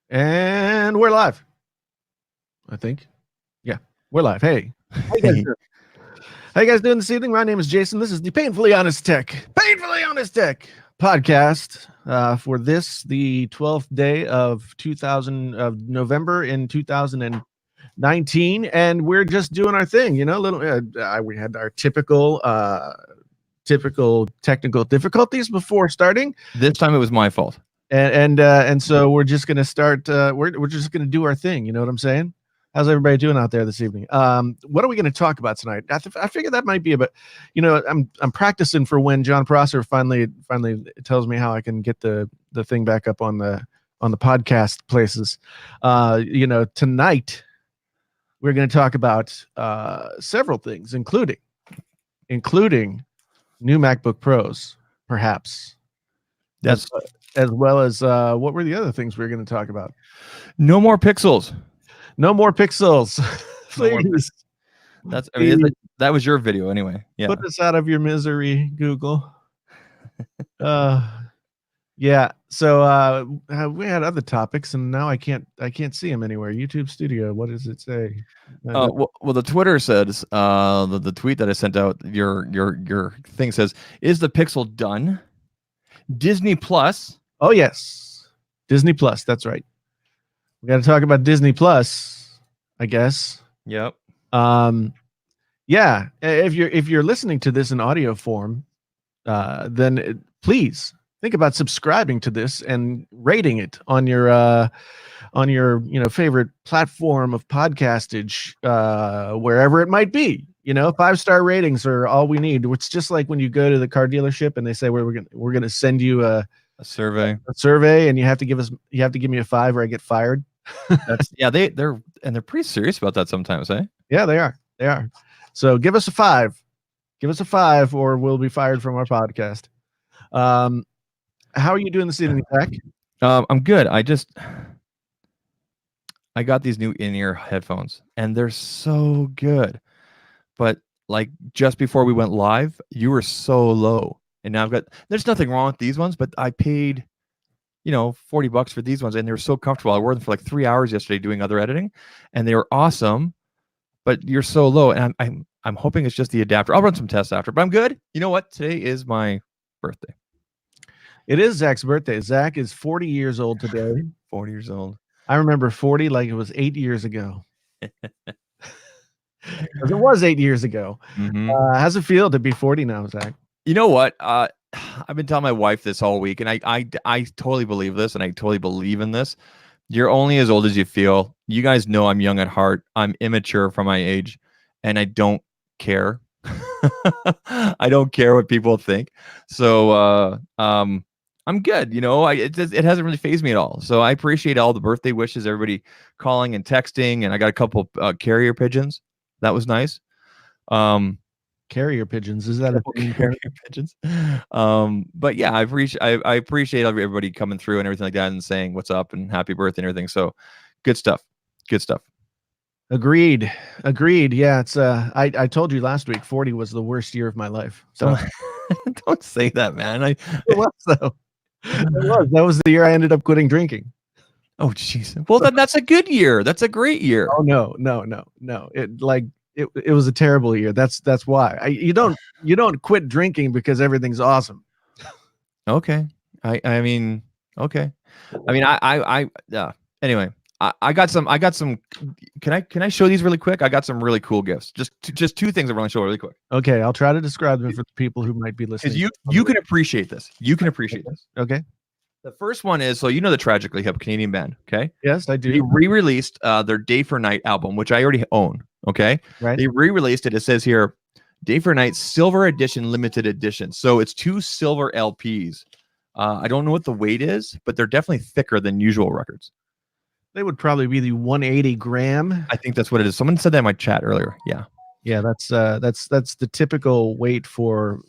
And we're live, I think. Yeah, we're live. Hey. How you guys doing? How you guys doing this evening? My name is Jason. This is the Painfully Honest Tech podcast for this, the 12th day of November in 2019. And we're just doing our thing, we had our typical technical difficulties before starting. This time it was my fault. And so we're just going to start. We're just going to do our thing. You know what I'm saying? How's everybody doing out there this evening? What are we going to talk about tonight? I figure that might be a bit. I'm practicing for when John Prosser finally tells me how I can get the thing back up on the podcast places. Tonight we're going to talk about several things, including new MacBook Pros, perhaps. That's as well as what were the other things we were going to talk about? No more pixels. No more pixels. Please. That was your video anyway. Yeah. Put us out of your misery, Google. Yeah. So we had other topics, and now I can't see them anywhere. YouTube Studio. What does it say? Well, the Twitter says the tweet that I sent out. Your thing says, "Is the Pixel done?" Disney Plus. Oh yes, Disney Plus. That's right. We got to talk about Disney Plus, I guess. Yep. Yeah. If you're listening to this in audio form, then please think about subscribing to this and rating it on your favorite platform of podcastage, wherever it might be. 5-star ratings are all we need. It's just like when you go to the car dealership and they say we're gonna send you a survey, and you have to give me a 5 or I get fired. They're pretty serious about that sometimes, eh? Yeah, they are. So give us a 5. Give us a 5 or we'll be fired from our podcast. How are you doing this evening, Zach? I'm good. I got these new in-ear headphones and they're so good. But like just before we went live, you were so low. And now there's nothing wrong with these ones, but I paid, $40 for these ones and they were so comfortable. I wore them for like 3 hours yesterday doing other editing and they were awesome, but you're so low. And I'm hoping it's just the adapter. I'll run some tests after, but I'm good. You know what? Today is my birthday. It is Zach's birthday. Zach is 40 years old today. 40 years old. I remember 40 like it was 8 years ago. It was 8 years ago. Mm-hmm. How's it feel to be 40 now, Zach? You know what? I've been telling my wife this all week, and I totally believe this, and I totally believe in this. You're only as old as you feel. You guys know I'm young at heart. I'm immature for my age, and I don't care. I don't care what people think. So I'm good. It hasn't really fazed me at all. So I appreciate all the birthday wishes, everybody calling and texting, and I got a couple carrier pigeons. That was nice. Carrier pigeons, is that a thing? Carrier pigeons? But yeah, I appreciate everybody coming through and everything like that and saying what's up and happy birthday and everything. So good stuff. Agreed. Yeah, it's I told you last week 40 was the worst year of my life. So don't say that, man. It was though. That was the year I ended up quitting drinking. Oh jeez. Well, that's a good year. That's a great year. Oh no. It was a terrible year. That's why. You don't quit drinking because everything's awesome. Okay. I mean, okay. I mean, anyway, I got some. Can I show these really quick? I got some really cool gifts. Just two things I want to show really quick. Okay, I'll try to describe them for the people who might be listening. Because you can appreciate this. You can appreciate this. Okay. The first one is, so the Tragically Hip Canadian band, okay? Yes, I do. They re-released their Day for Night album, which I already own, okay? Right. They re-released it. It says here, Day for Night Silver Edition, Limited Edition. So it's 2 silver LPs. I don't know what the weight is, but they're definitely thicker than usual records. They would probably be the 180 gram. I think that's what it is. Someone said that in my chat earlier. Yeah, that's the typical weight for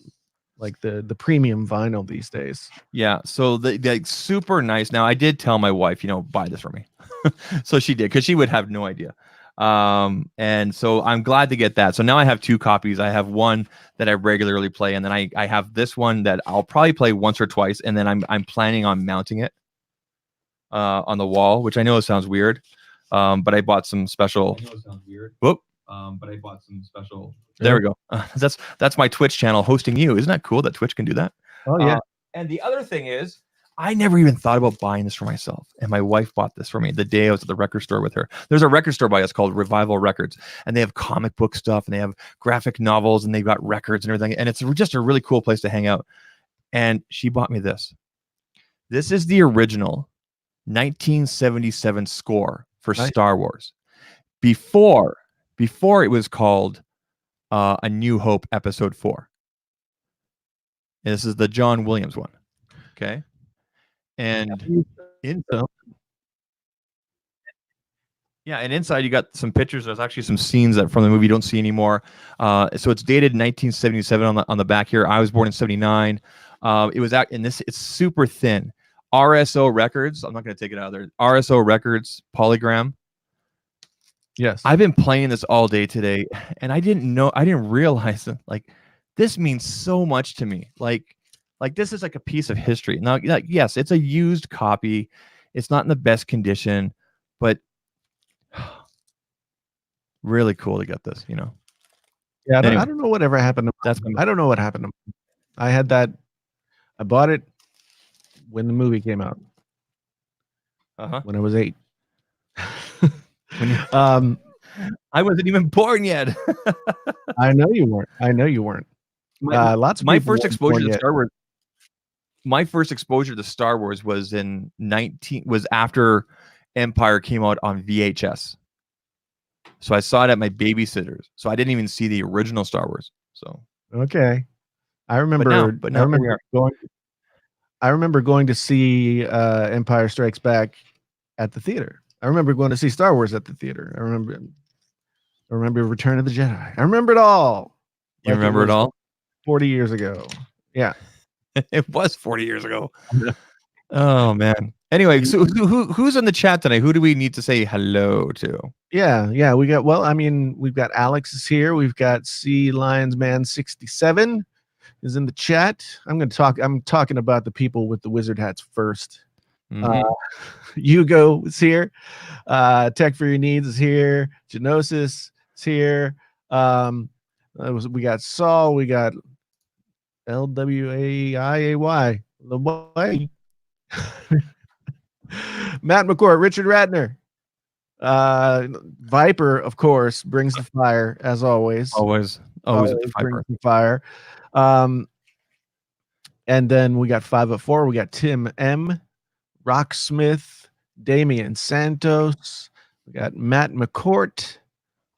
like the premium vinyl these days. Yeah, so they super nice. Now I did tell my wife, buy this for me. So she did, because she would have no idea. And so I'm glad to get that. So now I have 2 copies. I have one that I regularly play, and then I have this one that I'll probably play once or twice, and then I'm planning on mounting it. on the wall, which I know sounds weird, but I bought some special. Whoop. But I bought some special. There we go. That's my Twitch channel hosting you. Isn't that cool that Twitch can do that? Oh yeah. And the other thing is, I never even thought about buying this for myself. And my wife bought this for me the day I was at the record store with her. There's a record store by us called Revival Records, and they have comic book stuff, and they have graphic novels, and they've got records and everything. And it's just a really cool place to hang out. And she bought me this. This is the original 1977 score for Star Wars. Before it was called A New Hope Episode 4. And this is the John Williams one. Okay. And inside you got some pictures. There's actually some scenes that from the movie you don't see anymore. So it's dated 1977 on the back here. I was born in 79. It was out in this. It's super thin. RSO Records. I'm not going to take it out of there. RSO Records Polygram. Yes. I've been playing this all day today, and I didn't realize that this means so much to me. Like this is like a piece of history. Now, yes, it's a used copy. It's not in the best condition, but really cool to get this, Yeah, I don't know whatever happened to I don't know what happened to me. I had that. I bought it when the movie came out. When I was 8. I wasn't even born yet. I know you weren't. Lots of my first exposure to Star Wars. My first exposure to Star Wars was was after Empire came out on VHS. So I saw it at my babysitter's. So I didn't even see the original Star Wars. So okay, I remember. But now I remember going to see Empire Strikes Back at the theater. I remember going to see Star Wars at the theater. I remember Return of the Jedi. I remember it all. You remember it all? 40 years ago. Yeah. It was 40 years ago. Oh man. Anyway, so who's in the chat tonight? Who do we need to say hello to? Yeah. We've got Alex is here. We've got C Lions Man 67 is in the chat. I'm talking about the people with the wizard hats first. Hugo is here. Tech for Your Needs is here. Genosis is here. We got Saul. We got LWAIAY. Matt McCourt, Richard Ratner. Viper, of course, brings the fire as always. Always brings the fire. And then we got 504. We got Tim M, Rocksmith, Damian Santos. We got Matt McCourt.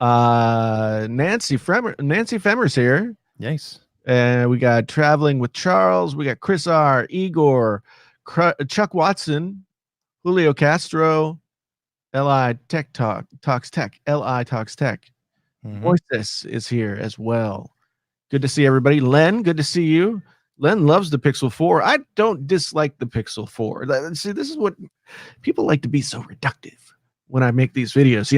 Nancy Femmer's here. Nice. And we got Traveling with Charles. We got Chris R, Igor, Chuck Watson, Julio Castro, Li Tech Talks Tech. Li Talks Tech. Moises is here as well. Good to see everybody. Len, good to see you. Len loves the Pixel 4. I don't dislike the Pixel 4. See, this is what people like to be so reductive when I make these videos.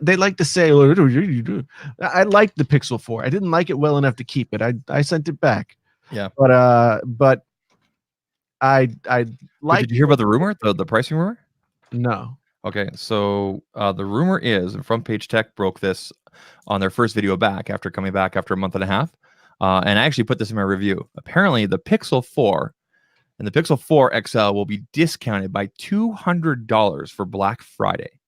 They like to say, "What do you do?" I like the Pixel 4. I didn't like it well enough to keep it. I sent it back. Yeah. But I like. Did you hear about the rumor? The pricing rumor? No. Okay, so the rumor is, and Front Page Tech broke this on their first video back after coming back after a month and a half. And I actually put this in my review. Apparently, the Pixel 4 and the Pixel 4 XL will be discounted by $200 for Black Friday.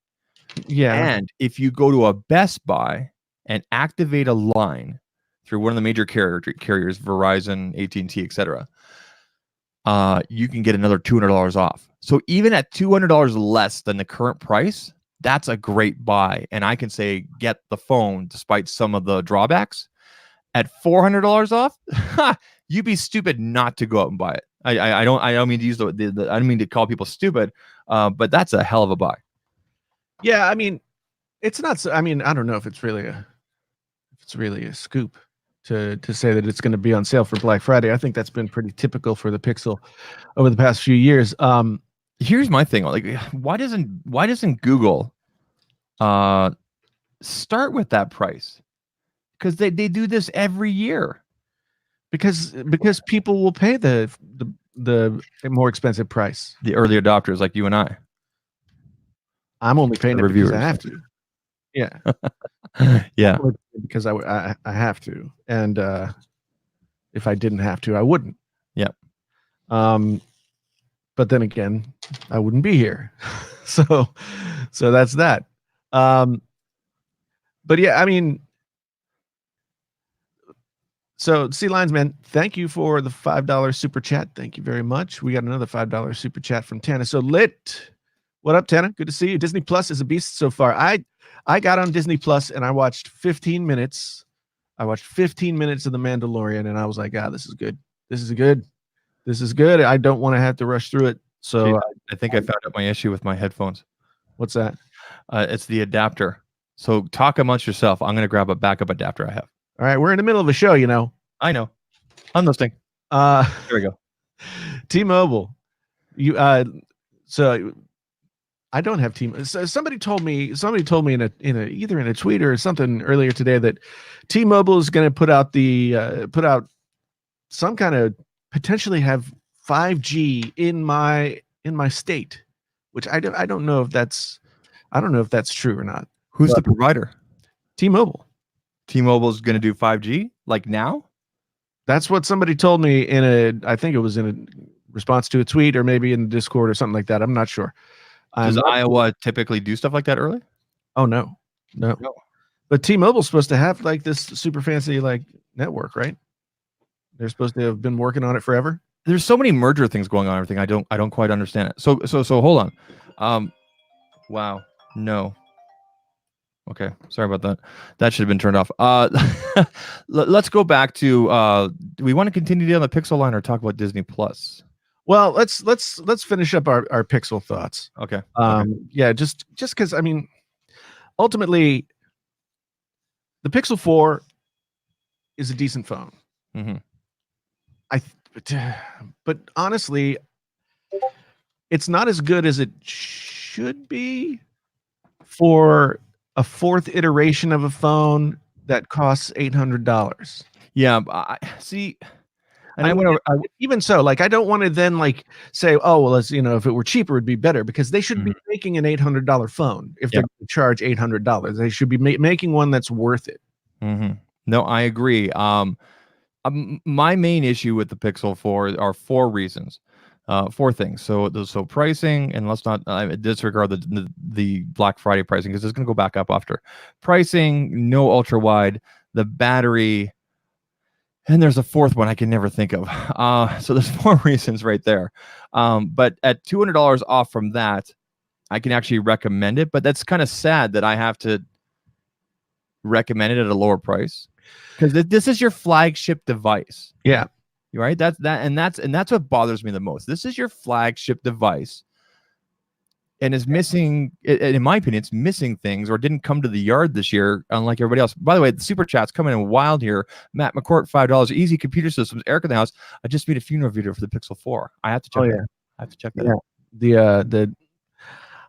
Yeah. And if you go to a Best Buy and activate a line through one of the major carriers, Verizon, AT&T, etc., you can get another $200 off. So even at $200 less than the current price, that's a great buy. And I can say get the phone despite some of the drawbacks. At $400 off, you'd be stupid not to go out and buy it. I don't mean to use I don't mean to call people stupid, but that's a hell of a buy. Yeah, I mean, it's not. I mean, I don't know if it's really a scoop to say that it's going to be on sale for Black Friday. I think that's been pretty typical for the Pixel over the past few years. Here's my thing: like, why doesn't Google start with that price? Because they do this every year. Because people will pay the more expensive price. The early adopters like you and I. I'm only paying The it because I reviewers. have to. Yeah. Yeah. Because I have to. And if I didn't have to, I wouldn't. Yep. But then again, I wouldn't be here. so that's that. But yeah, I mean, so Sea Lions, man, thank you for the $5 super chat. Thank you very much. We got another $5 super chat from Tana. So lit. What up, Tana? Good to see you. Disney Plus is a beast so far. I got on Disney Plus and I watched 15 minutes. I watched 15 minutes of The Mandalorian and I was like, this is good. This is good. This is good. I don't want to have to rush through it. So I think I found out my issue with my headphones. What's that? It's the adapter. So talk amongst yourself. I'm going to grab a backup adapter I have. All right, we're in the middle of a show, you know. I know. I'm listening. There we go. T-Mobile. So I don't have T-Mobile. So somebody told me in a either in a tweet or something earlier today that T-Mobile is going to put out some kind of potentially have 5G in my state, which I don't know if that's true or not. Who's the provider? T-Mobile. T-Mobile's going to do 5G like now? That's what somebody told me I think it was in a response to a tweet or maybe in Discord or something like that. I'm not sure. Does Iowa typically do stuff like that early? Oh, no. But T-Mobile's supposed to have like this super fancy like network, right? They're supposed to have been working on it forever. There's so many merger things going on. Everything I don't quite understand it. So hold on. Wow. No. Okay, sorry about that. That should have been turned off. Let's go back to. Do we want to continue down the Pixel line or talk about Disney Plus? Well, let's finish up our Pixel thoughts. Okay. Yeah, just because I mean, ultimately, the Pixel 4 is a decent phone. Mm-hmm. But honestly, it's not as good as it should be for a fourth iteration of a phone that costs $800. Yeah, I see. And even so, like, I don't want to then like say, oh, well, if it were cheaper, it'd be better, because they should be making an $800 phone. If they're going to charge $800, they should be making one that's worth it. Mm-hmm. No, I agree. My main issue with the Pixel 4 are four reasons. Four things. So pricing, and let's not disregard the Black Friday pricing, because it's going to go back up after. Pricing, no ultra wide, the battery, and there's a fourth one I can never think of. So there's four reasons right there. But at $200 off from that, I can actually recommend it. But that's kind of sad that I have to recommend it at a lower price, because this is your flagship device. Yeah. Right. That's what bothers me the most. This is your flagship device, and is missing, in my opinion, it's missing things, or didn't come to the yard this year, unlike everybody else. By the way, the super chat's coming in wild here. Matt McCourt, $5. Easy Computer Systems. Eric in the house. I just made a funeral video for the Pixel 4. I have to check. I have to check that out.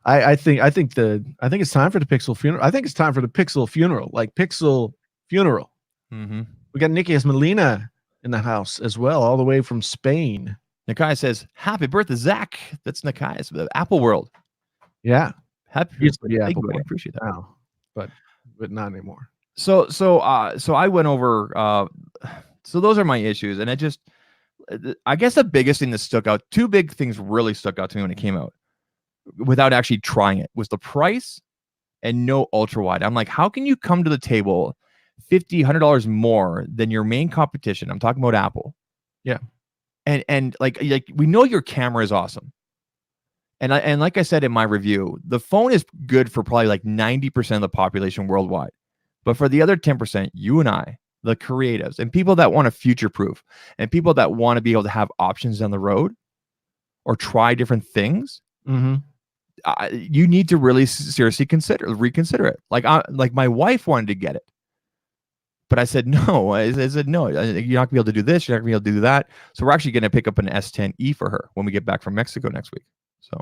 I think it's time for the Pixel funeral. I think it's time for the Pixel funeral, like Pixel funeral. Mm-hmm. We got Nikias Molina in the house as well, all the way from Spain. Nakai says, "Happy birthday, Zach." That's Nakai's the Apple World. Yeah, happy birthday. Yeah, I appreciate that. Now, but not anymore. So I went over. So those are my issues, and I guess the biggest thing that stuck out, two big things really stuck out to me when it came out, without actually trying it, was the price and no ultra wide. I'm like, how can you come to the table $50, $100 more than your main competition? I'm talking about Apple. Yeah. And like we know your camera is awesome. And like I said in my review, the phone is good for probably like 90% of the population worldwide. But for the other 10%, you and I, the creatives, and people that want to future-proof, and people that want to be able to have options down the road or try different things, you need to really seriously reconsider it. Like my wife wanted to get it, but I said no. I said no. You're not gonna be able to do this. You're not gonna be able to do that. So we're actually going to pick up an S10e for her when we get back from Mexico next week. So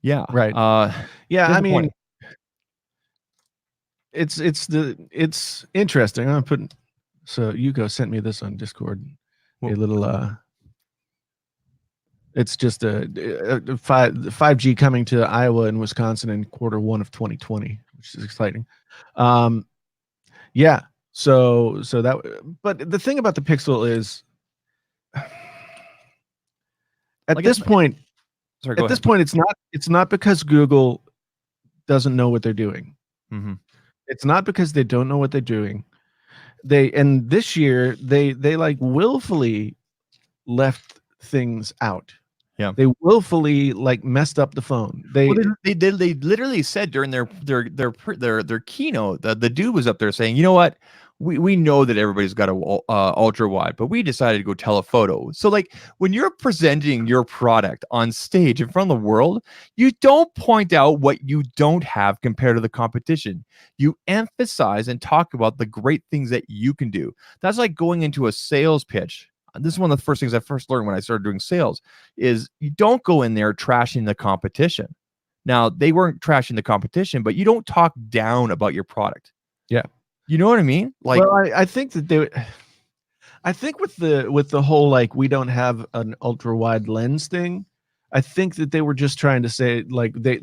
yeah, right. Yeah, I mean, it's interesting. I'm putting. So Yuko sent me this on Discord. A little It's just a 5G coming to Iowa and Wisconsin in Q1 of 2020, which is exciting. Yeah. So that, but the thing about the Pixel is, at Like this point, sorry, go ahead. it's not because Google doesn't know what they're doing. Mm-hmm. It's not because they don't know what they're doing. And this year they like willfully left things out. Yeah. They willfully like messed up the phone. Well, they literally said during their keynote that the dude was up there saying, you know what, we know that everybody's got a ultra wide, but we decided to go telephoto. So like when you're presenting your product on stage in front of the world, you don't point out what you don't have compared to the competition. You emphasize and talk about the great things that you can do. That's like going into a sales pitch. This is one of the first things I first learned when I started doing sales is you don't go in there trashing the competition. Now, they weren't trashing the competition, but you don't talk down about your product. Yeah. You know what I mean? Like, well, I think that I think with the whole like we don't have an ultra wide lens thing, I think that they were just trying to say like they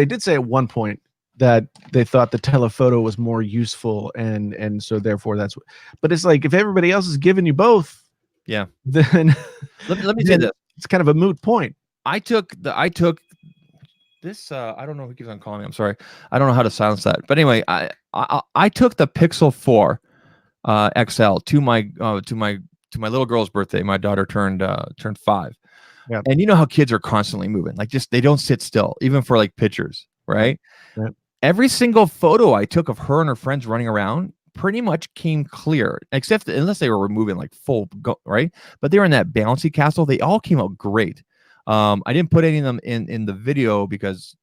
did say at one point that they thought the telephoto was more useful and so therefore that's what, but it's like if everybody else is giving you both, yeah. Then let me say this. It's kind of a moot point. I took this. I don't know who keeps on calling me. I'm sorry. I don't know how to silence that. But anyway, I took the Pixel 4 XL to my little girl's birthday. My daughter turned 5. Yeah. And you know how kids are constantly moving, like just they don't sit still, even for like pictures, right? Yeah. Every single photo I took of her and her friends running around pretty much came clear, except unless they were moving like full, right? But they were in that bouncy castle. They all came out great. I didn't put any of them in the video because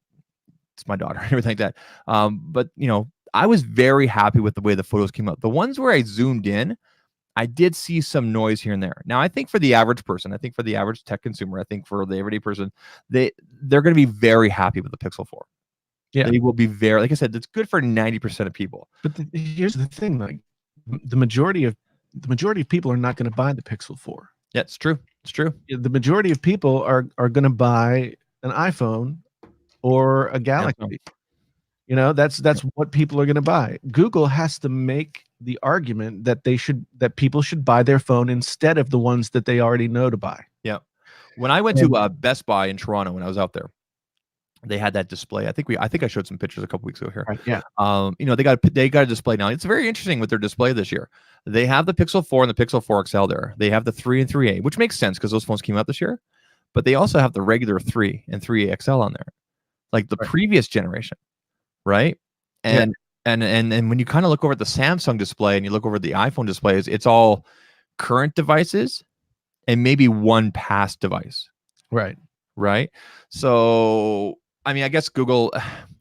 it's my daughter and everything like that. But you know, I was very happy with the way the photos came out. The ones where I zoomed in, I did see some noise here and there. Now, I think for the average person, I think for the average tech consumer, I think for the everyday person, they're going to be very happy with the Pixel 4. Yeah, they will be very, like I said, that's good for 90% of people. But here's the thing: like the majority of people are not going to buy the Pixel 4. Yeah, it's true. It's true. The majority of people are going to buy an iPhone or a Galaxy. Yeah. You know, that's what people are going to buy. Google has to make the argument that people should buy their phone instead of the ones that they already know to buy. Yeah. When I went to Best Buy in Toronto when I was out there, they had that display. I think I showed some pictures a couple weeks ago here. Right, yeah. You know, they got a display now. It's very interesting with their display this year. They have the Pixel 4 and the Pixel 4 XL there. They have the 3 and 3A, which makes sense because those phones came out this year. But they also have the regular 3 and 3A XL on there, like the previous generation, right? And and when you kind of look over at the Samsung display and you look over at the iPhone displays, it's all current devices and maybe one past device. Right. So I mean, I guess Google,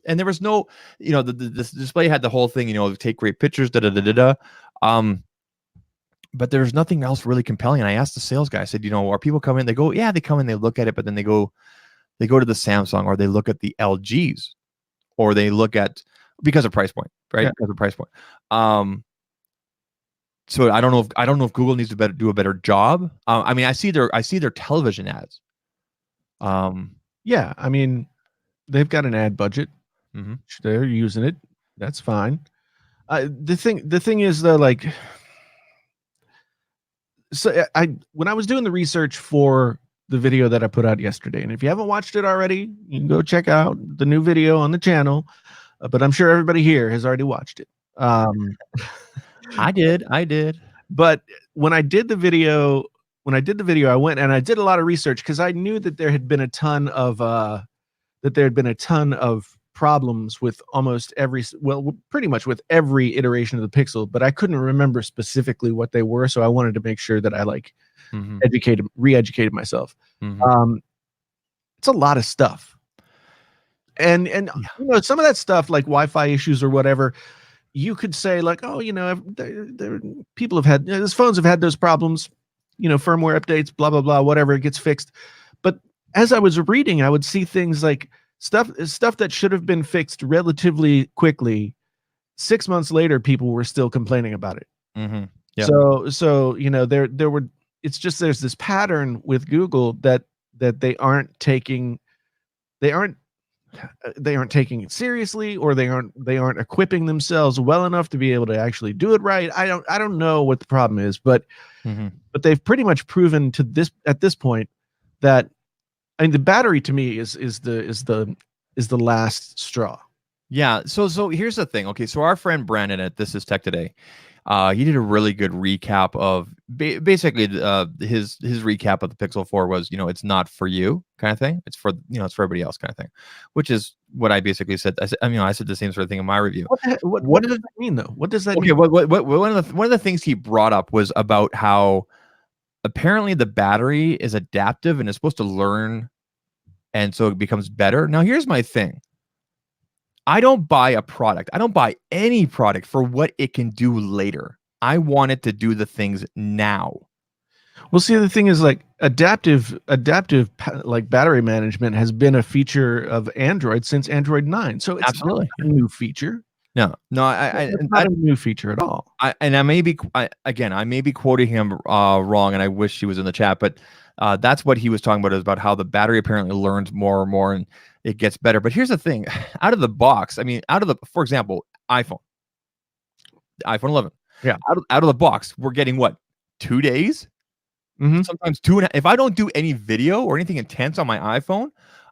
and there was no, you know, the display had the whole thing, you know, take great pictures, but there's nothing else really compelling. And I asked the sales guy, I said, you know, are people coming? They go, yeah, they come in, they look at it, but then they go to the Samsung, or they look at the LGs, or they look at, because of price point, right? Yeah. Because of price point. So I don't know if Google needs to do a better job. I mean, I see their television ads. Yeah, I mean, they've got an ad budget. Mm-hmm. They're using it. That's fine. The thing is though, like, so when I was doing the research for the video that I put out yesterday, and if you haven't watched it already, you can go check out the new video on the channel. But I'm sure everybody here has already watched it. I did. But when I did the video, I went and I did a lot of research because I knew that there had been a ton of problems with pretty much with every iteration of the Pixel, but I couldn't remember specifically what they were. So I wanted to make sure that I re-educated myself. Mm-hmm. It's a lot of stuff. And you know, some of that stuff like Wi-Fi issues or whatever, you could say like, oh, you know, people have had, those phones have had those problems, you know, firmware updates, blah, blah, blah, whatever, it gets fixed. But as I was reading, I would see things like stuff that should have been fixed relatively quickly. 6 months later, people were still complaining about it. Mm-hmm. Yeah. So, you know, there's this pattern with Google that that they aren't taking they aren't taking it seriously, or they aren't equipping themselves well enough to be able to actually do it right. I don't know what the problem is, but they've pretty much proven to this at this point that, I mean, the battery to me is the last straw. Yeah. So here's the thing. Okay. So our friend Brandon at This Is Tech Today, he did a really good recap of basically his recap of the Pixel 4 was, it's not for you kind of thing. It's for, it's for everybody else kind of thing, which is what I basically said. I said the same sort of thing in my review. What does that mean though? What does that mean? Okay, one of the things he brought up was about how apparently the battery is adaptive and is supposed to learn, and so it becomes better. Now, here's my thing. I don't buy a product. I don't buy any product for what it can do later. I want it to do the things now. Well, see, the thing is, like, adaptive like battery management has been a feature of Android since Android 9. So it's absolutely not a new feature. No, it's not a new feature at all. I may be quoting him wrong, and I wish he was in the chat, but that's what he was talking about, is about how the battery apparently learns more and more, and it gets better. But here's the thing: out of the box, for example, iPhone 11, yeah, out of the box, we're getting what, 2 days? Mm-hmm. Sometimes 2.5. If I don't do any video or anything intense on my iPhone,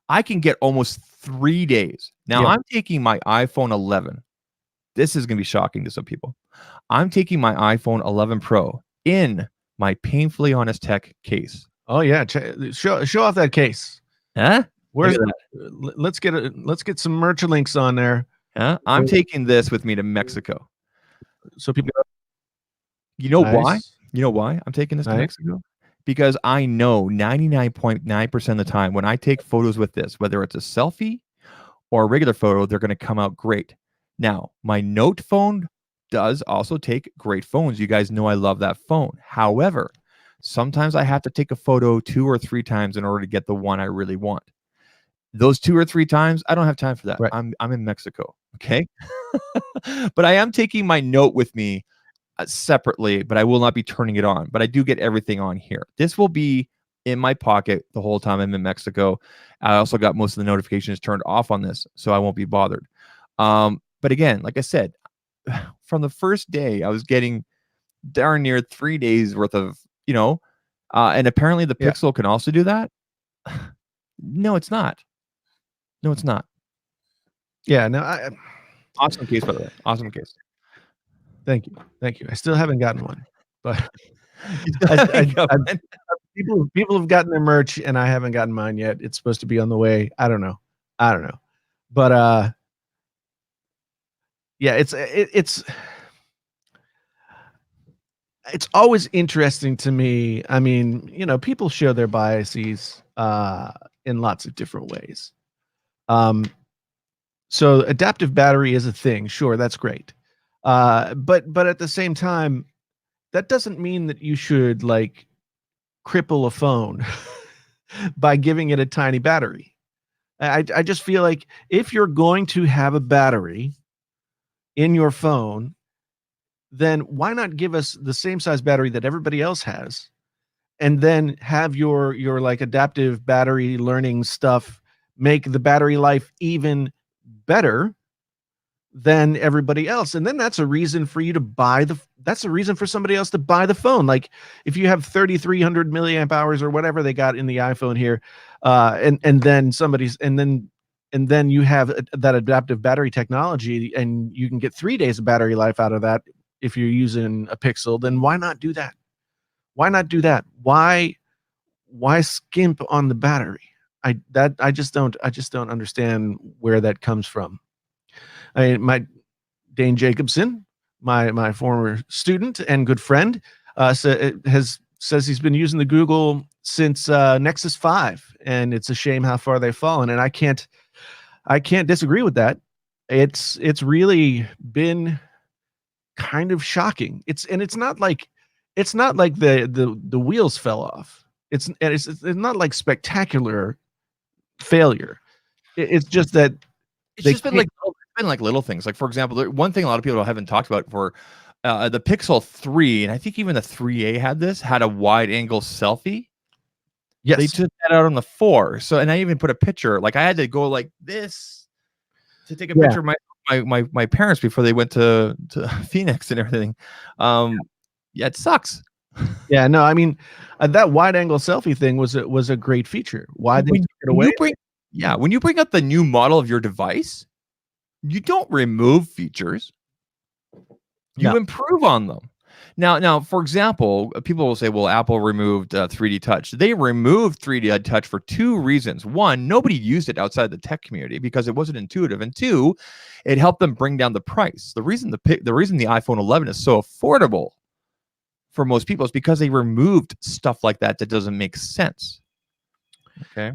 I can get almost 3 days. Now, I'm taking my iPhone 11. This is going to be shocking to some people. I'm taking my iPhone 11 Pro in my Painfully Honest Tech case. Oh yeah, show off that case. Huh? Where's let's get some merch links on there. Huh? I'm taking this with me to Mexico. So people, you know why? You know why I'm taking this to Mexico? Because I know 99.9% of the time when I take photos with this, whether it's a selfie or a regular photo, they're going to come out great. Now, my Note phone does also take great phones. You guys know I love that phone. However, sometimes I have to take a photo 2 or 3 times in order to get the one I really want. Those 2 or 3 times, I don't have time for that. Right. I'm in Mexico, okay? But I am taking my Note with me separately, but I will not be turning it on. But I do get everything on here. This will be in my pocket the whole time I'm in Mexico. I also got most of the notifications turned off on this, so I won't be bothered. But again, like I said, from the first day, I was getting darn near 3 days worth of, and apparently the Pixel can also do that. No, it's not. No, it's not. Yeah, no, awesome case, by the way. Awesome case. Thank you. I still haven't gotten one, but people have gotten their merch, and I haven't gotten mine yet. It's supposed to be on the way. I don't know, but yeah, it's always interesting to me. I mean, people show their biases in lots of different ways. So adaptive battery is a thing. Sure, that's great. But at the same time, that doesn't mean that you should like cripple a phone by giving it a tiny battery. I just feel like if you're going to have a battery in your phone, then why not give us the same size battery that everybody else has, and then have your like adaptive battery learning stuff make the battery life even better than everybody else. And then that's a reason for you to buy that's a reason for somebody else to buy the phone. Like if you have 3,300 milliamp hours or whatever they got in the iPhone here, and then you have that adaptive battery technology, and you can get 3 days of battery life out of that if you're using a Pixel, then why not do that? Why not do that? Why skimp on the battery? I just don't understand where that comes from. I mean, Dane Jacobson, my former student and good friend, says he's been using the Google since Nexus 5, and it's a shame how far they've fallen. And I can't disagree with that. It's really been kind of shocking. It's not like the wheels fell off. It's not like spectacular failure. It's just that it's just been like little things. Like, for example, one thing a lot of people haven't talked about for the Pixel 3, and I think even the 3A had a wide angle selfie. Yes. They took that out on the 4. So, and I even put a picture. Like I had to go like this to take a picture of my parents before they went to Phoenix and everything. Yeah, it sucks. Yeah, no, I mean, that wide angle selfie thing was a great feature. Why they took it away? When you bring up the new model of your device, you don't remove features. You improve on them. Now, for example, people will say, well, Apple removed 3D Touch. They removed 3D Touch for 2 reasons. One, nobody used it outside the tech community because it wasn't intuitive. And 2, it helped them bring down the price. The reason the iPhone 11 is so affordable for most people is because they removed stuff like that doesn't make sense. Okay.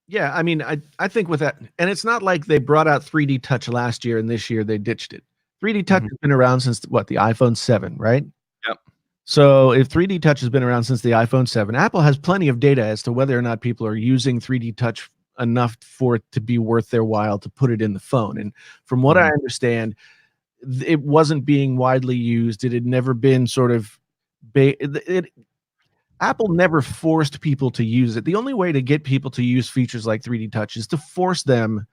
Yeah, I mean, I think with that, and it's not like they brought out 3D Touch last year and this year they ditched it. 3D Touch has been around since the iPhone 7, right? Yep. So if 3D Touch has been around since the iPhone 7, Apple has plenty of data as to whether or not people are using 3D Touch enough for it to be worth their while to put it in the phone. And from what I understand, it wasn't being widely used. It had never been sort of Apple never forced people to use it. The only way to get people to use features like 3D Touch is to force them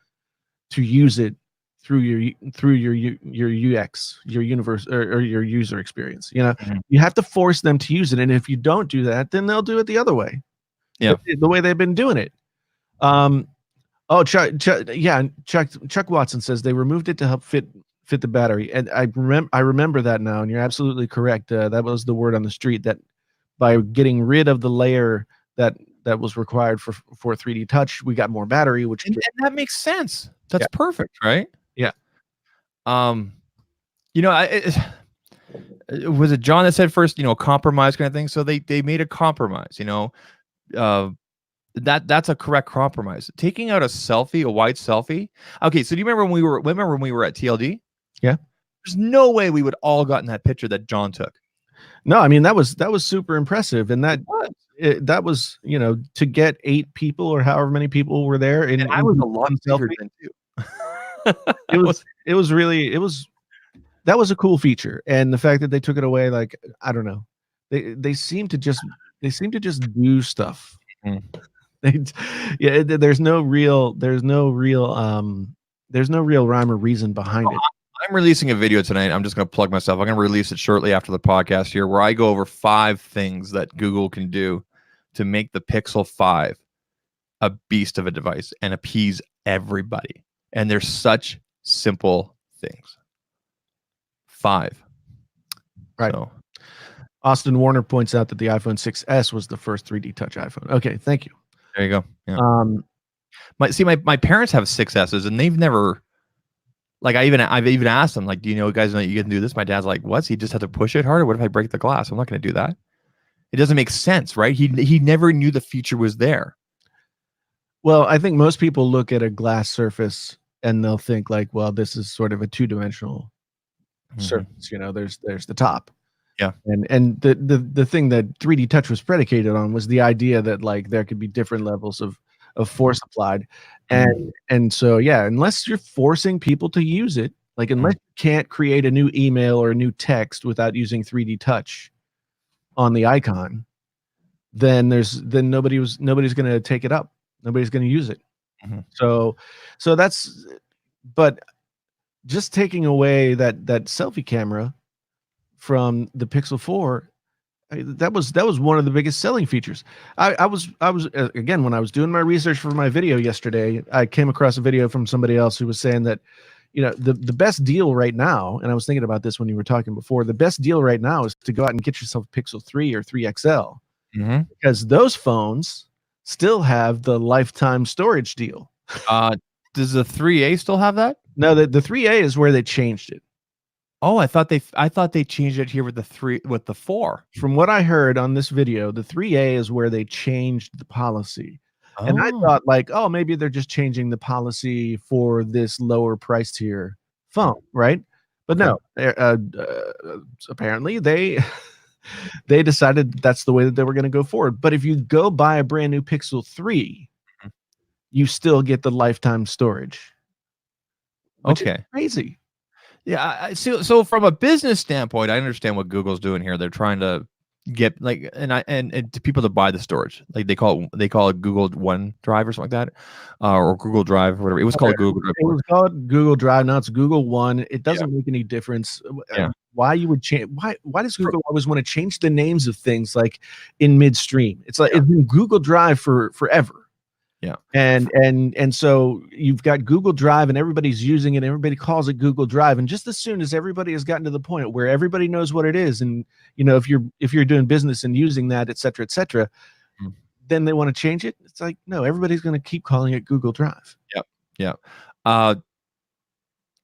to use it through your UX, your universe, or your user experience. You have to force them to use it, and if you don't do that, then they'll do it the other way. Yeah, the way they've been doing it. Chuck Watson says they removed it to help fit the battery, and I remember that now, and you're absolutely correct. That was the word on the street, that by getting rid of the layer that was required for 3D Touch, we got more battery, and that makes sense. That's perfect, right? Yeah. Was it John that said first, compromise kind of thing? So they made a compromise, that's a correct compromise. Taking out a wide selfie. Okay, so do you remember when we were at TLD? Yeah. There's no way we would all gotten that picture that John took. No, I mean that was super impressive, and that was to get 8 people or however many people were there, and I was a lot bigger than too. That was a cool feature, and the fact that they took it away, like, I don't know, they seem to just do stuff. There's no real rhyme or reason behind it. I'm releasing a video tonight. I'm just going to plug myself. I'm going to release it shortly after the podcast here, where I go over 5 things that Google can do to make the Pixel 5 a beast of a device and appease everybody. And they're such simple things. 5. Right. So. Austin Warner points out that the iPhone 6S was the first 3D Touch iPhone. Okay, thank you. There you go. Yeah. My parents have 6S's, and they've never. Like I've even asked them, like, do you guys know you can do this? My dad's like, what? So you just have to push it harder? What if I break the glass? I'm not going to do that. It doesn't make sense, right? He never knew the feature was there. Well, I think most people look at a glass surface and they'll think like, well, this is sort of a 2-dimensional surface. There's the top. Yeah. And the thing that 3D Touch was predicated on was the idea that like there could be different levels of force applied. And so, yeah, unless you're forcing people to use it, like unless you can't create a new email or a new text without using 3D Touch on the icon, then nobody's going to take it up. Nobody's going to use it. So but just taking away that selfie camera from the Pixel 4, that was one of the biggest selling features. I was again, when I was doing my research for my video yesterday, I came across a video from somebody else who was saying that the best deal right now, and I was thinking about this when you were talking before, the best deal right now is to go out and get yourself a Pixel 3 or 3 XL, because those phones still have the lifetime storage deal. Does the 3A still have that? No, the 3A is where they changed it. Oh, I thought they changed it here with the 4. From what I heard on this video, the 3A is where they changed the policy. Oh. And I thought like, oh, maybe they're just changing the policy for this lower price tier phone, right? But no, apparently they decided that's the way that they were going to go forward. But if you go buy a brand new Pixel 3, you still get the lifetime storage. Which is crazy. Yeah, so from a business standpoint, I understand what Google's doing here. They're trying to get like, and to people that buy the storage, like they call it Google OneDrive or something like that, or Google Drive or whatever. It was Okay. called Google Drive It before. was called Google Drive. Now it's Google One. It Yeah, doesn't make any difference. yeah. Why you would change? Why does For- Google always want to change the names of things like in midstream? It's like yeah, it's been Google Drive for forever. yeah. And so you've got Google Drive and everybody's using it. Everybody calls it Google Drive. And just as soon as everybody has gotten to the point where everybody knows what it is, and if you're doing business and using that, et cetera, Mm. then they want to change it. It's like, no, everybody's going to keep calling it Google Drive. Yep. Yeah. Uh,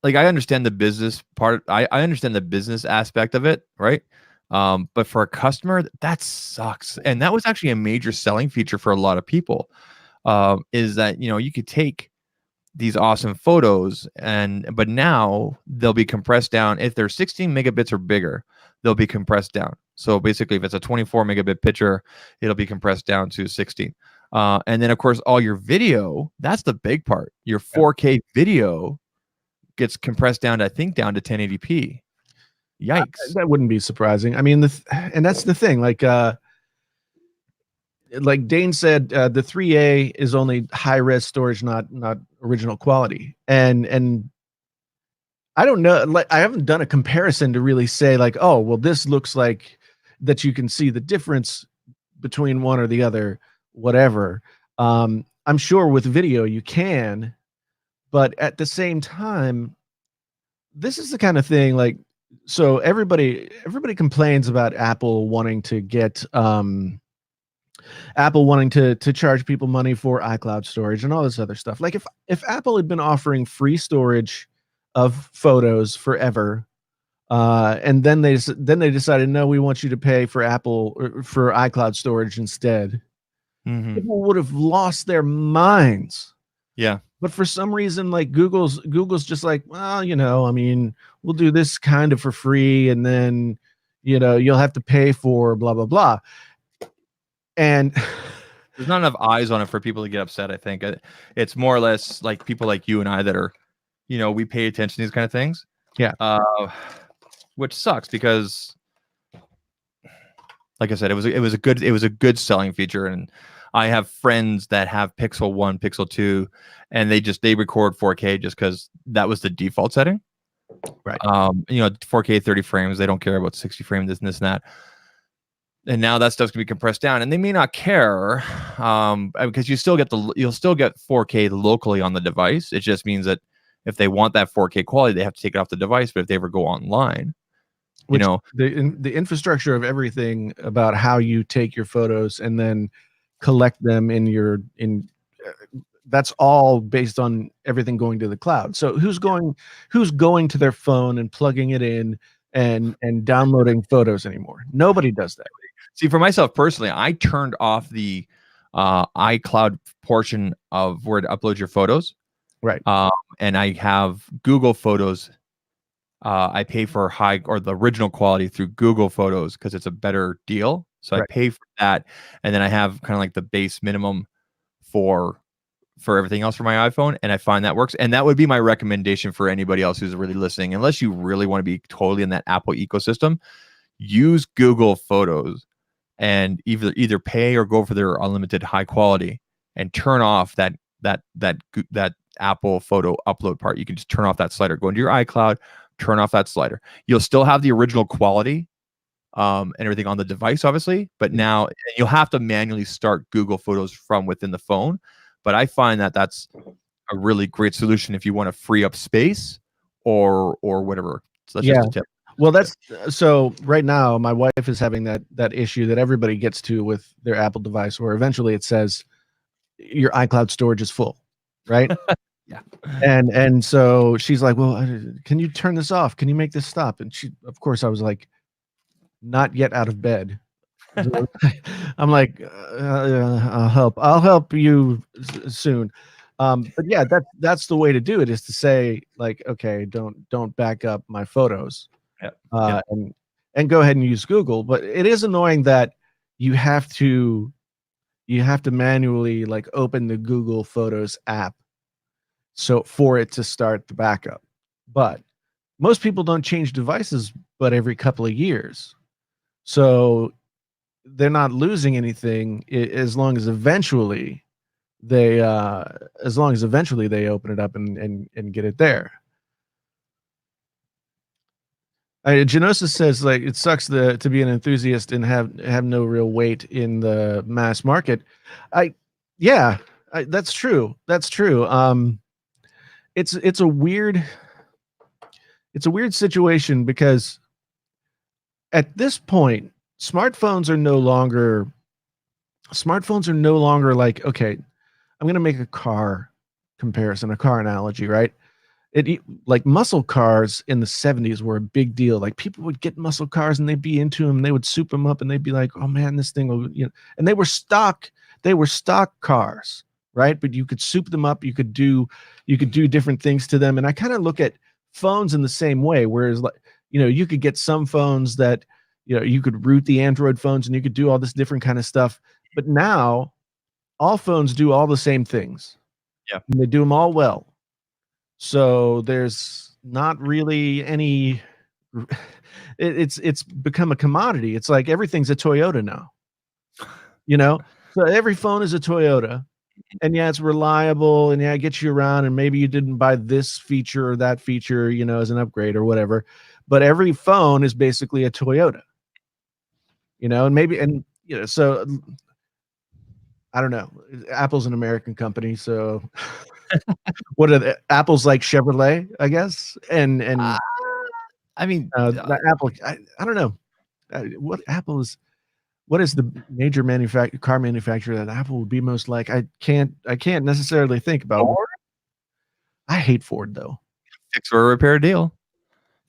like I understand the business part. I understand the business aspect of it, right? But for a customer, that sucks. And that was actually a major selling feature for a lot of people. Is that you could take these awesome photos but now they'll be compressed down. If they're 16 megabits or bigger, they'll be compressed down. So basically, if it's a 24 megabit picture, it'll be compressed down to 16. And then of course, all your video, that's the big part. Your 4K video gets compressed down to, I think, down to 1080p. Yikes. That wouldn't be surprising. I mean, and that's the thing. Like Dane said, the 3A is only high res storage, not original quality. And I don't know. Like, I haven't done a comparison to really say like, oh, well, this looks like that you can see the difference between one or the other, whatever. I'm sure with video you can, but at the same time, this is the kind of thing like, so everybody complains about Apple wanting to charge people money for iCloud storage and all this other stuff. Like if Apple had been offering free storage of photos forever, and then they decided, no, we want you to pay for for iCloud storage instead, Mm-hmm. people would have lost their minds. Yeah. But for some reason, like Google's just like, well, I mean, we'll do this kind of for free, and then you'll have to pay for blah blah blah. And There's not enough eyes on it for people to get upset. I think it's more or less like people like you and I that are, we pay attention to these kind of things. Yeah. Which sucks because, like I said, it was a good selling feature, and I have friends that have Pixel 1, Pixel 2, and they record 4K just because that was the default setting. Right. 4K 30 frames. They don't care about 60 frames, this and this and that. And now that stuff's gonna be compressed down, and they may not care, because you'll still get 4K locally on the device. It just means that if they want that 4K quality, they have to take it off the device. But if they ever go online, the infrastructure of everything about how you take your photos and then collect them that's all based on everything going to the cloud. So who's going to their phone and plugging it in and downloading photos anymore? Nobody does that. See, for myself personally, I turned off the iCloud portion of where to upload your photos. Right. And I have Google Photos. I pay for the original quality through Google Photos because it's a better deal. So Right. I pay for that, and then I have kind of like the base minimum for everything else for my iPhone, and I find that works. And that would be my recommendation for anybody else who's really listening. Unless you really want to be totally in that Apple ecosystem, use Google Photos and either pay or go for their unlimited high quality and turn off that Apple photo upload part. You can just turn off that slider. Go into your iCloud, turn off that slider. You'll still have the original quality and everything on the device, obviously, but now you'll have to manually start Google Photos from within the phone. But I find that that's a really great solution if you want to free up space or whatever. So that's just a tip. Well, so right now my wife is having that issue that everybody gets to with their Apple device, where eventually it says your iCloud storage is full, right? Yeah. And so she's like, well, can you turn this off? Can you make this stop? And of course I was like, not yet out of bed. I'm like, I'll help you soon. But yeah, that's the way to do it, is to say like, okay, don't back up my photos. And go ahead and use Google. But it is annoying that you have to manually like open the Google Photos app so for it to start the backup. But most people don't change devices but every couple of years. So they're not losing anything as long as eventually they open it up and get it there. Genosis says like it sucks to be an enthusiast and have no real weight in the mass market. Yeah, that's true. That's true. It's a weird situation because at this point, smartphones are no longer like, okay, I'm going to make a car comparison, a car analogy, right? Like muscle cars in the 70s were a big deal. Like people would get muscle cars and they'd be into them, they would soup them up and they'd be like, oh man, this thing will, and they were stock cars, right? But you could soup them up, you could do different things to them. And I kind of look at phones in the same way, whereas like, you could get some phones that, you could root the Android phones and you could do all this different kind of stuff. But now all phones do all the same things. Yeah. And they do them all well. So there's not really any it's become a commodity. It's like everything's a Toyota now. So every phone is a Toyota. And yeah, it's reliable and yeah, it gets you around and maybe you didn't buy this feature or that feature, as an upgrade or whatever. But every phone is basically a Toyota. And maybe so I don't know. Apple's an American company, so what are the Apple's like Chevrolet, I guess? And I mean, Apple, I don't know. What is the major car manufacturer that Apple would be most like? I can't necessarily think about Ford? I hate Ford though. Fix or repair deal.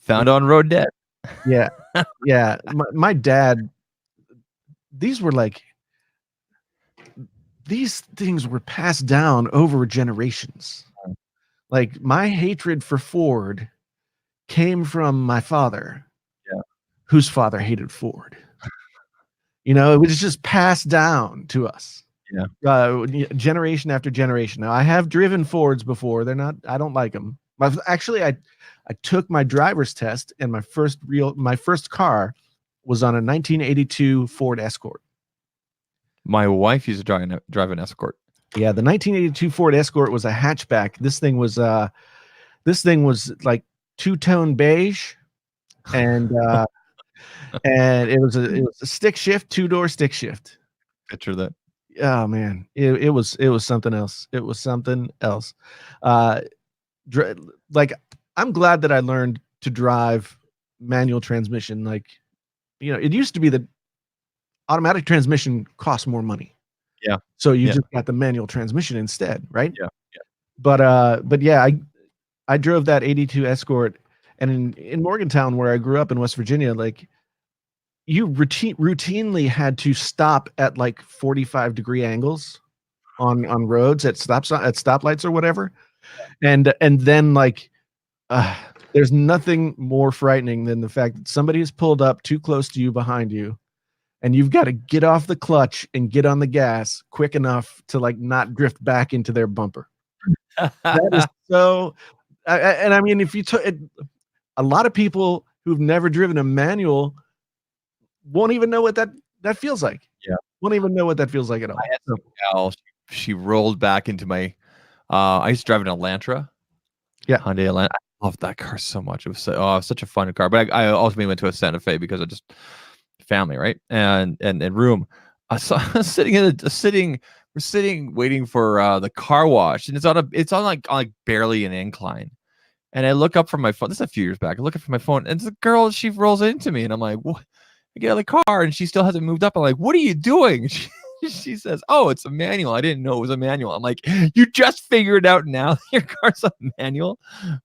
Found on road debt. Yeah. Yeah. My dad, these things were passed down over generations. Like my hatred for Ford came from my father, whose father hated Ford. It was just passed down to us. Yeah. Generation after generation. Now I have driven Fords before. I don't like them. Actually, I took my driver's test and my first car was on a 1982 Ford Escort. My wife used to drive an Escort. Yeah, the 1982 Ford Escort was a hatchback. This thing was like two-tone beige, and it was a stick shift, two-door stick shift. Picture that. Oh man, it was something else. It was something else. Like I'm glad that I learned to drive manual transmission. Like, it used to be that automatic transmission costs more money. Yeah. So you just got the manual transmission instead, right? Yeah. But yeah, I drove that 82 Escort, and in Morgantown, where I grew up in West Virginia, like you routinely had to stop at like 45-degree angles on roads at stoplights or whatever, and then like there's nothing more frightening than the fact that somebody has pulled up too close to you behind you. And you've got to get off the clutch and get on the gas quick enough to like not drift back into their bumper. That is so. And I mean, if you took a lot of people who've never driven a manual won't even know what that feels like. Yeah, won't even know what that feels like at all. I had some gal, she rolled back into my. I used to drive an Elantra. Yeah, Hyundai Elantra. I loved that car so much. It was such a fun car. But I ultimately went to a Santa Fe because I just. Family, right? And room. So we're sitting waiting for the car wash, and it's on like barely an incline. And I look up from my phone. This is a few years back. I look up from my phone, and the girl, she rolls into me, and I'm like, "What?" I get out of the car, and she still hasn't moved up. I'm like, "What are you doing?" She says, "Oh, it's a manual. I didn't know it was a manual." I'm like, "You just figured out now your car's a manual?"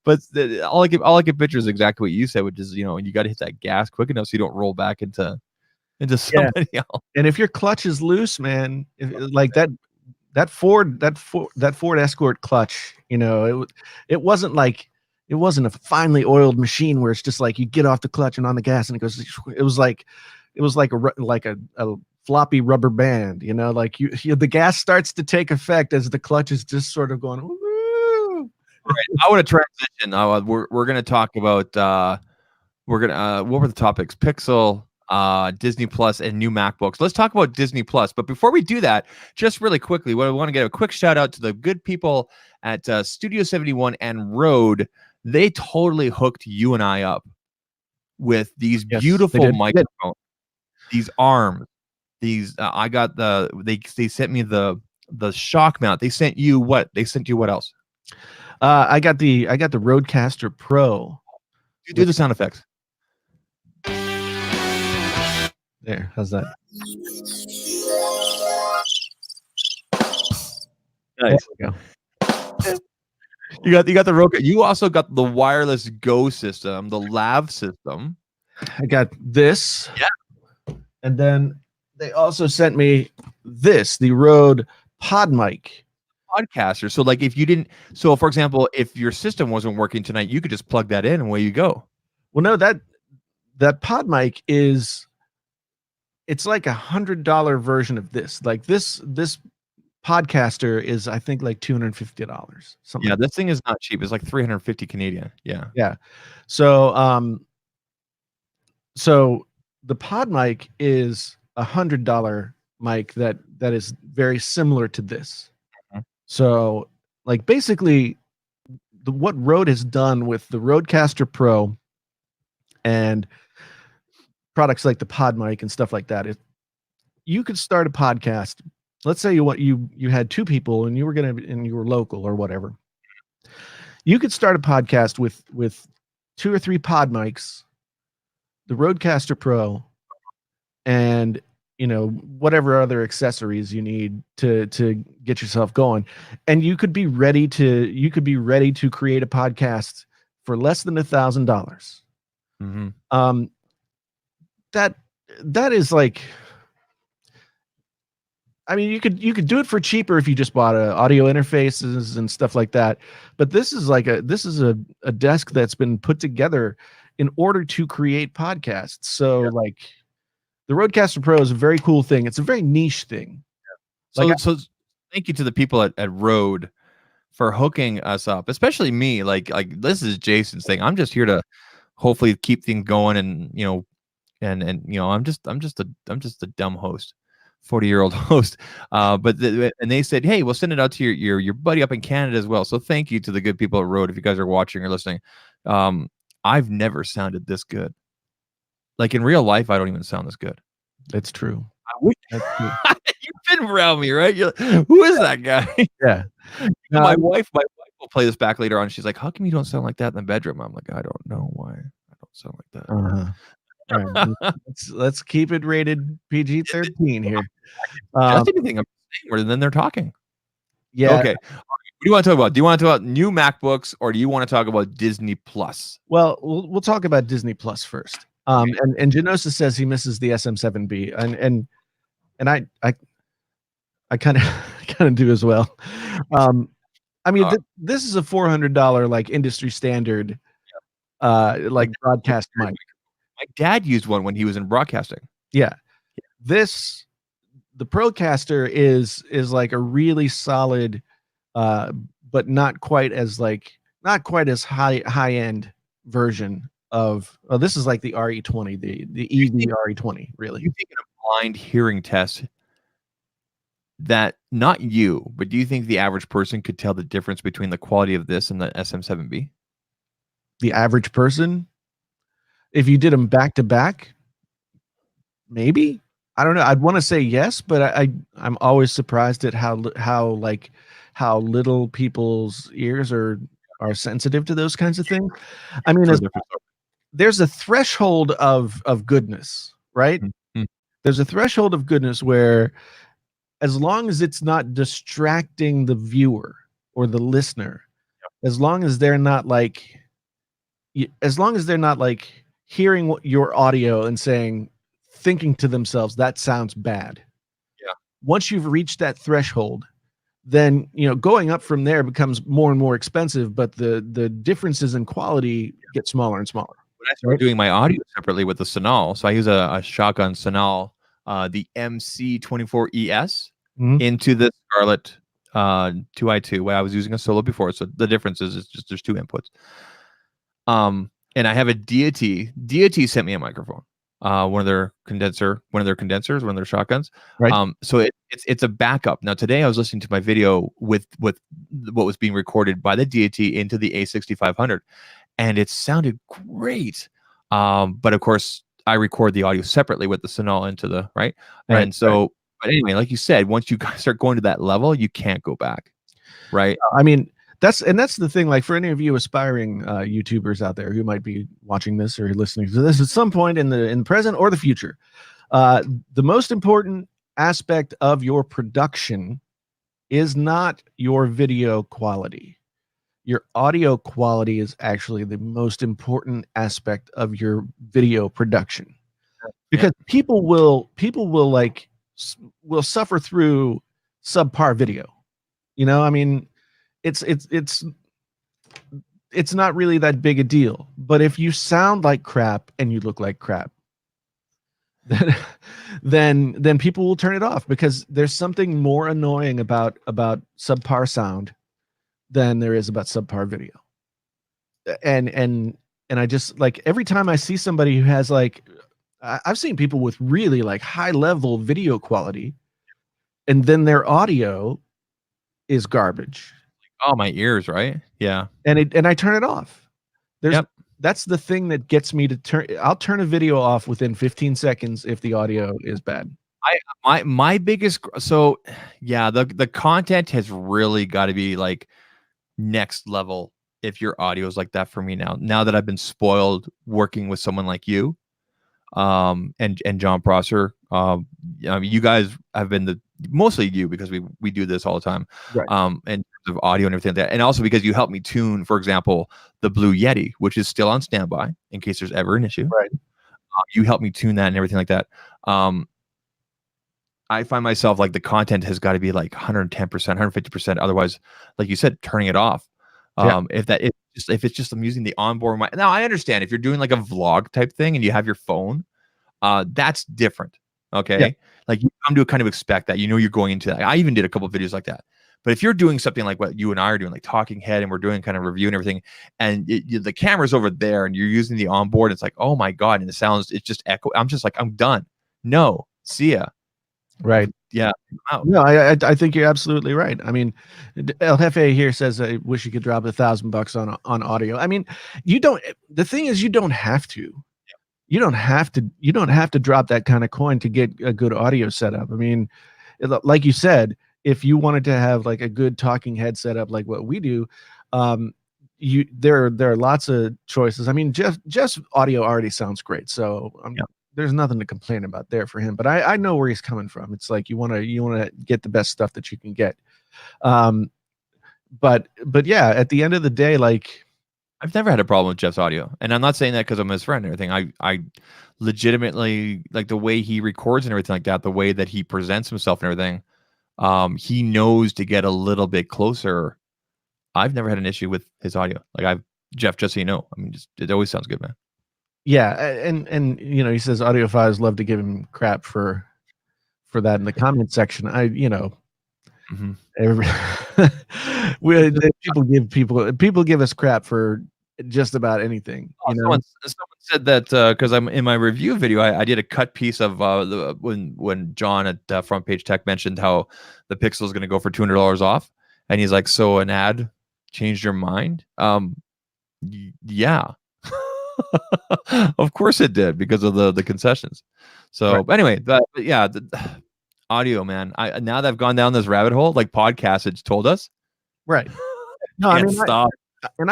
But all I can picture is exactly what you said, which is you got to hit that gas quick enough so you don't roll back into somebody else. And if your clutch is loose, man, like that Ford Escort clutch, it wasn't a finely oiled machine where it's just like you get off the clutch and on the gas and it goes. It was like a floppy rubber band, like the gas starts to take effect as the clutch is just sort of going. Woo! Right. I want to transition. We're going to talk about what were the topics? Pixel. Disney Plus, and new MacBooks. Let's talk about Disney Plus. But before we do that, just really quickly, I want to get a quick shout out to the good people at Studio 71 and Rode. They totally hooked you and I up with these beautiful microphones, these arms, these. I got they sent me the shock mount. They sent you what? They sent you what else? I got the Rodecaster Pro. Do the sound effects. There, how's that? Nice. There we go. You got the Roku. You also got the wireless Go system, the Lav system. I got this. Yeah. And then they also sent me this, the Rode Pod Mic. Podcaster. So like if you didn't, so for example, if your system wasn't working tonight, you could just plug that in and away you go. Well, no, that Pod Mic is, it's like $100 version of this. Like this Podcaster is, I think, like $250. Something. Yeah, this thing is not cheap. It's like 350 Canadian. Yeah. Yeah. So so the Pod Mic is $100 mic that is very similar to this. Mm-hmm. So like basically what Rode has done with the Rodecaster Pro and products like the Pod Mic and stuff like that, you could start a podcast. Let's say you had two people and you were local or whatever. You could start a podcast with 2 or 3 Pod Mics, the Rodecaster Pro, and whatever other accessories you need to get yourself going, and you could be ready to create a podcast for less than $1,000. Mm-hmm. That is like, I mean, you could do it for cheaper if you just bought audio interfaces and stuff like that. But this is a desk that's been put together in order to create podcasts. So like the Rodecaster Pro is a very cool thing. It's a very niche thing. So thank you to the people at Rode for hooking us up, especially me. Like this is Jason's thing. I'm just here to hopefully keep things going, and I'm just a dumb host. 40-year-old host, and they said, hey, we'll send it out to your buddy up in Canada as well. So thank you to the good people at Rode. If you guys are watching or listening, I've never sounded this good. Like in real life, I don't even sound this good. That's true. That's true. You've been around me, right? You're like, who is that guy? Yeah. My wife will play this back later on. She's like, how come you don't sound like that in the bedroom? I'm like, I don't know why I don't sound like that. Uh-huh. All right, let's keep it rated PG-13 here. Just anything I'm saying more than they're talking. Yeah. Okay. What do you want to talk about? Do you want to talk about new MacBooks, or do you want to talk about Disney Plus? Well, we'll talk about Disney Plus first. And Genosis says he misses the SM7B, and I kind of do as well. I mean, this is a $400 like industry standard, like broadcast mic. My dad used one when he was in broadcasting. Yeah. The Procaster is like a really solid, but not quite as high end version of. Oh, this is like the RE20, the EV RE20. Really, you think in a blind hearing test that not you, but do you think the average person could tell the difference between the quality of this and the SM7B? The average person, if you did them back to back, maybe. I don't know. I'd want to say yes, but I'm always surprised at how little people's ears are sensitive to those kinds of things. I mean, there's a threshold of goodness, right? Mm-hmm. There's a threshold of goodness where, as long as it's not distracting the viewer or the listener, as long as they're not like hearing your audio and thinking to themselves, that sounds bad. Yeah. Once you've reached that threshold, then going up from there becomes more and more expensive, but the differences in quality get smaller and smaller. When I started doing my audio separately with the Sonal, so I use a shotgun Sonal, the MC24ES into the Scarlett 2i2. Well, I was using a Solo before, so the difference is just there's 2 inputs. And I have a Deity. Deity sent me a microphone. one of their condensers, one of their shotguns. Right. So it's a backup. Now today I was listening to my video with what was being recorded by the DAT into the A6500, and it sounded great. But of course I record the audio separately with the Sonal into the right. Right. And so, but anyway, like you said, once you guys start going to that level, you can't go back. Right. I mean, that's the thing. Like for any of you aspiring YouTubers out there who might be watching this or listening to this at some point in the present or the future, the most important aspect of your production is not your video quality. Your audio quality is actually the most important aspect of your video production, because people will like will suffer through subpar video. You know, I mean, it's not really that big a deal. But if you sound like crap and you look like crap, then people will turn it off, because there's something more annoying about subpar sound than there is about subpar video. And I just, like, every time I see somebody who has, like, I've seen people with really like high level video quality, and then their audio is garbage. Oh, my ears, right? Yeah. And I turn it off. That's the thing that gets me to I'll turn a video off within 15 seconds if the audio is bad. My biggest, so yeah, the content has really got to be like next level if your audio is like that for me now that I've been spoiled working with someone like you, and John Prosser. I mean, you guys have been mostly you, because we do this all the time, right. In terms of audio and everything like that, and also because you help me tune, for example, the Blue Yeti, which is still on standby in case there's ever an issue. Right. You help me tune that and everything like that. I find myself like the content has got to be like 110%, 150%. Otherwise, like you said, turning it off. If it's just I'm using the onboard mic. Now I understand if you're doing like a vlog type thing and you have your phone, that's different. Okay. Yeah. Like you come to kind of expect that, you're going into that. I even did a couple of videos like that. But if you're doing something like what you and I are doing, like talking head, and we're doing kind of review and everything, and the camera's over there and you're using the onboard, it's like, oh my God. And it's just echo. I'm just like, I'm done. No, see ya. Right. Yeah. No, I think you're absolutely right. I mean, El Jefe here says, I wish you could drop $1,000 on audio. I mean, the thing is, you don't have to. You don't have to drop that kind of coin to get a good audio setup. I mean, like you said, if you wanted to have like a good talking head setup like what we do, there are lots of choices. I mean, Jeff's audio already sounds great, so there's nothing to complain about there for him. But I know where he's coming from. It's like you want to get the best stuff that you can get. But yeah, at the end of the day, like, I've never had a problem with Jeff's audio, and I'm not saying that because I'm his friend or anything. I legitimately like the way he records and everything like that, the way that he presents himself and everything. He knows to get a little bit closer. I've never had an issue with his audio. Like Jeff, just so you know, I mean, it always sounds good, man. Yeah, and he says audiophiles love to give him crap for that in the comment section. Mm-hmm. People give us crap for just about anything. Someone said that because I'm in my review video, I did a cut piece of when John at Front Page Tech mentioned how the Pixel is going to go for $200 off, and he's like, "So an ad changed your mind?" Yeah, of course it did, because of the concessions. So anyway, the audio, man. Now that I've gone down this rabbit hole, like podcasts, it's told us. Right. No, I mean, stop. And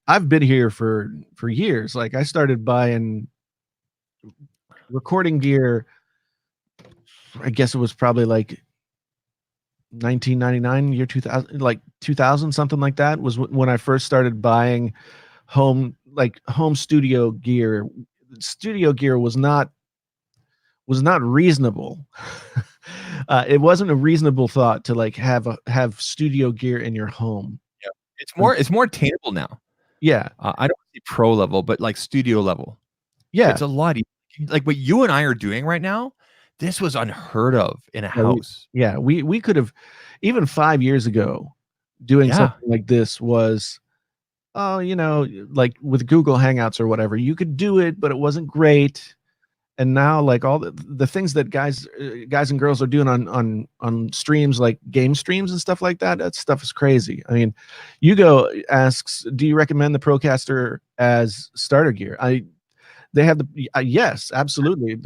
I've been here for years. Like, I started buying recording gear, I guess it was probably like 1999, year 2000, like 2000, something like that, was when I first started buying home studio gear. Studio gear was not reasonable. It wasn't a reasonable thought to like have studio gear in your home. Yeah, it's more attainable now. Yeah, I don't see pro level, but like studio level. Yeah, it's a lot easier. Like what you and I are doing right now. This was unheard of in a house. We could have, even 5 years ago, doing something like this was, like with Google Hangouts or whatever, you could do it, but it wasn't great. and now like all the things that guys and girls are doing on streams, like game streams and stuff like that, that stuff is crazy. I mean, Hugo asks, do you recommend the Procaster as starter gear? They have the yes, absolutely,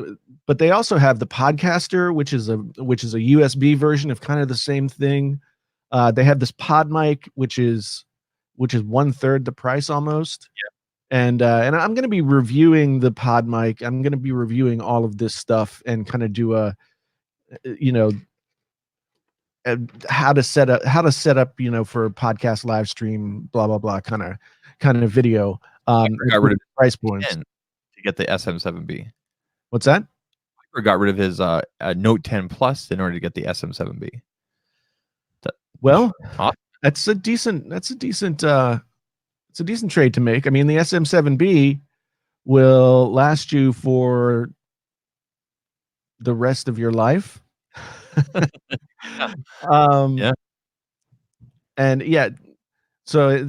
but they also have the Podcaster, which is a USB version of kind of the same thing. They have this pod mic, which is 1/3 the price almost. And I'm going to be reviewing the pod mic. I'm going to be reviewing all of this stuff and kind of do a, you know, how to set up, you know, for a podcast live stream, blah blah blah, kind of video. Got rid of price points to get the SM7B. What's that? Got rid of his Note 10 Plus in order to get the SM7B. Well, that's a decent it's a decent trade to make. I mean, the SM7B will last you for the rest of your life. Yeah. And yeah, so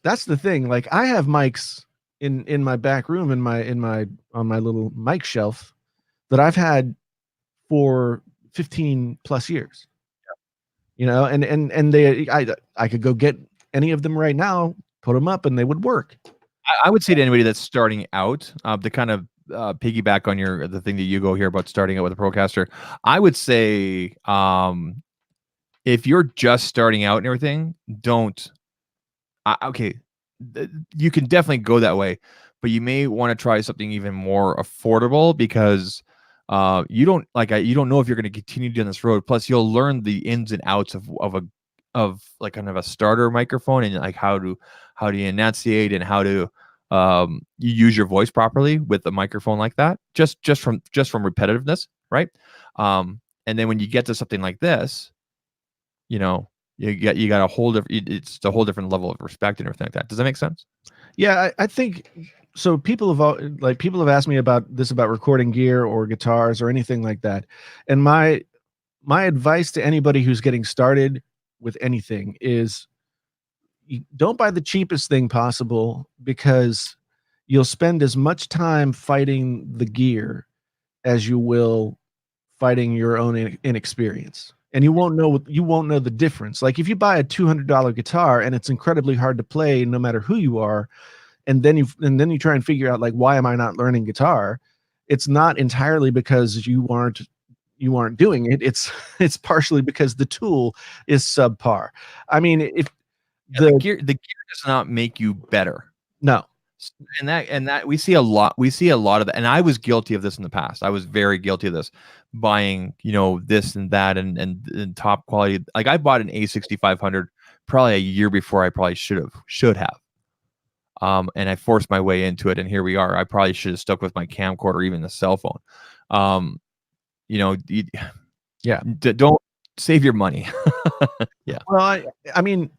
that's the thing. Like, I have mics in my back room, on my little mic shelf that I've had for 15 plus years. You know, and I could go get any of them right now, put them up, and they would work. I would say to anybody that's starting out, to kind of piggyback on the thing that you go here about starting out with a Procaster, I would say if you're just starting out and everything, don't. Okay, you can definitely go that way, but you may want to try something even more affordable, because you don't know if you're going to continue down this road. Plus, you'll learn the ins and outs of like kind of a starter microphone, and like how do you enunciate, and how to you use your voice properly with a microphone like that, just from repetitiveness, right? And then when you get to something like this, you know, you got a whole different, it's a whole different level of respect and everything like that. Does that make sense? Yeah, I think so. People have asked me about recording gear or guitars or anything like that, and my advice to anybody who's getting started with anything is, you don't buy the cheapest thing possible, because you'll spend as much time fighting the gear as you will fighting your own inexperience, and you won't know the difference. Like, if you buy a $200 guitar and it's incredibly hard to play no matter who you are, and then you try and figure out, like, why am I not learning guitar? It's not entirely because you aren't doing it. It's partially because the tool is subpar. I mean, if the gear does not make you better. No. And that we see a lot of that. And I was guilty of this in the past. I was very guilty of this, buying, you know, this and that and top quality. Like, I bought an A6500 probably a year before I probably should have. And I forced my way into it, and here we are. I probably should have stuck with my camcorder, or even the cell phone. You know, don't save your money. Yeah. Well, I mean,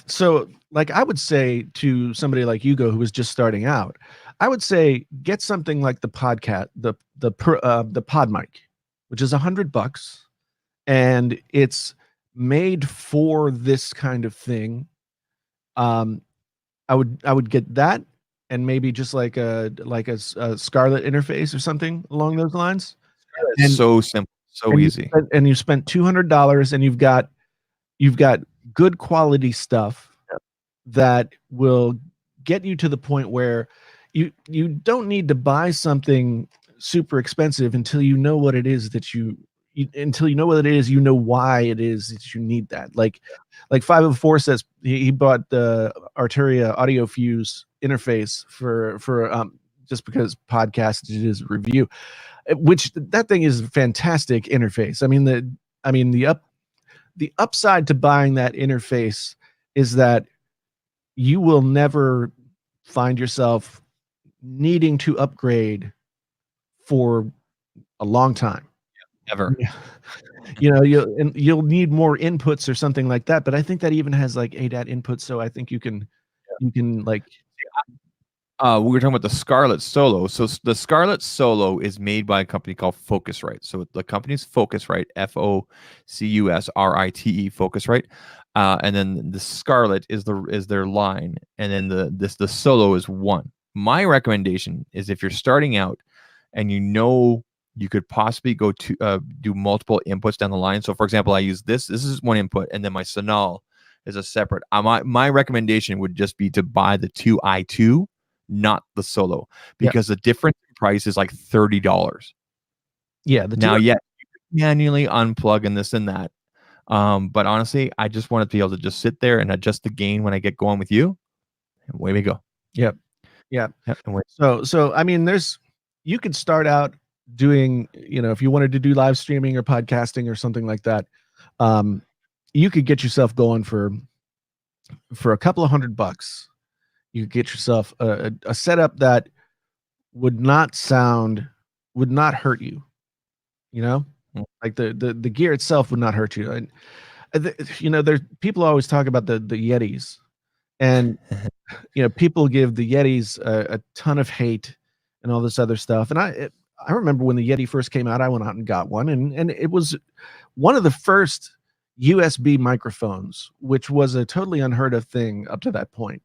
so, like, I would say to somebody like Hugo who was just starting out, I would say get something like the podcast, the pod mic, which is $100, and it's made for this kind of thing. I would get that, and maybe just like a Scarlett interface or something along those lines. And so simple, so easy. And you spent $200, and you've got good quality stuff that will get you to the point where you don't need to buy something super expensive until you know what it is that you know why it is that you need that. Like 504 says he bought the Arturia Audio Fuse interface for just because podcast did his review, which that thing is a fantastic interface. I mean the upside to buying that interface is that you will never find yourself needing to upgrade for a long time. Ever. You know, you'll need more inputs or something like that, but I think that even has like ADAT inputs, so I think you can like we were talking about the Scarlett Solo. So the Scarlett Solo is made by a company called Focusrite. So the company's Focusrite, Focusrite, Focusrite. And then the Scarlett is their line, and then the Solo is one. My recommendation is if you're starting out and you know you could possibly go to do multiple inputs down the line. So, for example, I use this. This is one input, and then my Sonal is a separate. My recommendation would just be to buy the 2i2, not the Solo, because the difference in price is like $30. Yeah. Now, you manually unplug and this and that. But honestly, I just want to be able to just sit there and adjust the gain when I get going with you. And away we go. Yep. Yeah. So I mean, you could start out doing, if you wanted to do live streaming or podcasting or something like that, you could get yourself going for a couple of $100. You could get yourself a setup that would not hurt you, like the gear itself would not hurt you. And there's people always talk about the Yetis, and people give the Yetis a ton of hate and all this other stuff. And I remember when the Yeti first came out, I went out and got one, and it was one of the first USB microphones, which was a totally unheard of thing up to that point,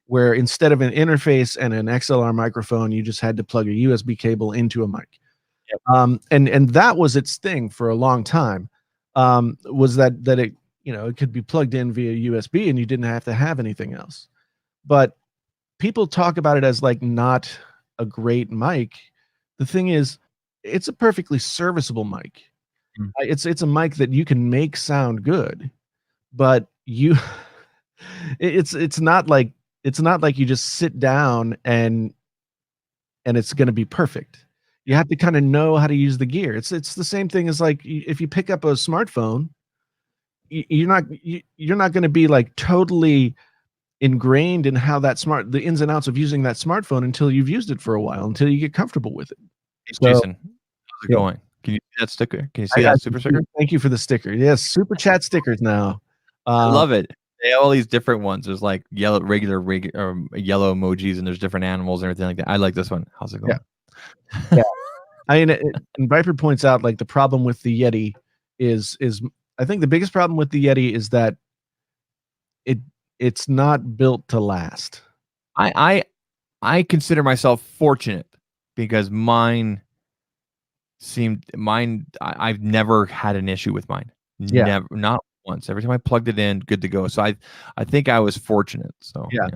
where instead of an interface and an XLR microphone, you just had to plug a USB cable into a mic. Yep. And that was its thing for a long time, was that it, it could be plugged in via USB and you didn't have to have anything else. But people talk about it as like not a great mic. The thing is, it's a perfectly serviceable mic. It's a mic that you can make sound good, but it's not like you just sit down and it's going to be perfect. You have to kind of know how to use the gear. It's the same thing as like if you pick up a smartphone, you're not going to be like totally ingrained in how the ins and outs of using that smartphone until you've used it for a while, until you get comfortable with it. Hey, Jason, how's it going? Can you see that sticker? Can you see that super sticker? Thank you for the sticker. Yes, super chat stickers now. I love it. They have all these different ones. There's like regular yellow emojis, and there's different animals and everything like that. I like this one. How's it going? Yeah. I mean, and Viper points out like the problem with the Yeti is I think the biggest problem with the Yeti is that it's not built to last. I consider myself fortunate because I've never had an issue with mine. Yeah. Never, not once. Every time I plugged it in, good to go. So I think I was fortunate. So yeah.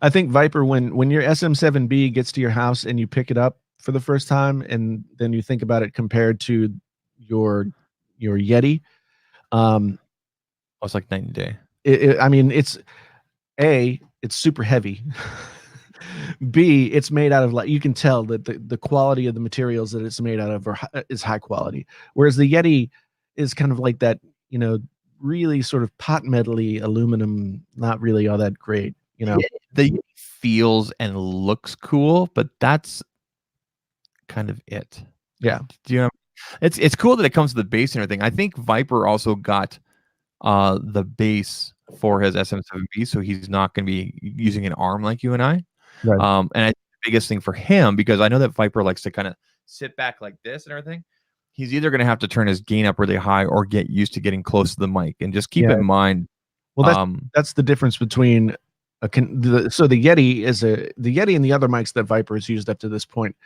I think Viper, when your SM7B gets to your house and you pick it up for the first time, and then you think about it compared to your Yeti, it's like night and day. I mean, it's super heavy. B, it's made out of, like, you can tell that the quality of the materials that it's made out of is high quality, whereas the Yeti is kind of like that, really sort of pot metally aluminum, not really all that great. The Yeti feels and looks cool, but that's kind of it. Yeah. Do you know? It's cool that it comes to the base and everything. I think Viper also got the base for his SM7B, so he's not going to be using an arm like you and I. Right. And I think the biggest thing for him, because I know that Viper likes to kind of sit back like this and everything, he's either going to have to turn his gain up really high or get used to getting close to the mic. And just keep in mind, well, that's the difference between so the Yeti and the other mics that Viper has used up to this point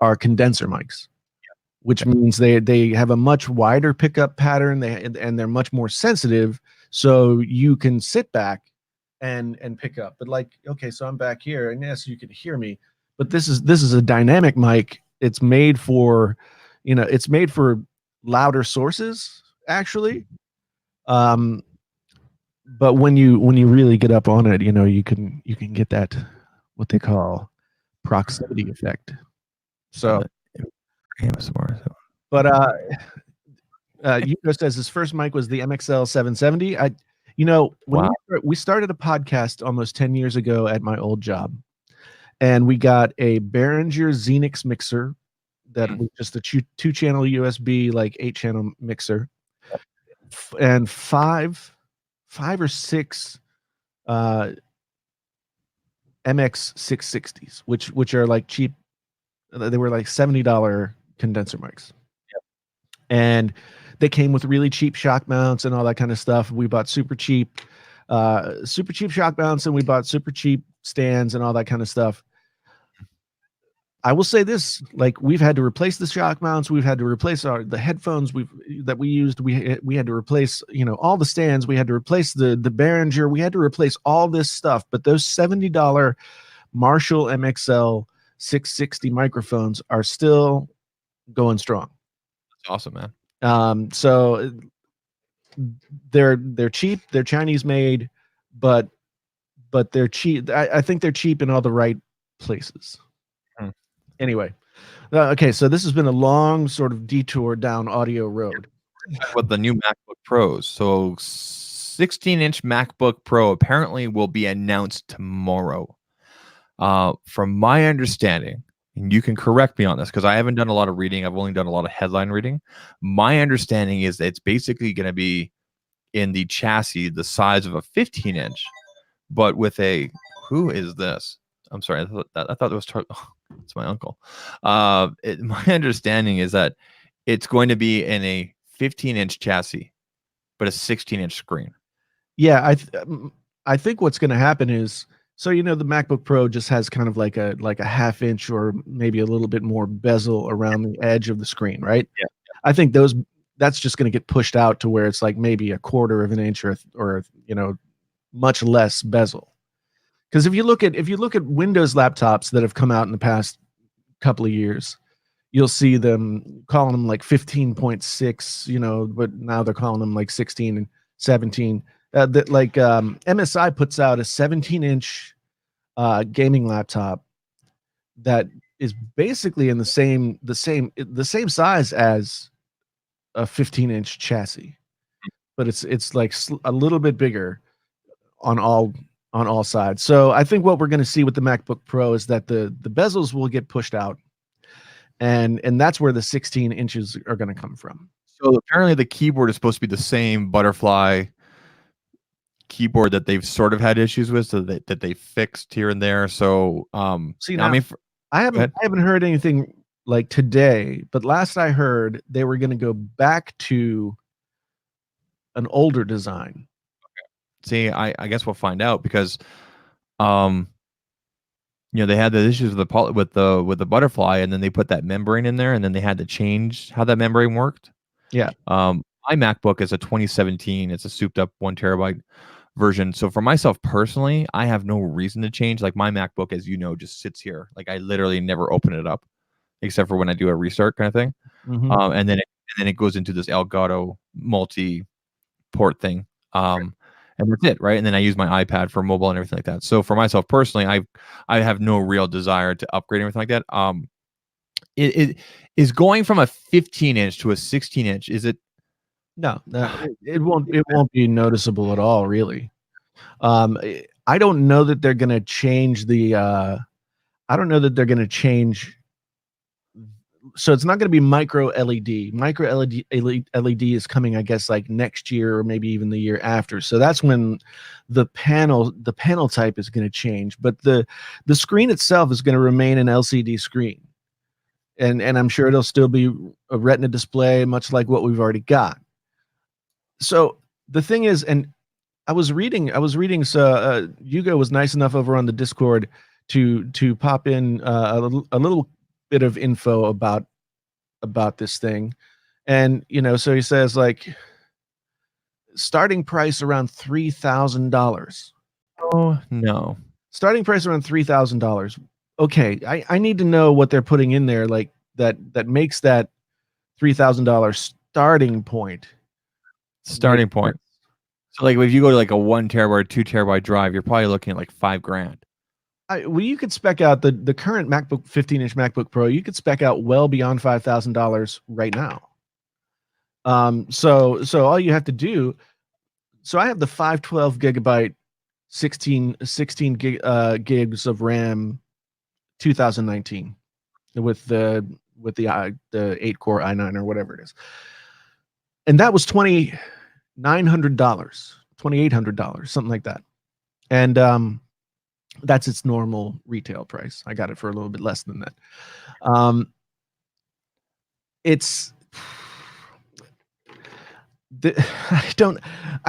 are condenser mics, which means they have a much wider pickup pattern, and they're much more sensitive, so you can sit back and pick up. But like, okay, so I'm back here, and yes, you can hear me, but this is a dynamic mic. It's made for, it's made for louder sources, actually. But when you really get up on it, you can get that, what they call proximity effect. So, but Yuko says his first mic was the MXL 770. When we started a podcast almost 10 years ago at my old job, and we got a Behringer Xenix mixer that was just a 2-channel USB, like 8-channel mixer, and five or six MX 660s, which are like cheap. They were like $70 condenser mics. Yep. And they came with really cheap shock mounts and all that kind of stuff. We bought super cheap shock mounts, and we bought super cheap stands and all that kind of stuff. I will say this: like we've had to replace the shock mounts, we've had to replace the headphones that we used. We had to replace all the stands. We had to replace the Behringer. We had to replace all this stuff. But those $70 Marshall MXL 660 microphones are still going strong. That's awesome, man. So they're cheap. They're Chinese made, but they're cheap. I think they're cheap in all the right places. Anyway, okay, so this has been a long sort of detour down audio road. With the new MacBook Pros. So 16-inch MacBook Pro apparently will be announced tomorrow. From my understanding, and you can correct me on this because I haven't done a lot of reading. I've only done a lot of headline reading. My understanding is that it's basically going to be in the chassis the size of a 15-inch, but with a, who is this? I'm sorry. I thought it was, it's my uncle. My understanding is that it's going to be in a 15-inch chassis, but a 16-inch screen. Yeah, I think what's going to happen is, so the MacBook Pro just has kind of like a half inch or maybe a little bit more bezel around the edge of the screen, right? Yeah. I think that's just going to get pushed out to where it's like maybe a quarter of an inch or much less bezel. Because if you look at Windows laptops that have come out in the past couple of years, you'll see them calling them like 15.6, but now they're calling them like 16 and 17. MSI puts out a 17-inch gaming laptop that is basically in the same size as a 15-inch chassis, but it's like a little bit bigger on all sides. So I think what we're going to see with the MacBook Pro is that the bezels will get pushed out, and that's where the 16 inches are going to come from. So apparently the keyboard is supposed to be the same butterfly keyboard that they've sort of had issues with, so that they fixed here and there. So see, now, I haven't heard anything like today, but last I heard they were going to go back to an older design. See, I guess we'll find out because, they had the issues with the butterfly, and then they put that membrane in there, and then they had to change how that membrane worked. Yeah. My MacBook is a 2017. It's a souped up 1 terabyte version. So for myself personally, I have no reason to change. Like my MacBook, as you know, just sits here. Like I literally never open it up, except for when I do a restart kind of thing. Mm-hmm. And then it goes into this Elgato multi-port thing. And that's it, right? And then I use my iPad for mobile and everything like that. So for myself personally, I have no real desire to upgrade anything like that. It is going from a 15-inch to a 16-inch. Is it? No, it won't be noticeable at all, really. I don't know that they're going to change the. I don't know that they're going to change. So it's not going to be micro LED. Micro LED is coming, I guess, like next year or maybe even the year after. So that's when the panel type is going to change. But the screen itself is going to remain an LCD screen, and I'm sure it'll still be a Retina display, much like what we've already got. So the thing is, and I was reading. So Hugo was nice enough over on the Discord to pop in a little bit of info about this thing, and so he says like starting price around $3,000. Oh no, starting price around $3,000. Okay, I need to know what they're putting in there, like that makes that $3,000 starting point. Starting point. So like if you go to like a 1 terabyte, 2 terabyte drive, you're probably looking at like $5,000. Well, you could spec out the current MacBook 15-inch MacBook Pro. You could spec out well beyond $5,000 right now. So all you have to do. So I have the 512 gigabyte, 16 gigs of RAM, 2019, with the 8-core i9 or whatever it is, and that was $2,900, $2,800, something like that, and that's its normal retail price. I got it for a little bit less than that. I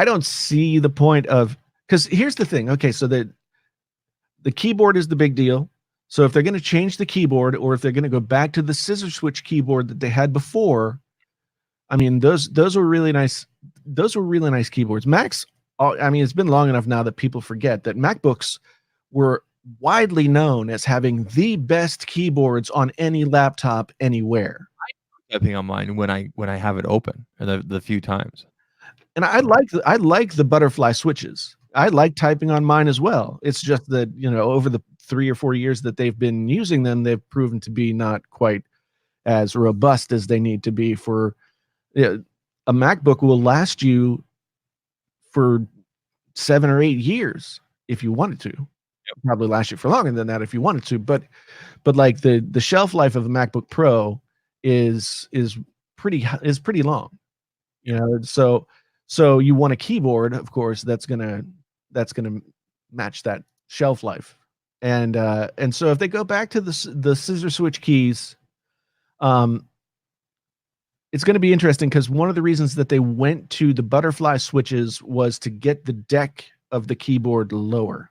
don't see the point of, because here's the thing. Okay, so the keyboard is the big deal. So if they're going to change the keyboard, or if they're going to go back to the scissor switch keyboard that they had before, I mean, those were really nice. Those were really nice keyboards. Macs. I mean, it's been long enough now that people forget that MacBooks were widely known as having the best keyboards on any laptop anywhere. Typing on mine when I have it open, the few times. And I like the butterfly switches. I like typing on mine as well. It's just that, over the 3 or 4 years that they've been using them, they've proven to be not quite as robust as they need to be for a MacBook will last you for 7 or 8 years if you wanted to. Yep. Probably last you for longer than that if you wanted to, but like the shelf life of a MacBook Pro is pretty long. So you want a keyboard, of course, that's gonna match that shelf life. And so if they go back to the scissor switch keys, it's going to be interesting because one of the reasons that they went to the butterfly switches was to get the deck of the keyboard lower.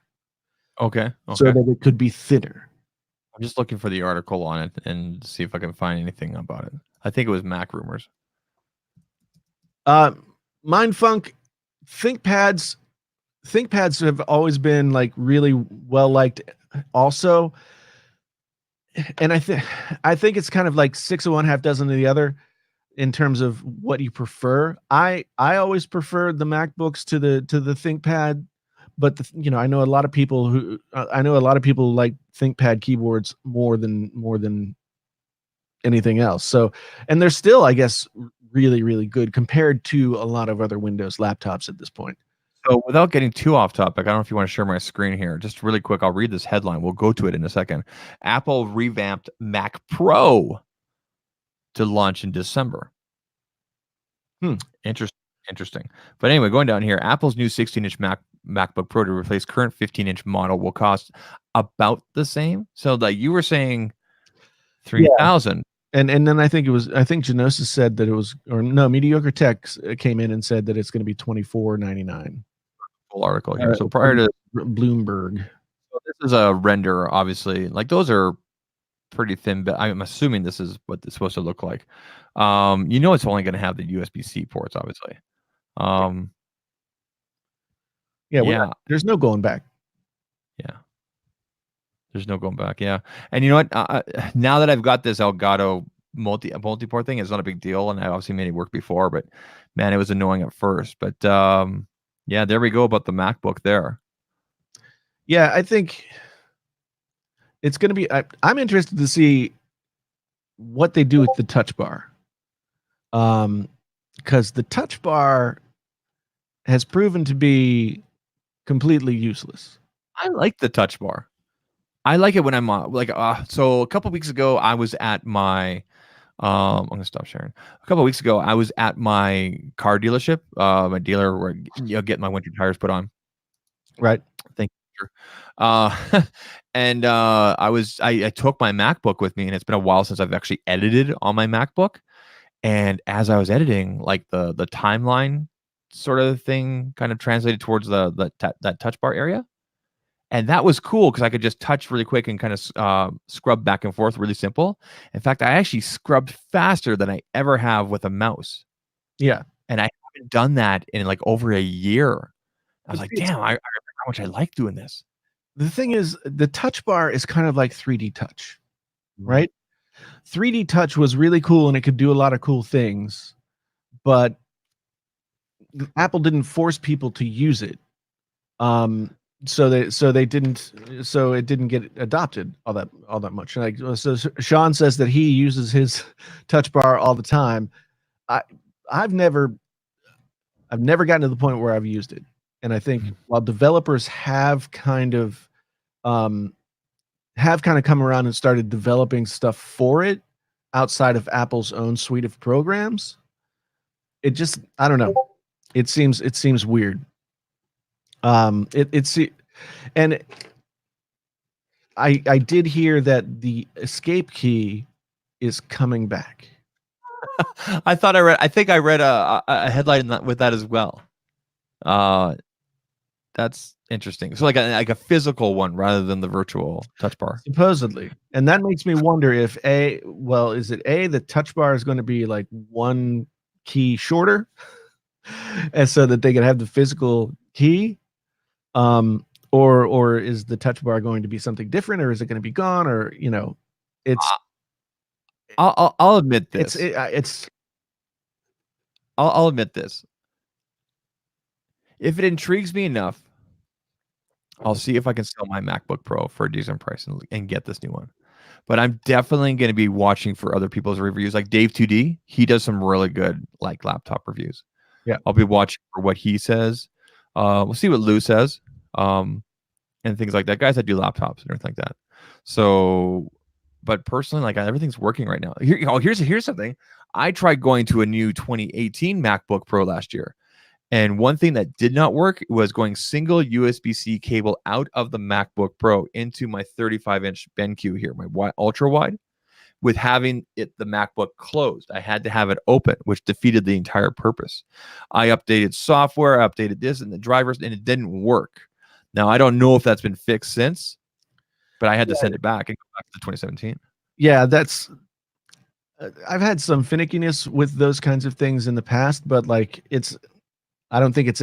Okay. So that it could be thinner. I'm just looking for the article on it and see if I can find anything about it. I think it was Mac Rumors. Mindfunk, ThinkPads have always been like really well liked also. And I think it's kind of like 6 of one, half dozen of the other in terms of what you prefer. I always preferred the MacBooks to the ThinkPad, but I know a lot of people like ThinkPad keyboards more than anything else. So, and they're still, I guess, really, really good compared to a lot of other Windows laptops at this point. So without getting too off topic, I don't know if you want to share my screen here. Just really quick, I'll read this headline. We'll go to it in a second. Apple revamped Mac Pro to launch in December. Interesting. But anyway, going down here, Apple's new 16-inch MacBook Pro to replace current 15-inch model will cost about the same. So like you were saying, $3,000. Yeah. And then I think Genosis said that it was, or no, Mediocre Tech came in and said that it's going to be $24.99. Full article here. So prior to Bloomberg, so this is a render, obviously. Like those are pretty thin, but I'm assuming this is what it's supposed to look like. It's only going to have the USB-C ports, obviously. There's no going back. Yeah. There's no going back. Yeah. And you know what? Now that I've got this Elgato multi-port thing, it's not a big deal. And I obviously made it work before, but man, it was annoying at first. But yeah, there we go about the MacBook there. Yeah, I think it's going to be, I'm interested to see what they do with the touch bar. Because the touch bar has proven to be completely useless. I like the touch bar. I like it when I'm so a couple of weeks ago, I was at my, I'm going to stop sharing. A couple of weeks ago, I was at my car dealership, my dealer where get my winter tires put on. Right. Thank you. And I took my MacBook with me, and it's been a while since I've actually edited on my MacBook. And as I was editing, like the timeline sort of thing kind of translated towards that touch bar area. And that was cool because I could just touch really quick and kind of scrub back and forth really simple. In fact, I actually scrubbed faster than I ever have with a mouse. Yeah. And I haven't done that in like over a year. I was like, damn, I remember how much I like doing this. The thing is, the touch bar is kind of like 3D touch, right? 3D touch was really cool and it could do a lot of cool things, but Apple didn't force people to use it. So it didn't get adopted all that much. Like, so Sean says that he uses his touch bar all the time. I've never gotten to the point where I've used it. And I think while developers have kind of come around and started developing stuff for it outside of Apple's own suite of programs, it just, I don't know. It seems weird. And I did hear that the escape key is coming back. I think I read a headline with that as well. That's interesting. So like a physical one rather than the virtual touch bar. Supposedly. And that makes me wonder if is it the touch bar is going to be like one key shorter and so that they can have the physical key? Or is the touch bar going to be something different, or is it going to be gone, or it's I'll admit this. I'll admit this. If it intrigues me enough, I'll see if I can sell my MacBook Pro for a decent price and get this new one. But I'm definitely going to be watching for other people's reviews. Like Dave 2D, he does some really good like laptop reviews. Yeah, I'll be watching for what he says. We'll see what Lou says, and things like that. Guys that do laptops and everything like that. So, but personally, like everything's working right now. Here's something. I tried going to a new 2018 MacBook Pro last year. And one thing that did not work was going single USB-C cable out of the MacBook Pro into my 35-inch BenQ here, my ultra wide, with having the MacBook closed. I had to have it open, which defeated the entire purpose. I updated software, I updated this and the drivers, and it didn't work. Now, I don't know if that's been fixed since, but I had to send it back and go back to 2017. Yeah, that's... I've had some finickiness with those kinds of things in the past, but like I don't think it's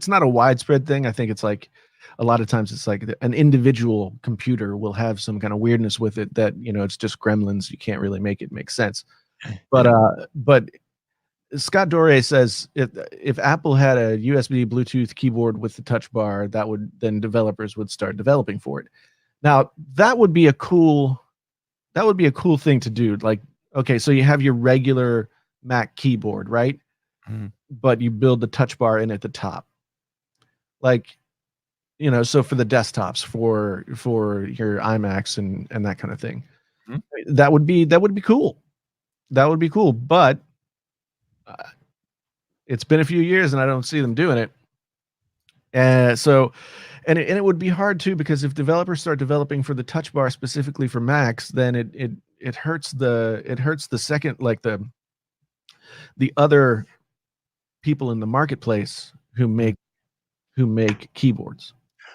not a widespread thing. I think it's like a lot of times it's like an individual computer will have some kind of weirdness with it that, it's just gremlins. You can't really make it make sense. But, but Scott Doré says if Apple had a USB Bluetooth keyboard with the touch bar, then developers would start developing for it. Now that would be a cool thing to do. Like, okay, so you have your regular Mac keyboard, right? Mm-hmm. But you build the touch bar in at the top, like, so for the desktops, for your iMacs and that kind of thing. Mm-hmm. That would be cool. That would be cool. But it's been a few years and I don't see them doing it. And it would be hard too, because if developers start developing for the touch bar specifically for Macs, then it hurts the second, like the other people in the marketplace who make keyboards.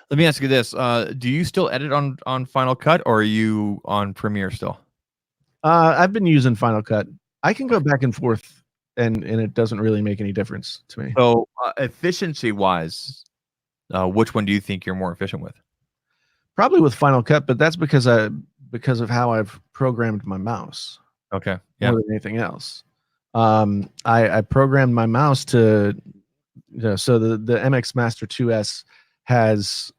Let me ask you this: do you still edit on Final Cut, or are you on Premiere still? I've been using Final Cut. I can go back and forth, and it doesn't really make any difference to me. So, efficiency wise, which one do you think you're more efficient with? Probably with Final Cut, but that's because of how I've programmed my mouse. Okay, yeah. More than anything else. I programmed my mouse to, so the MX Master 2S has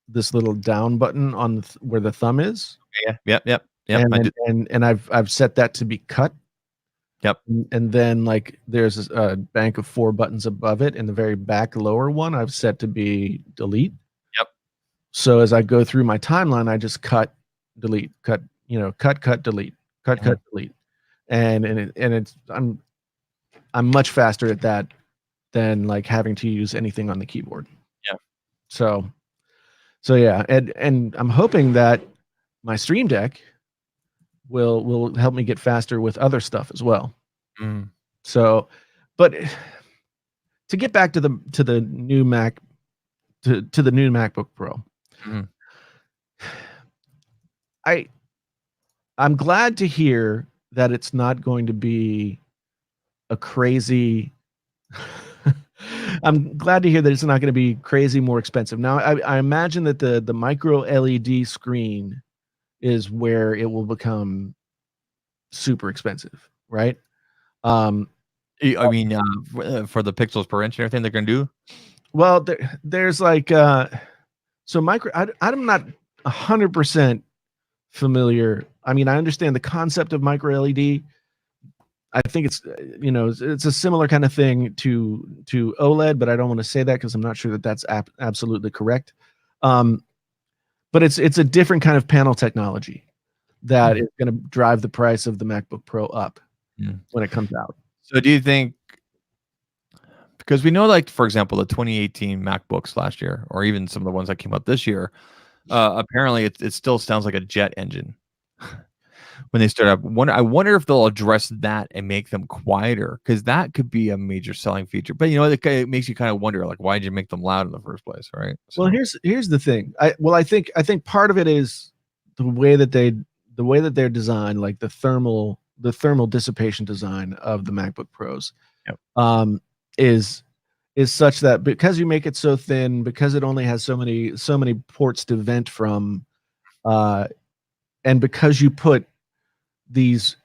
this little down button on where the thumb is. Yep. And I've set that to be cut. Yep. And then like there's a bank of 4 buttons above it, and the very back lower one I've set to be delete. Yep. So as I go through my timeline, I just cut, delete, cut, delete, cut, delete. And it's I'm much faster at that than like having to use anything on the keyboard. Yeah. So yeah, and I'm hoping that my Stream Deck will help me get faster with other stuff as well. Mm. So, but to get back to the new Mac, to the new MacBook Pro, I'm glad to hear that it's not going to be a crazy. I'm glad to hear that it's not going to be crazy more expensive. Now, I imagine that the micro LED screen is where it will become super expensive, right? I mean, for the pixels per inch and everything they're going to do. Well, there's like so I'm not 100% familiar. I mean, I understand the concept of micro LED. I think it's it's a similar kind of thing to OLED, but I don't want to say that because I'm not sure that that's absolutely correct. But it's a different kind of panel technology that is going to drive the price of the MacBook Pro up when it comes out. So do you think, because we know, like, for example, the 2018 MacBooks last year, or even some of the ones that came out this year, apparently it still sounds like a jet engine. when they start up. I wonder if they'll address that and make them quieter, because that could be a major selling feature. But it makes you kind of wonder, like, why did you make them loud in the first place, right? Well, here's the thing. I think part of it is the way that they're designed, like the thermal dissipation design of the MacBook Pros, Yep. is such that because you make it so thin, because it only has so many ports to vent from, and because you put these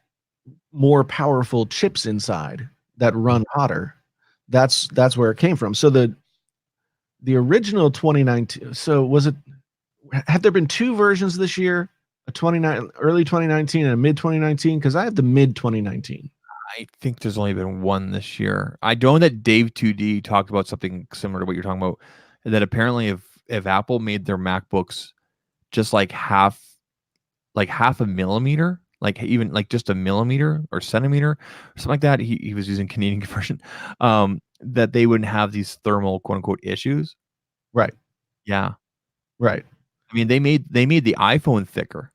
more powerful chips inside that run hotter, that's where it came from. So the original 2019. So have there been two versions this year? Early 2019 and a mid 2019? Because I have the mid 2019. I think there's only been one this year. I know that Dave 2D talked about something similar to what you're talking about, that apparently if Apple made their MacBooks just like half a millimeter, like even like just a millimeter or centimeter or something like that, he was using Canadian conversion, that they wouldn't have these thermal quote unquote issues. Right. Yeah. Right. I mean, they made the iPhone thicker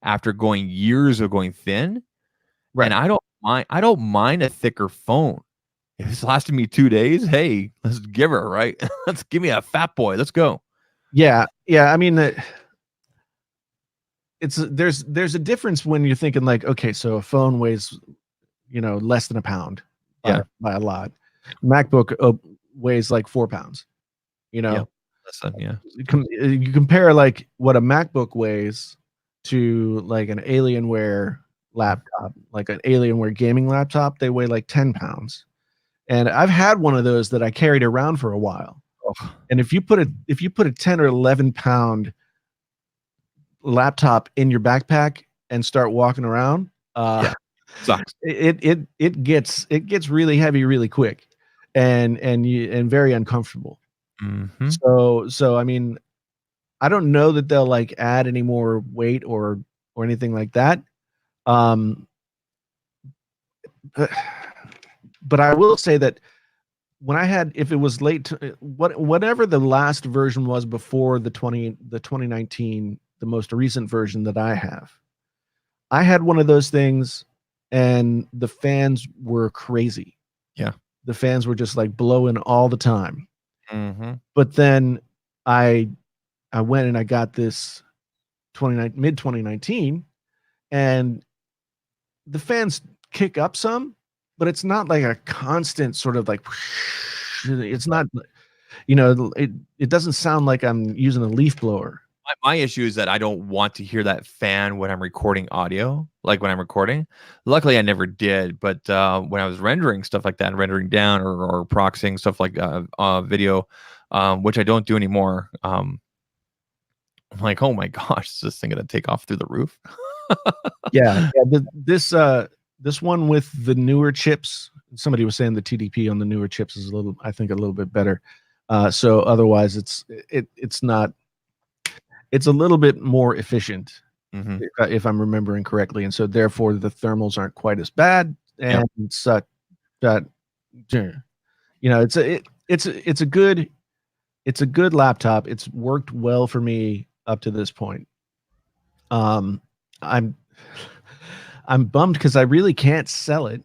after going years of going thin. Right. And I don't mind a thicker phone. If it's lasting me 2 days, hey, let's give her, right? Let's give me a fat boy. Let's go. Yeah. I mean, there's a difference when you're thinking like, okay, so a phone weighs, less than a pound by a lot. MacBook weighs like 4 pounds, Yeah. Listen, yeah. You compare like what a MacBook weighs to like an Alienware laptop, like an Alienware gaming laptop, they weigh like 10 pounds. And I've had one of those that I carried around for a while. Oh. And if you put a 10 or 11 pound laptop in your backpack and start walking around, sucks. It gets really heavy really quick and very uncomfortable. Mm-hmm. So I mean, I don't know that they'll like add any more weight or anything like that. But I will say that if it was late, whatever the last version was before the 2019, the most recent version that I had one of those things, and the fans were crazy. Yeah, the fans were just like blowing all the time. Mm-hmm. But then I went and I got this mid 2019, and the fans kick up some, but it's not like a constant sort of like, it's not, it doesn't sound like I'm using a leaf blower. My issue is that I don't want to hear that fan when I'm recording audio, like when I'm recording. Luckily, I never did. But when I was rendering stuff like that, rendering down or proxying stuff like video, which I don't do anymore, I'm like, oh my gosh, is this thing going to take off through the roof? Yeah. This one with the newer chips, somebody was saying the TDP on the newer chips is I think a little bit better. So otherwise it's not. It's a little bit more efficient, mm-hmm. if I'm remembering correctly, and so therefore the thermals aren't quite as bad. And such that, it's a good laptop. It's worked well for me up to this point. I'm bummed because I really can't sell it.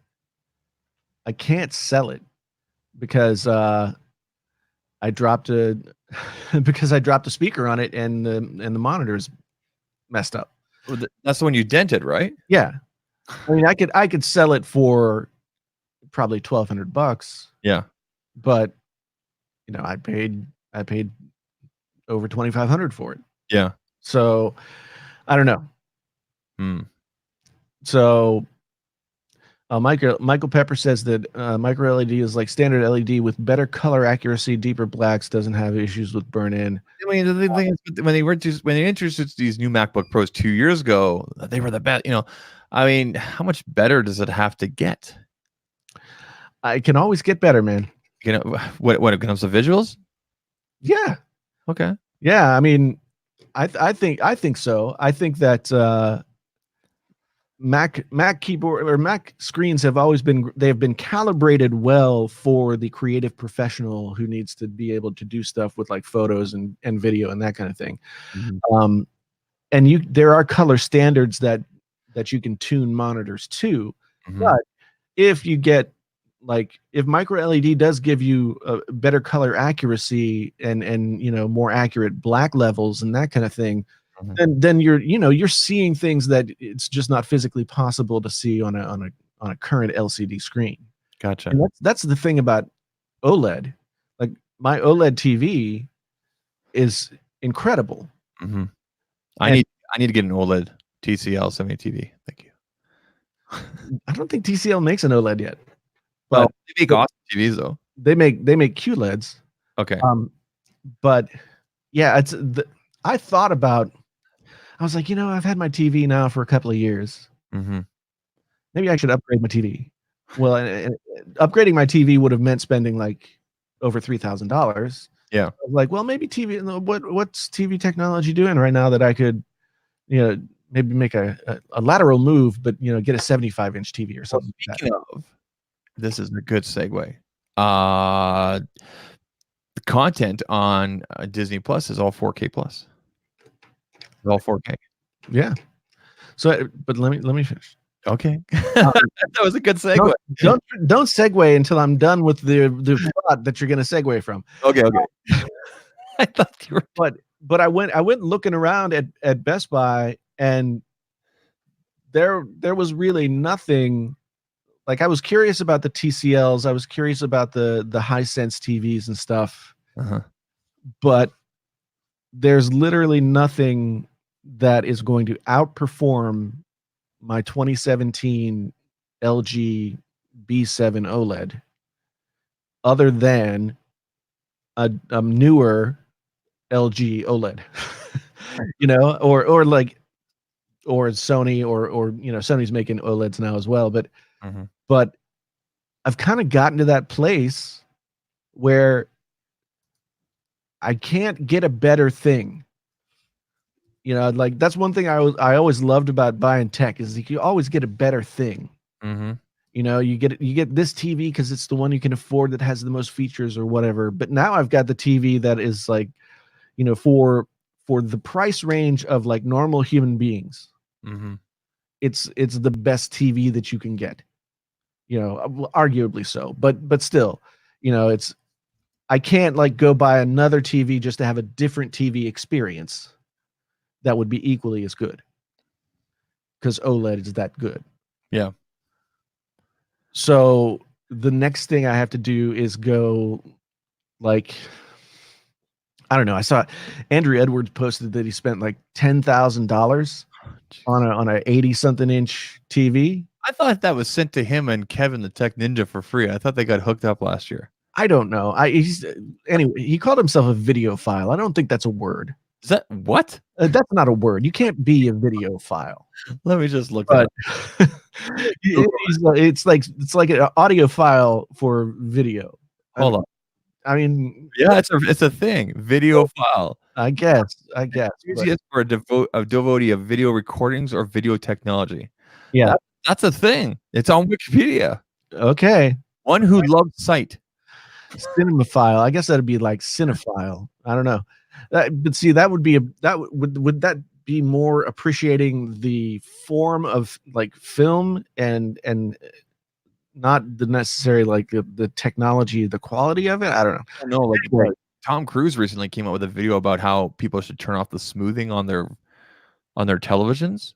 I can't sell it because I dropped a speaker on it, and the monitor's messed up. Well, that's the one you dented, right? Yeah. I mean, I could sell it for probably $1,200. Yeah. But I paid over $2,500 for it. Yeah. So I don't know. So Michael Pepper says that micro LED is like standard LED with better color accuracy, deeper blacks, doesn't have issues with burn in. I mean, the thing is, when they introduced these new MacBook Pros 2 years ago, they were the best. I mean, how much better does it have to get? It can always get better, man. When it comes to visuals? Yeah. Okay. Yeah, I mean, I think so. I think that Mac keyboard or Mac screens have been calibrated well for the creative professional who needs to be able to do stuff with like photos and video and that kind of thing. Mm-hmm. And there are color standards that that you can tune monitors to. Mhm. But if you get if micro LED does give you a better color accuracy and more accurate black levels and that kind of thing, Mhm. then you're seeing things that it's just not physically possible to see on a current LCD screen. Gotcha. And that's the thing about OLED. Like my OLED TV is incredible. Mhm. I And need I need to get an OLED TCL 70 TV. Thank you. I don't think TCL makes an OLED yet, Oh, but they make but awesome TVs though. they make QLEDs. Okay. But yeah, I thought about I was like, I've had my TV now for a couple of years. Mhm. Maybe I should upgrade my TV. Well, upgrading my TV would have meant spending like over $3,000. Yeah. Like, well, maybe TV. What's TV technology doing right now that I could, maybe make a lateral move, but get a 75-inch TV or Well, something like that. speaking of, this is a good segue. The content on Disney Plus is all 4K plus. It's all 4K. Yeah. So, but let me finish. Okay. Um, That was a good segue. don't segue until I'm done with the thought that you're going to segue from. Okay. I thought you were. But I went looking around at Best Buy, and there was really nothing. Like, I was curious about the TCLs, I was curious about the Hisense TVs and stuff, Uh-huh. but there's literally nothing that is going to outperform my 2017 LG B7 OLED, other than a newer LG OLED. Or Sony, or Sony's making OLEDs now as well, but Mhm. but I've kind of gotten to that place where I can't get a better thing. Like, that's one thing I always loved about buying tech, is you always get a better thing. Mhm. You get this TV because it's the one you can afford that has the most features or whatever. But now I've got the TV that is like, for the price range of like normal human beings, Mhm. it's the best TV that you can get. Arguably so, but still, it's I can't like go buy another TV just to have a different TV experience that would be equally as good, because OLED is that good. Yeah. So the next thing I have to do is go, like, I don't know. I saw Andrew Edwards posted that he spent like $10,000 on a 80-something inch TV. I thought that was sent to him and Kevin the Tech Ninja for free. I thought they got hooked up last year. I don't know. Anyway, he called himself a video file. I don't think that's a word. Is that what? That's not a word. You can't be a video file. Let me just look that But up. it's like an audio file for video. Hold on. I mean, Yeah, it's a thing. Video file. I guess. But, Enthusiast for a devotee of video recordings or video technology. yeah. That's a thing. It's on Wikipedia. Okay. One who loves sight. Cinemaphile. I guess that'd be like cinephile. I don't know. But see, that would be would that be more appreciating the form of like film and not the necessary like the technology, the quality of it? I don't know. I know, like Anyway, Tom Cruise recently came out with a video about how people should turn off the smoothing on their televisions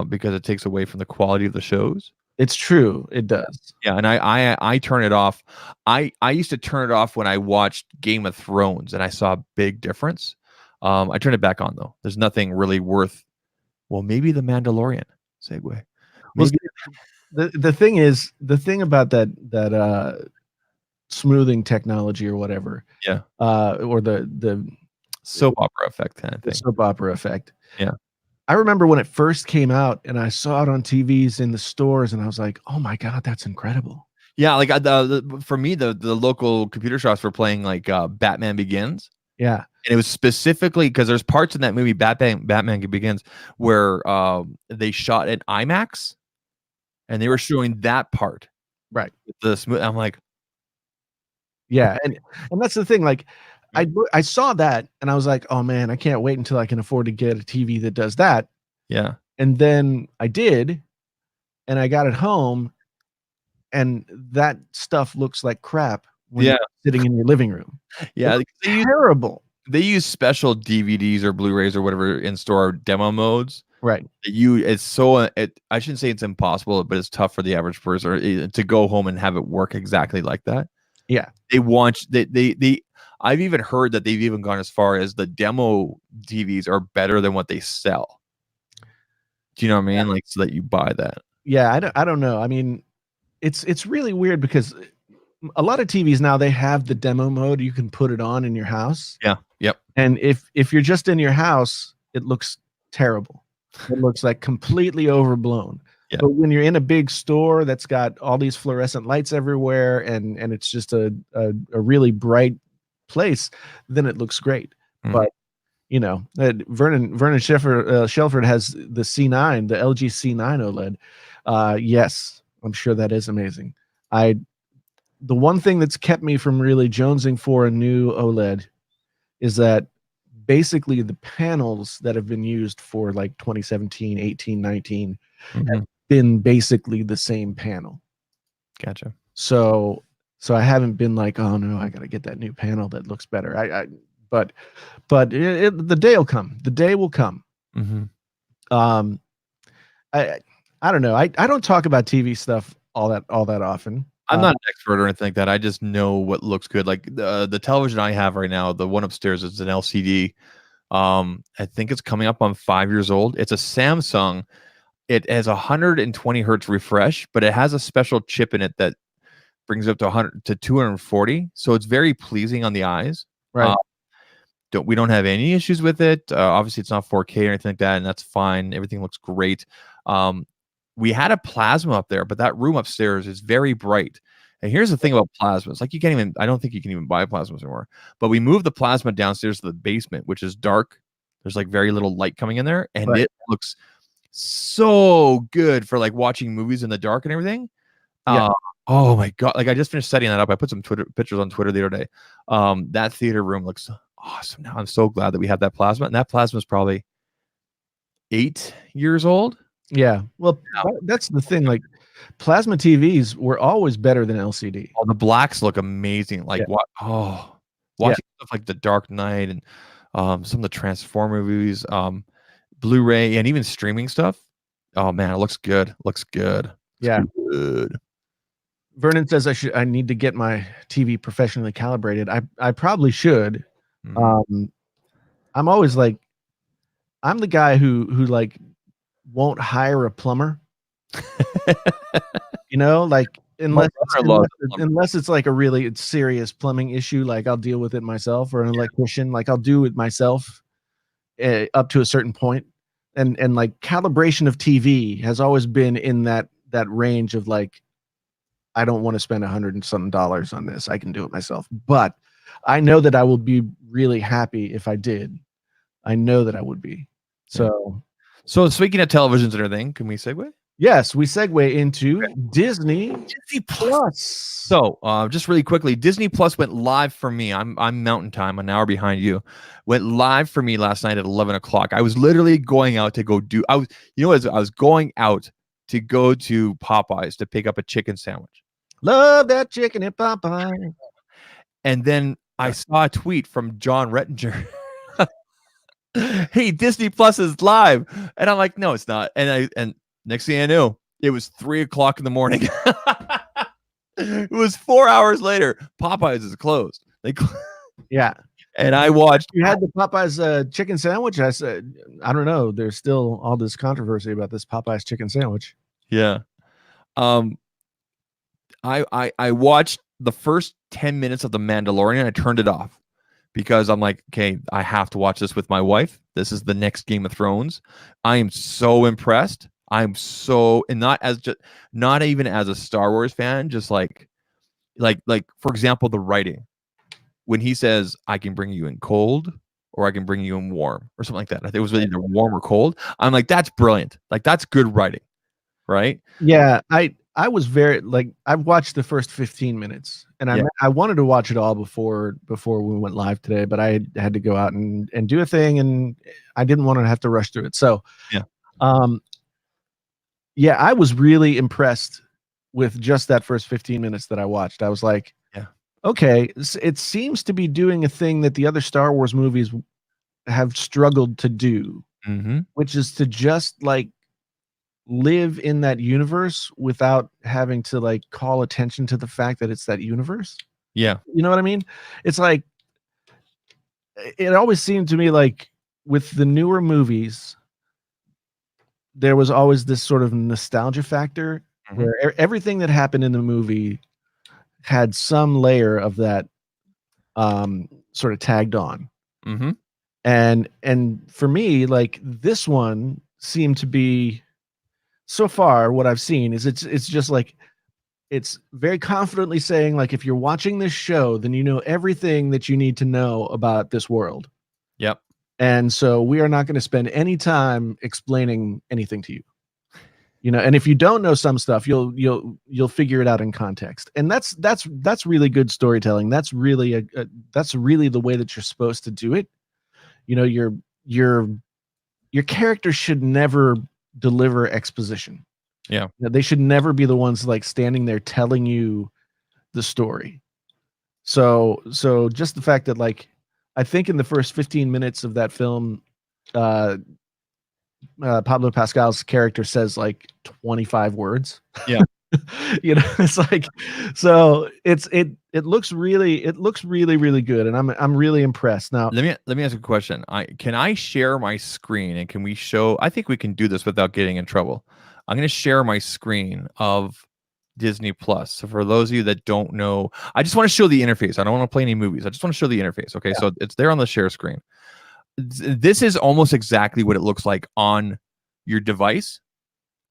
because it takes away from the quality of the shows. it's true. It does. Yeah, and I turn it off. I used to turn it off when I watched Game of Thrones, and I saw a big difference. I turned it back on though. There's nothing really worth. Well, maybe the Mandalorian segue. Well, Maybe, the thing about that smoothing technology or whatever, yeah, or the soap opera effect kind of thing. soap opera effect. Yeah. I remember when it first came out and I saw it on TVs in the stores, and I was like, "Oh my God, that's incredible." Yeah, like for me, the local computer shops were playing like Batman Begins. Yeah. And it was specifically because there's parts in that movie, Batman Begins, where they shot at IMAX, and they were showing that part. Right. With the smooth. I'm like, yeah, and that's the thing. Like, I saw that and I was like, "Oh man, I can't wait until I can afford to get a TV that does that." yeah, And then I did, and I got it home, and that stuff looks like crap when Yeah. you're sitting in your living room. It Yeah. looks terrible. They use special DVDs or Blu-rays or whatever in store demo modes. Right. It's so I shouldn't say it's impossible, but it's tough for the average person to go home and have it work exactly like that. Yeah. They I've even heard that they've even gone as far as the demo TVs are better than what they sell. Do you know what I mean? Like, so that you buy that. Yeah, I don't know. I mean, it's really weird because a lot of TVs now, they have the demo mode. You can put it on in your house. Yeah. Yep. And if you're just in your house, it looks terrible. It looks like completely overblown. Yeah. But when you're in a big store that's got all these fluorescent lights everywhere, and it's just a really bright place, then it looks great. Mhm. But you know, Vernon Shelford has the C9, the LG C9 OLED. Yes, I'm sure that is amazing. The one thing that's kept me from really jonesing for a new OLED is that basically the panels that have been used for like 2017, 18, 19 have been basically the same panel. Gotcha. So I haven't been like, oh no, I got to get that new panel that looks better. But the day will come. The day will come. I don't know. I don't talk about TV stuff all that often. I'm not an expert or anything like that. I just know what looks good. Like the television I have right now, the one upstairs is an LCD. I think it's coming up on 5 years old. It's a Samsung. It has 120 hertz refresh, but it has a special chip in it that brings it up to 100 to 240. So it's very pleasing on the eyes. Right. We don't have any issues with it. Obviously, it's not 4K or anything like that, and that's fine. Everything looks great. We had a plasma up there, but that room upstairs is very bright. And here's the thing about plasmas. Like, I don't think you can even buy plasmas anymore. But we moved the plasma downstairs to the basement, which is dark. There's like very little light coming in there. And It looks so good for like watching movies in the dark and everything. Yeah. Oh my God. Like, I just finished setting that up. I put some pictures on Twitter the other day. That theater room looks awesome now. I'm so glad that we have that plasma. And that plasma is probably 8 years old. Yeah. Well, that's the thing. Like, plasma TVs were always better than LCD. Oh, the blacks look amazing. Like watching stuff like The Dark Knight and some of the Transformer movies, Blu-ray, and even streaming stuff. Oh man, it looks good. Looks good. Good. Vernon says I need to get my TV professionally calibrated. I probably should. I'm always like, I'm the guy who like won't hire a plumber. You know, like unless it's like a really serious plumbing issue, like I'll deal with it myself, or an electrician, like I'll do it myself up to a certain point. And like calibration of TV has always been in that range of like, I don't want to spend $100 and something on this. I can do it myself. But I know that I will be really happy if I did. I know that I would be. So speaking of televisions and everything, can we segue? Yes, we segue into Disney Plus. So, just really quickly, Disney Plus went live for me. I'm Mountain Time, an hour behind you. Went live for me last night at 11 o'clock. I was literally going out to go do. I was going out to go to Popeyes to pick up a chicken sandwich. Love that chicken at Popeyes. And then I saw a tweet from John Rettinger. Hey, Disney Plus is live, and I'm like, no, it's not. And next thing I knew, it was 3 o'clock in the morning. It was 4 hours later. Popeyes is closed. Yeah. And I watched. You had the Popeyes chicken sandwich. I said, I don't know. There's still all this controversy about this Popeyes chicken sandwich. Yeah. I watched the first 10 minutes of The Mandalorian. I turned it off because I'm like, okay, I have to watch this with my wife. This is the next Game of Thrones. I am so impressed. I'm so, and not even as a Star Wars fan, just like for example, the writing when he says, I can bring you in cold or I can bring you in warm or something like that. I think it was either warm or cold. I'm like, that's brilliant. Like, that's good writing. Right. Yeah. I was very like, I've watched the first 15 minutes and I wanted to watch it all before we went live today, but I had to go out and do a thing and I didn't want to have to rush through it. So, Yeah, I was really impressed with just that first 15 minutes that I watched. I was like, Yeah. okay, it seems to be doing a thing that the other Star Wars movies have struggled to do, Mm-hmm. which is to just like live in that universe without having to like call attention to the fact that it's that universe. Yeah. You know what I mean? It's like it always seemed to me like with the newer movies, there was always this sort of nostalgia factor Mm-hmm. where everything that happened in the movie had some layer of that sort of tagged on. Mm-hmm. And for me, like this one seemed to be so far what I've seen is it's just like it's very confidently saying like if you're watching this show, then you know everything that you need to know about this world. Yep. And so we are not going to spend any time explaining anything to you. You know, and if you don't know some stuff, you'll figure it out in context. And that's really good storytelling. That's really that's really the way that you're supposed to do it. You know, your character should never deliver exposition. Yeah. You know, they should never be the ones like standing there telling you the story. So just the fact that like I think in the first 15 minutes of that film, uh, Pablo Pascal's character says like 25 words. Yeah. You know, it's like so it looks really good, and I'm really impressed. Now, Let me ask a question. Can I share my screen and can we show? I think we can do this without getting in trouble. I'm going to share my screen of Disney Plus. So for those of you that don't know, I just want to show the interface. I don't want to play any movies. I just want to show the interface. Okay, so it's there on the share screen. This is almost exactly what it looks like on your device,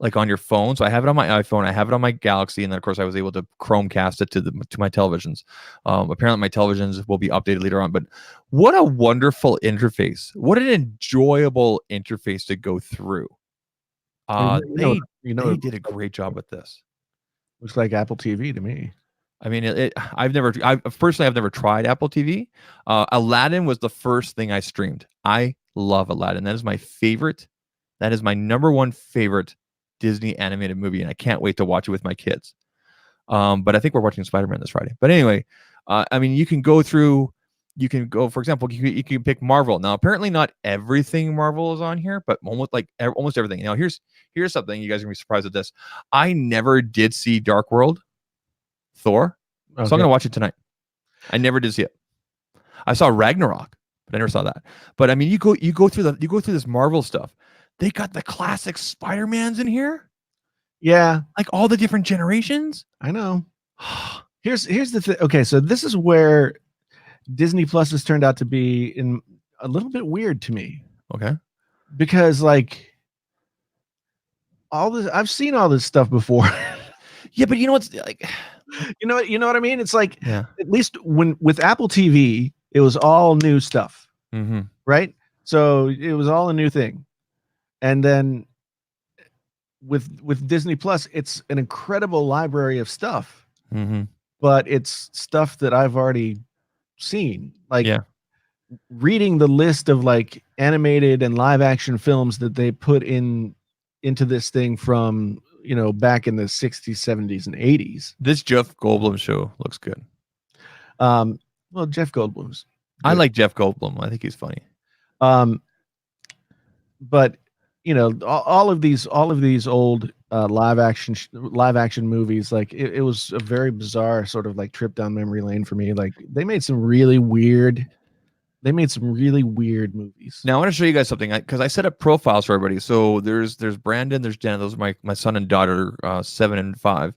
like on your phone. So I have it on my iPhone, I have it on my Galaxy, and then of course I was able to Chromecast it to my televisions. Apparently my televisions will be updated later on. But what a wonderful interface! What an enjoyable interface to go through. They did a great job with this. Looks like Apple TV to me. I mean, I've never tried Apple TV. Aladdin was the first thing I streamed. I love Aladdin. That is my favorite. That is my number one favorite Disney animated movie, and I can't wait to watch it with my kids. But I think we're watching Spider-Man this Friday. But anyway, I mean, you can go, for example, you can pick Marvel. Now, apparently not everything Marvel is on here, but almost everything. Now, here's something you guys are gonna be surprised at this. I never did see Dark World, Thor. Okay. So I'm gonna watch it tonight. I never did see it. I saw Ragnarok, but I never saw that. But I mean, you go through this Marvel stuff. They got the classic Spider-Mans in here. Yeah, like all the different generations. I know. Here's the thing. Okay, so this is where Disney Plus has turned out to be in a little bit weird to me. Okay. Because like all this, I've seen all this stuff before. Yeah, but you know what's like, you know what I mean? It's like yeah. At least with Apple TV, it was all new stuff, right? So it was all a new thing, and then with Disney Plus, it's an incredible library of stuff, but it's stuff that I've already seen. Like reading the list of like animated and live action films that they put into this thing from back in the 60s, 70s, and 80s. This Jeff Goldblum show looks good. Well, Jeff Goldblum's good. I like Jeff Goldblum. I think he's funny. But all of these old live action movies, like it was a very bizarre sort of like trip down memory lane for me. Like they made some really weird movies. Now I want to show you guys something because I set up profiles for everybody. So there's Brandon, there's Jenna. Those are my son and daughter, 7 and 5.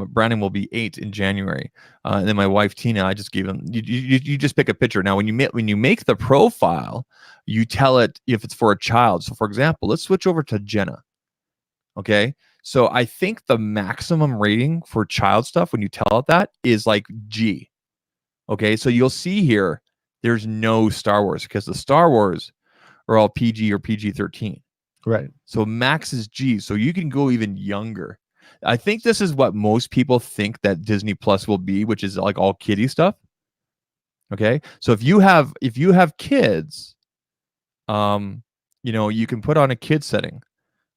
Brandon will be 8 in January, and then my wife Tina. I just gave them. You just pick a picture. Now when you make the profile, you tell it if it's for a child. So for example, let's switch over to Jenna. Okay, so I think the maximum rating for child stuff when you tell it that is like G. Okay, so you'll see here there's no Star Wars because the Star Wars are all PG or PG-13. Right. So max is G. So you can go even younger. I think this is what most people think that Disney Plus will be, which is like all kiddie stuff. Okay. So if you have kids, you can put on a kid setting.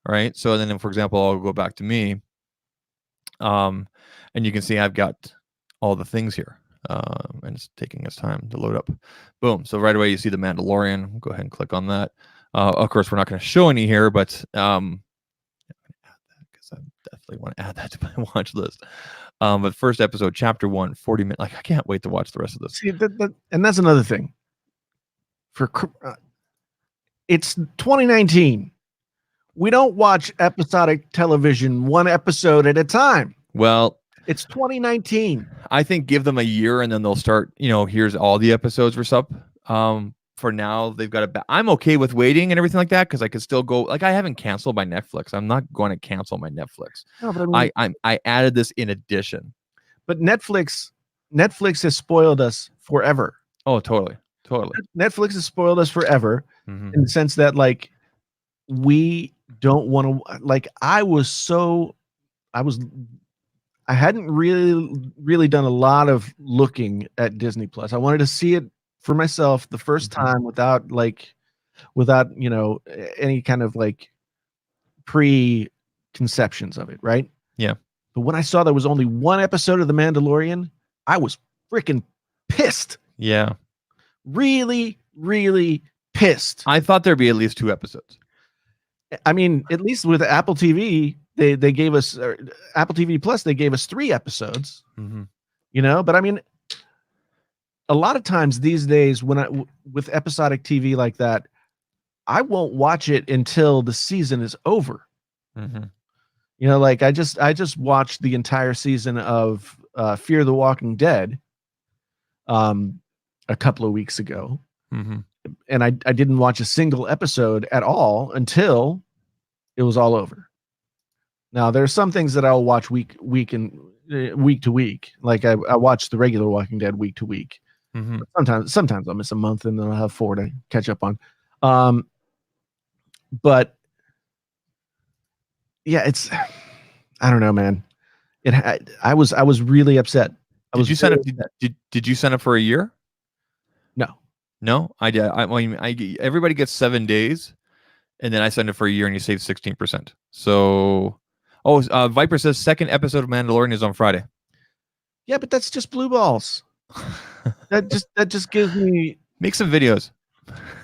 right? So then, for example, I'll go back to me, and you can see I've got all the things here, and it's taking its time to load up. Boom. So right away you see the Mandalorian. Go ahead and click on that. Of course, we're not going to show any here, but because I definitely want to add that to my watch list. But first episode, chapter 1, 40 minutes. Like, I can't wait to watch the rest of this. See, and that's another thing. It's 2019. We don't watch episodic television one episode at a time. Well, it's 2019. I think give them a year and then they'll start, here's all the episodes for sub. For now, they've got I'm okay with waiting and everything like that because I could still go. Like, I haven't canceled my Netflix. I'm not going to cancel my Netflix. No, but I added this in addition. But Netflix has spoiled us forever. Oh, totally. Netflix has spoiled us forever in the sense that, like, we don't want to. Like, I hadn't really done a lot of looking at Disney Plus. I wanted to see it for myself the first time without any kind of like preconceptions of it, right? Yeah. But when I saw there was only one episode of The Mandalorian, I was freaking pissed. Yeah. Really, really pissed. I thought there'd be at least 2 episodes. I mean, at least with Apple TV, they gave us Apple TV Plus. They gave us 3 episodes. But I mean, a lot of times these days, with episodic TV like that, I won't watch it until the season is over. Like I just watched the entire season of Fear the Walking Dead a couple of weeks ago, and I didn't watch a single episode at all until it was all over. Now there are some things that I'll watch week to week. Like I watch the regular Walking Dead week to week. Sometimes I'll miss a month and then I'll have 4 to catch up on. But yeah, I don't know, man. I was really upset. Did you sign up for a year? No, I did. Everybody gets 7 days, and then I signed up for a year, and you save 16%. So, Viper says second episode of Mandalorian is on Friday. Yeah, but that's just blue balls. that just gives me make some videos.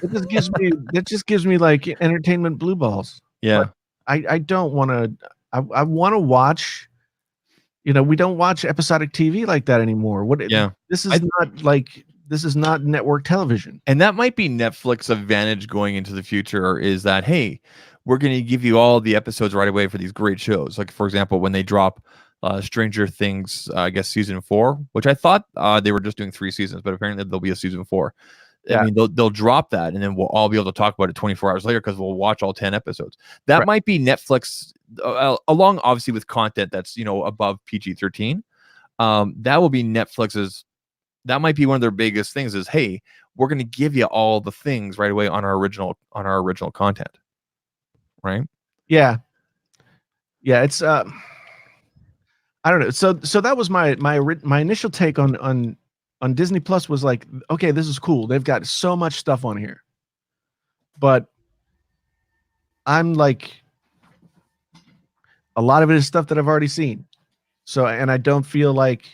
That just gives me like entertainment blue balls. Yeah, but I don't want to. I want to watch. We don't watch episodic TV like that anymore. This is not network television. And that might be Netflix's advantage going into the future is that, hey, we're going to give you all the episodes right away for these great shows. Like, for example, when they drop Stranger Things, I guess season 4, which I thought they were just doing 3 seasons, but apparently there'll be a season 4. Yeah. I mean, they'll drop that, and then we'll all be able to talk about it 24 hours later because we'll watch all 10 episodes. That might be Netflix, along obviously with content that's above PG-13. That will be Netflix's. That might be one of their biggest things. Is, hey, we're going to give you all the things right away on our original content, right? Yeah. It's I don't know. So that was my initial take on Disney Plus was like, okay, this is cool. They've got so much stuff on here. But I'm like, a lot of it is stuff that I've already seen. So, and I don't feel like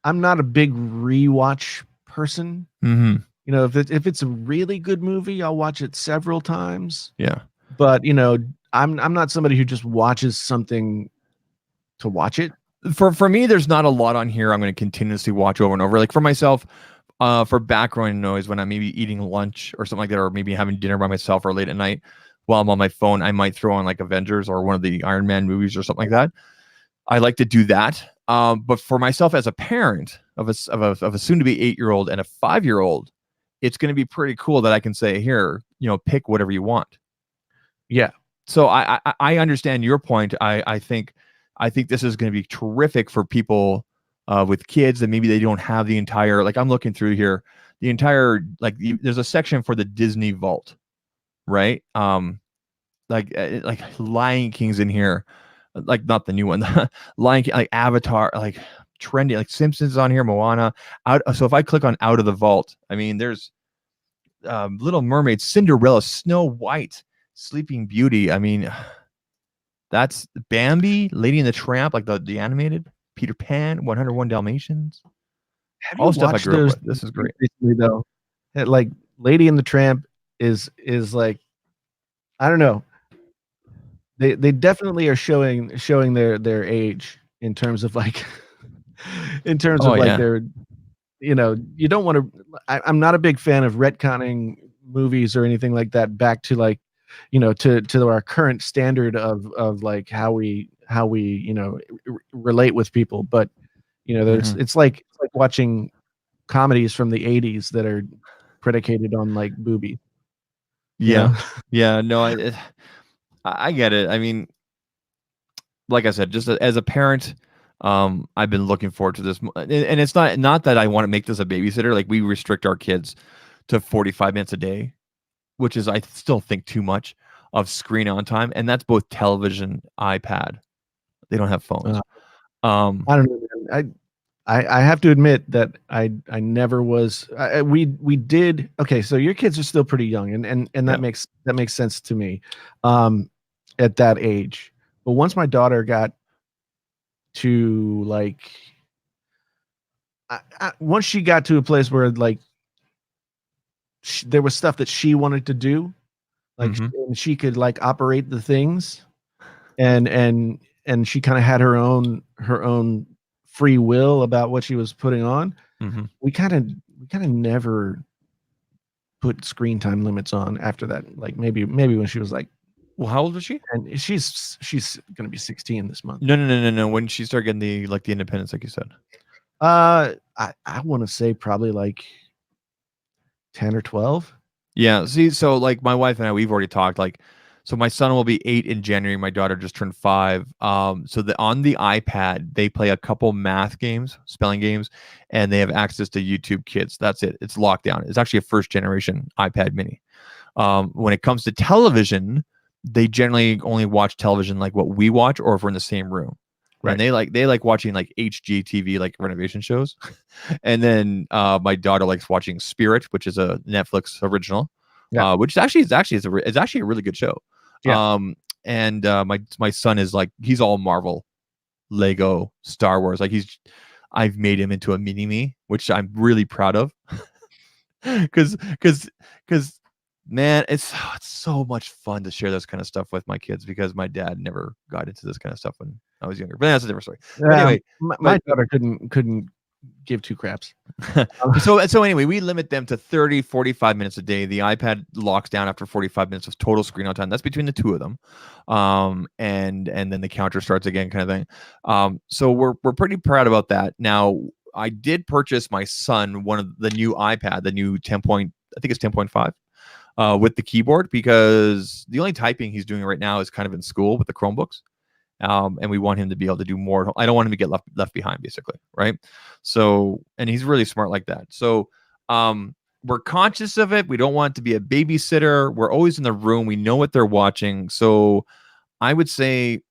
I'm not a big rewatch person. If it's a really good movie, I'll watch it several times. Yeah. But, I'm not somebody who just watches something to watch it. For me, there's not a lot on here I'm going to continuously watch over and over. Like for myself, for background noise when I'm maybe eating lunch or something like that, or maybe having dinner by myself or late at night while I'm on my phone, I might throw on like Avengers or one of the Iron Man movies or something like that. I like to do that. But for myself as a parent of a soon-to-be 8-year-old and a 5-year-old, it's going to be pretty cool that I can say, here, pick whatever you want. Yeah. So I understand your point. I think this is going to be terrific for people with kids that maybe they don't have the entire, like I'm looking through here, the entire, like there's a section for the Disney Vault, right? Like Lion King's in here, like not the new one, Lion King, like Avatar, like trendy, like Simpsons on here, Moana. So if I click on Out of the Vault, I mean, there's Little Mermaid, Cinderella, Snow White, Sleeping Beauty. I mean, that's Bambi, Lady and the Tramp, like the animated, Peter Pan, 101 Dalmatians, Have you all stuff I watched grew up those with. This is great. recently though? Like Lady and the Tramp is like, I don't know. They definitely are showing their age in terms of like in terms Oh of like yeah. their, you don't want to. I'm not a big fan of retconning movies or anything like that back to like, to our current standard of like how we relate with people. But there's Mhm. it's like watching comedies from the 80s that are predicated on like booby, you Yeah. know. Yeah. No, I get it. I mean, like I said, just as a parent, I've been looking forward to this, and it's not that I want to make this a babysitter. Like we restrict our kids to 45 minutes a day, which is I still think too much of screen on time, and that's both television, iPad. They don't have phones. uh, Um, I don't know, man. I have to admit that I never was. We did okay. So your kids are still pretty young, and yeah. that makes sense to me, um, at that age. But once my daughter got to like, once she got to a place where like there was stuff that she wanted to do, like, Mm-hmm. and she could like operate the things, and she kind of had her own free will about what she was putting on. Mm-hmm. We kind of never put screen time limits on after that. Like maybe when she was like, Well, how old was she? and she's gonna be 16 this month. No. When she started getting the independence, like you said. I want to say probably like 10 or 12. Yeah. See, so like my wife and I, we've already talked. Like, so my son will be 8 in January. My daughter just turned 5. So on the iPad, they play a couple math games, spelling games, and they have access to YouTube Kids. That's it. It's locked down. It's actually a first generation iPad Mini. When it comes to television, they generally only watch television like what we watch, or if we're in the same room. And Right. they like watching like HGTV, like renovation shows. And then my daughter likes watching Spirit, which is a Netflix original, Yeah. which is actually a really good show. Yeah. And my son is like, he's all Marvel, Lego, Star Wars. Like I've made him into a mini me, which I'm really proud of. Because man, it's so much fun to share this kind of stuff with my kids, because my dad never got into this kind of stuff when I was younger. But that's a different story. But anyway, My daughter couldn't give two craps. so anyway, we limit them to 30, 45 minutes a day. The iPad locks down after 45 minutes of total screen on time. That's between the two of them. And then the counter starts again, kind of thing. So we're pretty proud about that. Now, I did purchase my son one of the new iPad, the new 10 point, I think it's 10.5. With the keyboard, because the only typing he's doing right now is kind of in school with the Chromebooks. And we want him to be able to do more. I don't want him to get left behind, basically, right? So, and he's really smart like that. So, we're conscious of it. We don't want it to be a babysitter. We're always in the room. We know what they're watching. So, I would say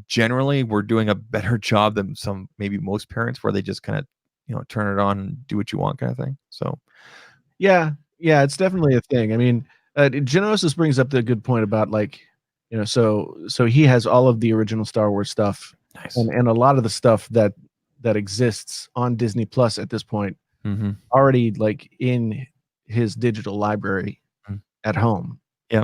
generally we're doing a better job than maybe most parents, where they just kind of turn it on and do what you want, kind of thing. So, Yeah, yeah, it's definitely a thing. I mean, Genosis brings up the good point about like, so he has all of the original Star Wars stuff, nice. and a lot of the stuff that exists on Disney Plus at this point Mm-hmm. already like in his digital library at home. Yeah.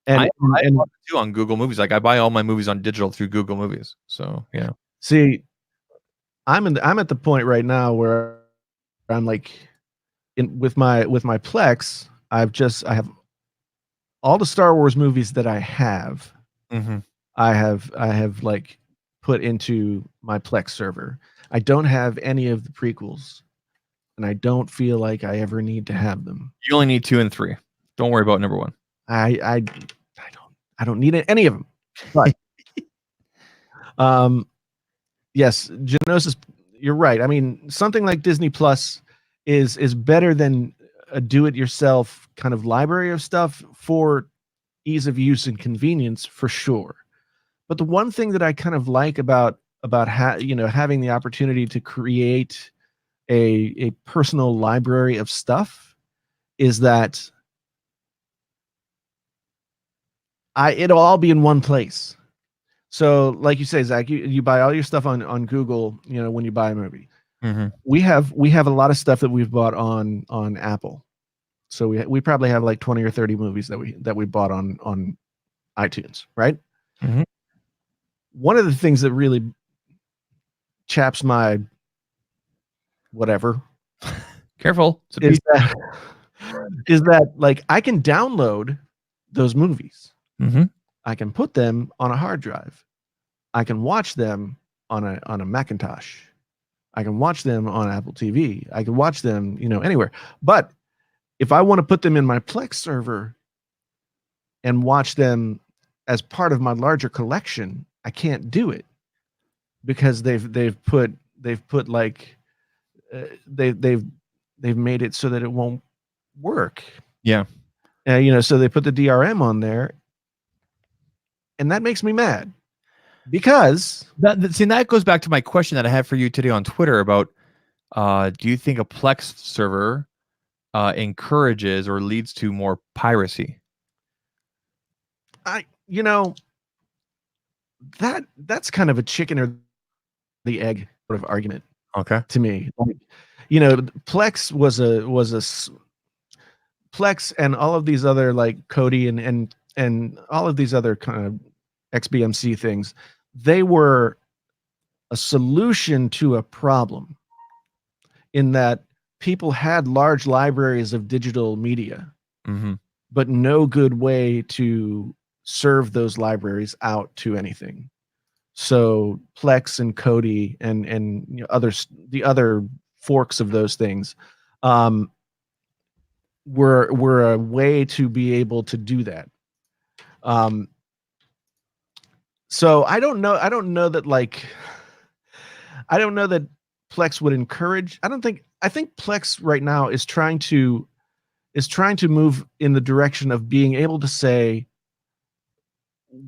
And I and love it too on Google Movies. Like I buy all my movies on digital through Google Movies. So yeah. see, I'm at the point right now where I'm like with my Plex, I have all the Star Wars movies that I have. Mm-hmm. I have like put into my Plex server. I don't have any of the prequels, and I don't feel like I ever need to have them. You only need 2 and 3. Don't worry about number 1. I don't need any of them. But yes, Genosis, you're right. I mean, something like Disney Plus is better than a do-it-yourself kind of library of stuff for ease of use and convenience, for sure. But the one thing that I kind of like about having the opportunity to create a personal library of stuff is that it'll all be in one place. So like you say, Zach, you buy all your stuff on Google, when you buy a movie. Mm-hmm. We have a lot of stuff that we've bought on Apple. So we probably have like 20 or 30 movies that we bought on iTunes, right? Mm-hmm. One of the things that really chaps my whatever Careful. is that like I can download those movies. Mm-hmm. I can put them on a hard drive. I can watch them on a Macintosh. I can watch them on Apple TV. I can watch them, anywhere. But if I want to put them in my Plex server and watch them as part of my larger collection, I can't do it because they've made it so that it won't work. Yeah. So they put the DRM on there, and that makes me mad because that goes back to my question that I had for you today on Twitter about do you think a Plex server encourages or leads to more piracy? That's kind of a chicken or the egg sort of argument. Okay. To me, Plex was a Plex and all of these other like Kodi and all of these other kind of XBMC things, they were a solution to a problem in that people had large libraries of digital media, mm-hmm. but no good way to serve those libraries out to anything. So Plex and Kodi and the other forks of those things were a way to be able to do that. So I don't know that Plex would encourage. I think Plex right now is trying to move in the direction of being able to say,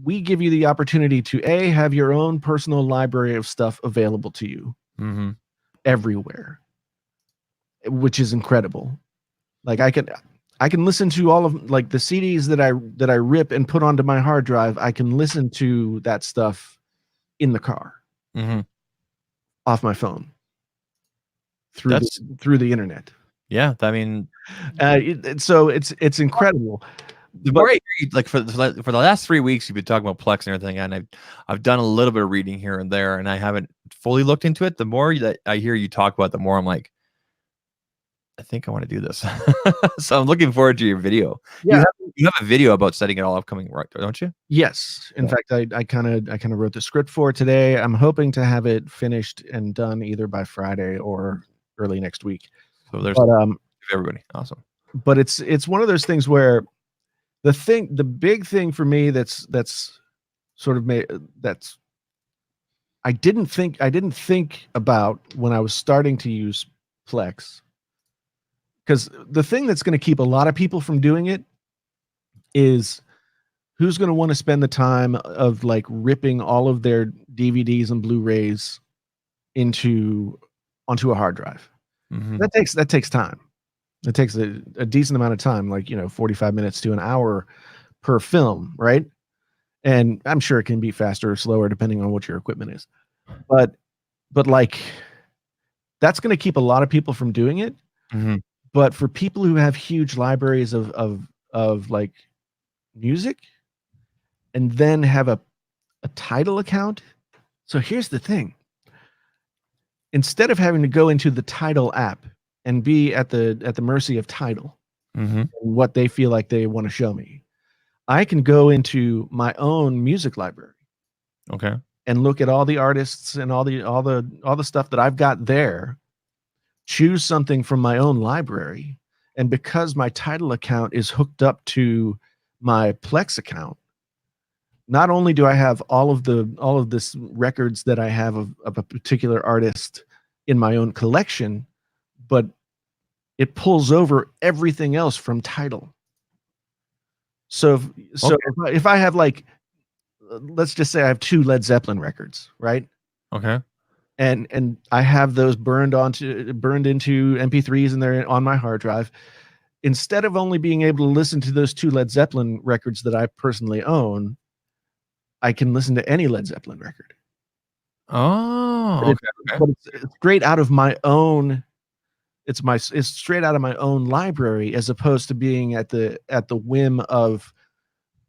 we give you the opportunity to have your own personal library of stuff available to you mm-hmm. everywhere, which is incredible. Like I can listen to all of like the CDs that I rip and put onto my hard drive. I can listen to that stuff in the car, mm-hmm. off my phone, through the internet. Yeah, I mean, so it's incredible. The more I hear you, like for the last 3 weeks, you've been talking about Plex and everything, and I've done a little bit of reading here and there, and I haven't fully looked into it. The more that I hear you talk about, the more I'm like, I think I want to do this. So I'm looking forward to your video. Yeah, you have a video about setting it all up coming, right? Don't you? Yes. In fact, I kind of wrote the script for it today. I'm hoping to have it finished and done either by Friday or early next week. So there's everybody. Awesome. But it's one of those things where the big thing for me that's sort of made I didn't think about when I was starting to use Plex, because the thing that's going to keep a lot of people from doing it is who's going to want to spend the time of like ripping all of their DVDs and Blu-rays onto a hard drive. Mm-hmm. That takes time. It takes a decent amount of time, like 45 minutes to an hour per film, right? And I'm sure it can be faster or slower depending on what your equipment is, but like that's going to keep a lot of people from doing it. Mm-hmm. But for people who have huge libraries of like music and then have a Tidal account. So here's the thing. Instead of having to go into the Tidal app and be at the mercy of Tidal, mm-hmm. and what they feel like they want to show me, I can go into my own music library. Okay. And look at all the artists and all the stuff that I've got there, choose something from my own library. And because my Tidal account is hooked up to my Plex account, not only do I have all of this records that I have of a particular artist in my own collection, but it pulls over everything else from Tidal. So if I have like, let's just say I have 2 Led Zeppelin records, right? Okay. And I have those burned into MP3s and they're on my hard drive. instead of only being able to listen to those 2 Led Zeppelin records that I personally own, I can listen to any Led Zeppelin record. Oh, But okay. but it's straight out of my own. It's straight out of my own library, as opposed to being at the whim of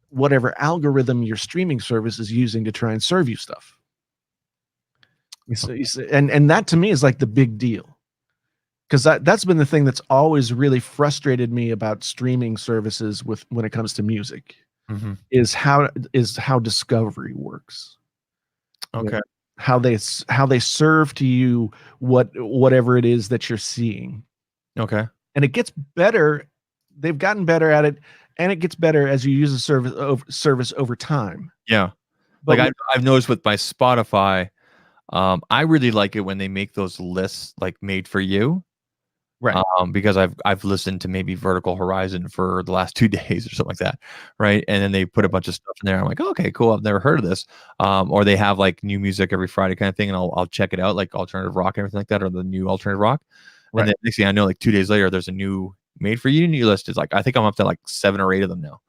whatever algorithm your streaming service is using to try and serve you stuff. And that to me is like the big deal, because that's been the thing that's always really frustrated me about streaming services when it comes to music, Mm-hmm. is how discovery works. Okay. How they serve to you whatever it is that you're seeing. Okay. And it gets better. They've gotten better at it, and it gets better as you use the service over time. Yeah. But Like I've noticed with my Spotify, I really like it when they make those lists like made for you. right. Because I've listened to maybe Vertical Horizon for the last 2 days or something like that, right? And then they put a bunch of stuff in there. I'm like, okay, cool. I've never heard of this. Or they have like new music every Friday kind of thing, and I'll check it out, like alternative rock and everything like that, or the new alternative rock. Right. And then next thing I know, like 2 days later, there's a new made for you new list. It's like I think I'm up to like 7 or 8 of them now.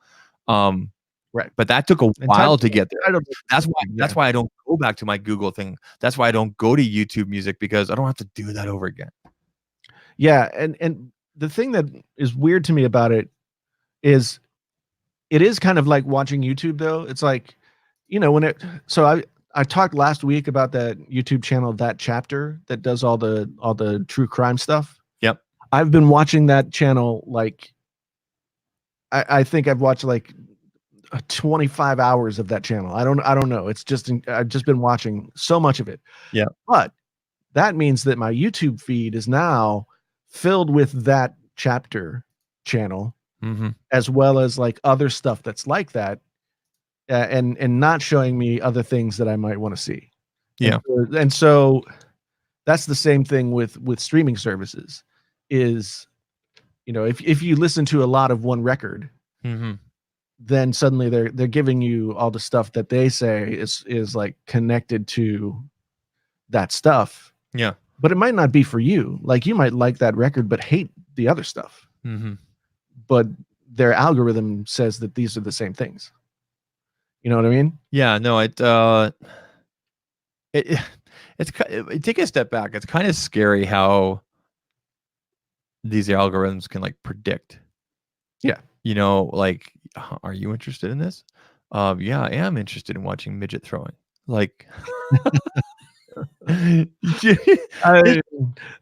Right. But that took a while to get there. That's why. Yeah. That's why I don't go back to my Google thing. That's why I don't go to YouTube Music, because I don't have to do that over again. Yeah, and the thing that is weird to me about it is kind of like watching YouTube, though. It's like, so I talked last week about that YouTube channel, That Chapter, that does all the true crime stuff. Yep. I've been watching that channel, like I think I've watched like 25 hours of that channel. I don't know. It's just I've just been watching so much of it. Yeah. But that means that my YouTube feed is now filled with That Chapter channel, Mm-hmm. as well as like other stuff that's like that, and not showing me other things that I might want to see. Yeah. And so that's the same thing with streaming services. Is, if you listen to a lot of one record, Mm-hmm. then suddenly they're giving you all the stuff that they say is like connected to that stuff. Yeah. But it might not be for you. Like, you might like that record but hate the other stuff. Mm-hmm. But their algorithm says that these are the same things. You know what I mean? Yeah. No. Take a step back. It's kind of scary how these algorithms can like predict. Yeah. Like, are you interested in this? Yeah, I am interested in watching midget throwing. Like,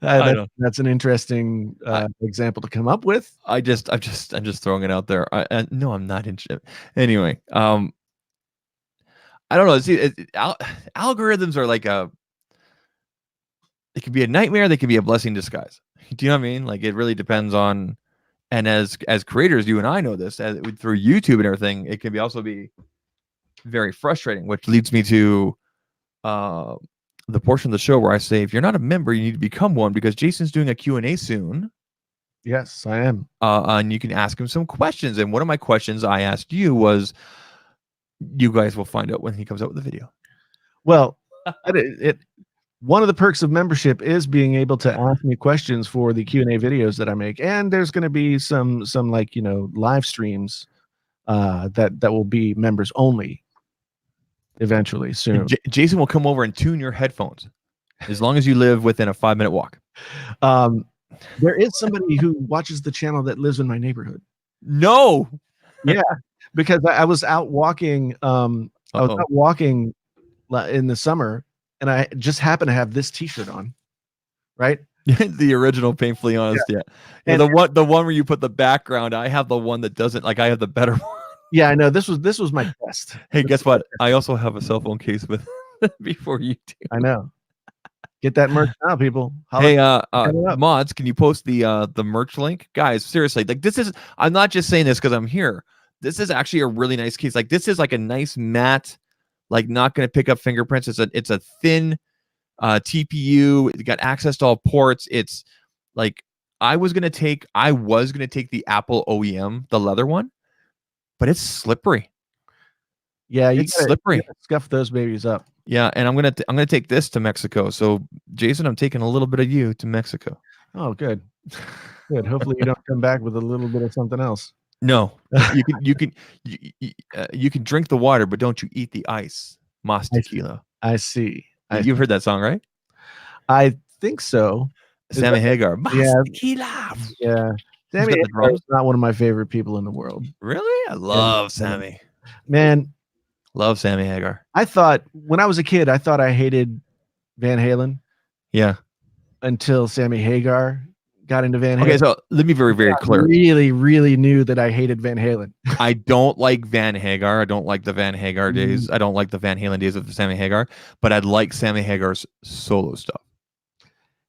that's an interesting example to come up with. I'm just throwing it out there. No, I'm not interested. Anyway, I don't know. See, algorithms are like it can be a nightmare. They can be a blessing in disguise. Do you know what I mean? Like, it really depends on. And as creators, you and I know this through YouTube and everything. It can also be very frustrating, which leads me to the portion of the show where I say, if you're not a member, you need to become one, because Jason's doing a Q&A soon. Yes, I am. And you can ask him some questions. And one of my questions I asked you was, you guys will find out when he comes out with the video. Well, one of the perks of membership is being able to ask me questions for the Q&A videos that I make. And there's going to be some like, live streams that will be members only eventually soon. Jason will come over and tune your headphones as long as you live within a 5-minute walk. There is somebody who watches the channel that lives in my neighborhood. No. Yeah, because I was out walking. I was out walking in the summer, and I just happened to have this T-shirt on. Right. The original Painfully Honest. Yeah. And the one where you put the background. I have the one that doesn't. Like, I have the better one. Yeah, I know. This was my best. Hey, guess what? I also have a cell phone case with before you do. I know. Get that merch now, people. Hey, mods, can you post the merch link? Guys, seriously, like, this is, I'm not just saying this because I'm here. This is actually a really nice case. Like, this is like a nice matte, like, not going to pick up fingerprints. It's a thin TPU. It got access to all ports. It's like, I was gonna take the Apple OEM, the leather one, but it's slippery. Yeah, it's slippery. You gotta scuff those babies up. Yeah, and I'm gonna take this to Mexico. So, Jason, I'm taking a little bit of you to Mexico. Oh, good. Good. Hopefully you don't come back with a little bit of something else. No, you can drink the water, but don't you eat the ice. Mas tequila. I see. You've heard that song, right? I think so. Sammy Hagar. Mas Yeah. tequila. Yeah. Who's Sammy got the drums? is not one of my favorite people in the world. Really? I love Sammy. Man, love Sammy Hagar. I thought when I was a kid, I thought I hated Van Halen. Yeah. Until Sammy Hagar got into Van Halen. Okay, so let me be very, very clear. Really, really knew that I hated Van Halen. I don't like Van Hagar. I don't like the Van Hagar days. I don't like the Van Halen days with Sammy Hagar, but I'd like Sammy Hagar's solo stuff.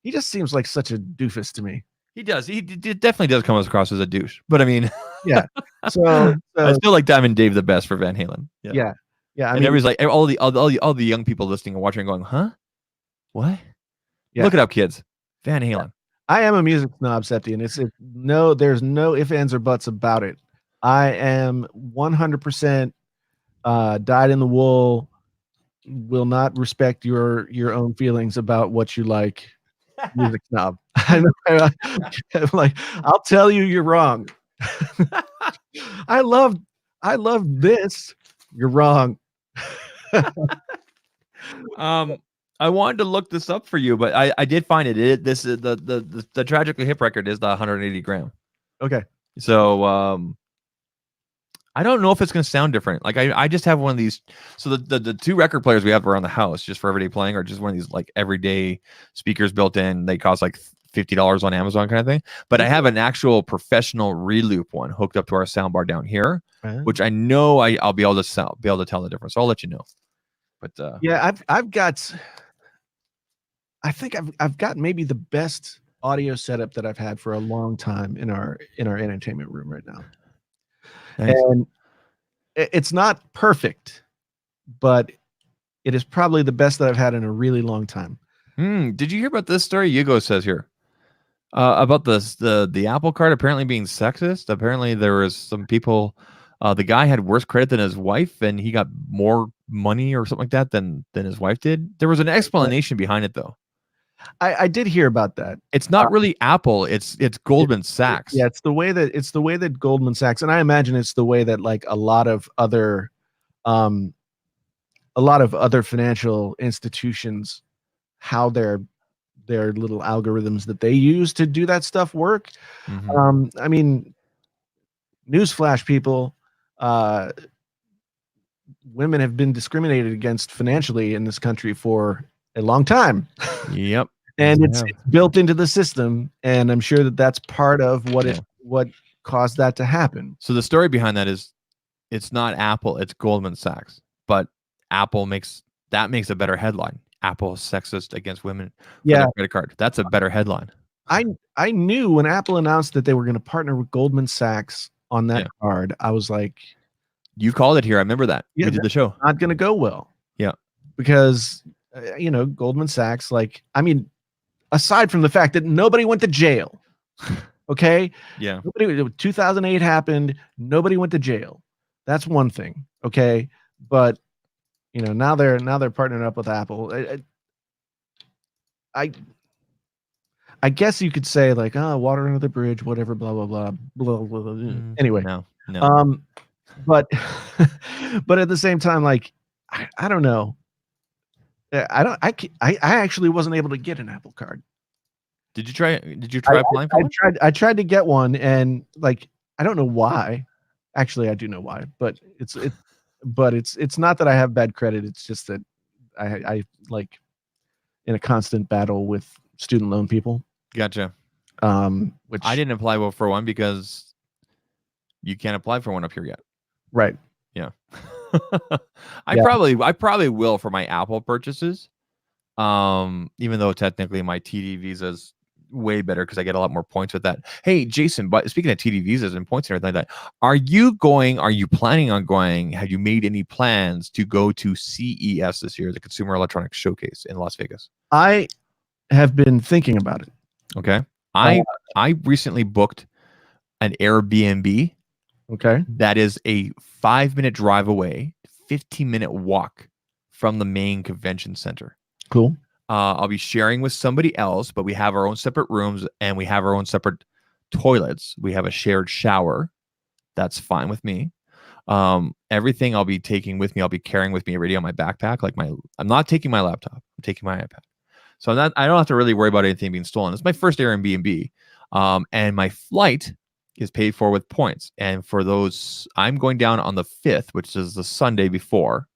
He just seems like such a doofus to me. He does. He definitely does come across as a douche. But I mean, yeah. So I still like Diamond Dave the best for Van Halen. Yeah. I mean, everybody's like all the young people listening and watching and going, huh? What? Yeah. Look it up, kids. Van Halen. I am a music snob, Septi, and there's no ifs, ands, or buts about it. I am 100% dyed in the wool. Will not respect your own feelings about what you like. Music snob. I'm like, I'll tell you, you're wrong. I love this. You're wrong. I wanted to look this up for you, but I did find it. This is the Tragically Hip record is the 180 gram. Okay. So I don't know if it's going to sound different. Like I just have one of these. So the two record players we have around the house just for everyday playing are just one of these like everyday speakers built in. They cost like $50 on Amazon kind of thing. But I have an actual professional reloop one hooked up to our soundbar down here, which I know I'll be able to tell the difference. So I'll let you know. But yeah, I think I've got maybe the best audio setup that I've had for a long time in our entertainment room right now. Nice. And it's not perfect, but it is probably the best that I've had in a really long time. Did you hear about this story? Yugo says here about the Apple Card apparently being sexist. Apparently there was some people. The guy had worse credit than his wife, and he got more money or something like that than his wife did. There was an explanation behind it, though. I did hear about that. It's not really Apple. It's Goldman Sachs. Yeah, it's the way that Goldman Sachs, and I imagine it's the way that like a lot of other financial institutions, how their little algorithms that they use to do that stuff work. Mm-hmm. I mean, newsflash, people. Women have been discriminated against financially in this country for a long time. Yep. And it's built into the system, and I'm sure that that's part of what caused that to happen. So the story behind that is it's not Apple, it's Goldman Sachs. But Apple makes a better headline. Apple is sexist against women for their credit card. That's a better headline. I knew when Apple announced that they were going to partner with Goldman Sachs on that card, I was like, you called it here. I remember that. We did the show. Not going to go well. Yeah. Because, Goldman Sachs, like, I mean, aside from the fact that nobody went to jail. Okay. Yeah. 2008 happened. Nobody went to jail. That's one thing. Okay. But, now they're partnering up with Apple. I guess you could say like, water under the bridge, whatever, blah, blah, blah, blah, blah, blah. Anyway. No. But at the same time, like, I don't know. I actually wasn't able to get an Apple Card. Did you try applying for one? I tried to get one, and like, I don't know why. Actually, I do know why, but it's not that I have bad credit. It's just that I like in a constant battle with student loan people. Gotcha. Which I didn't apply for one because you can't apply for one up here yet. Right. Yeah. I probably will for my Apple purchases. Even though technically my TD Visa's way better because I get a lot more points with that. Hey, Jason, but speaking of TD Visas and points and everything like that, are you planning on going? Have you made any plans to go to CES this year, the Consumer Electronics Showcase in Las Vegas? I have been thinking about it. Okay. I recently booked an Airbnb. Okay. That is a 5-minute drive away, 15-minute walk from the main convention center. Cool. I'll be sharing with somebody else, but we have our own separate rooms and we have our own separate toilets. We have a shared shower. That's fine with me. Everything I'll be taking with me, I'll be carrying with me already on my backpack. I'm not taking my laptop. I'm taking my iPad. So I don't have to really worry about anything being stolen. It's my first Airbnb. And my flight is paid for with points. And for those, I'm going down on the 5th, which is the Sunday before.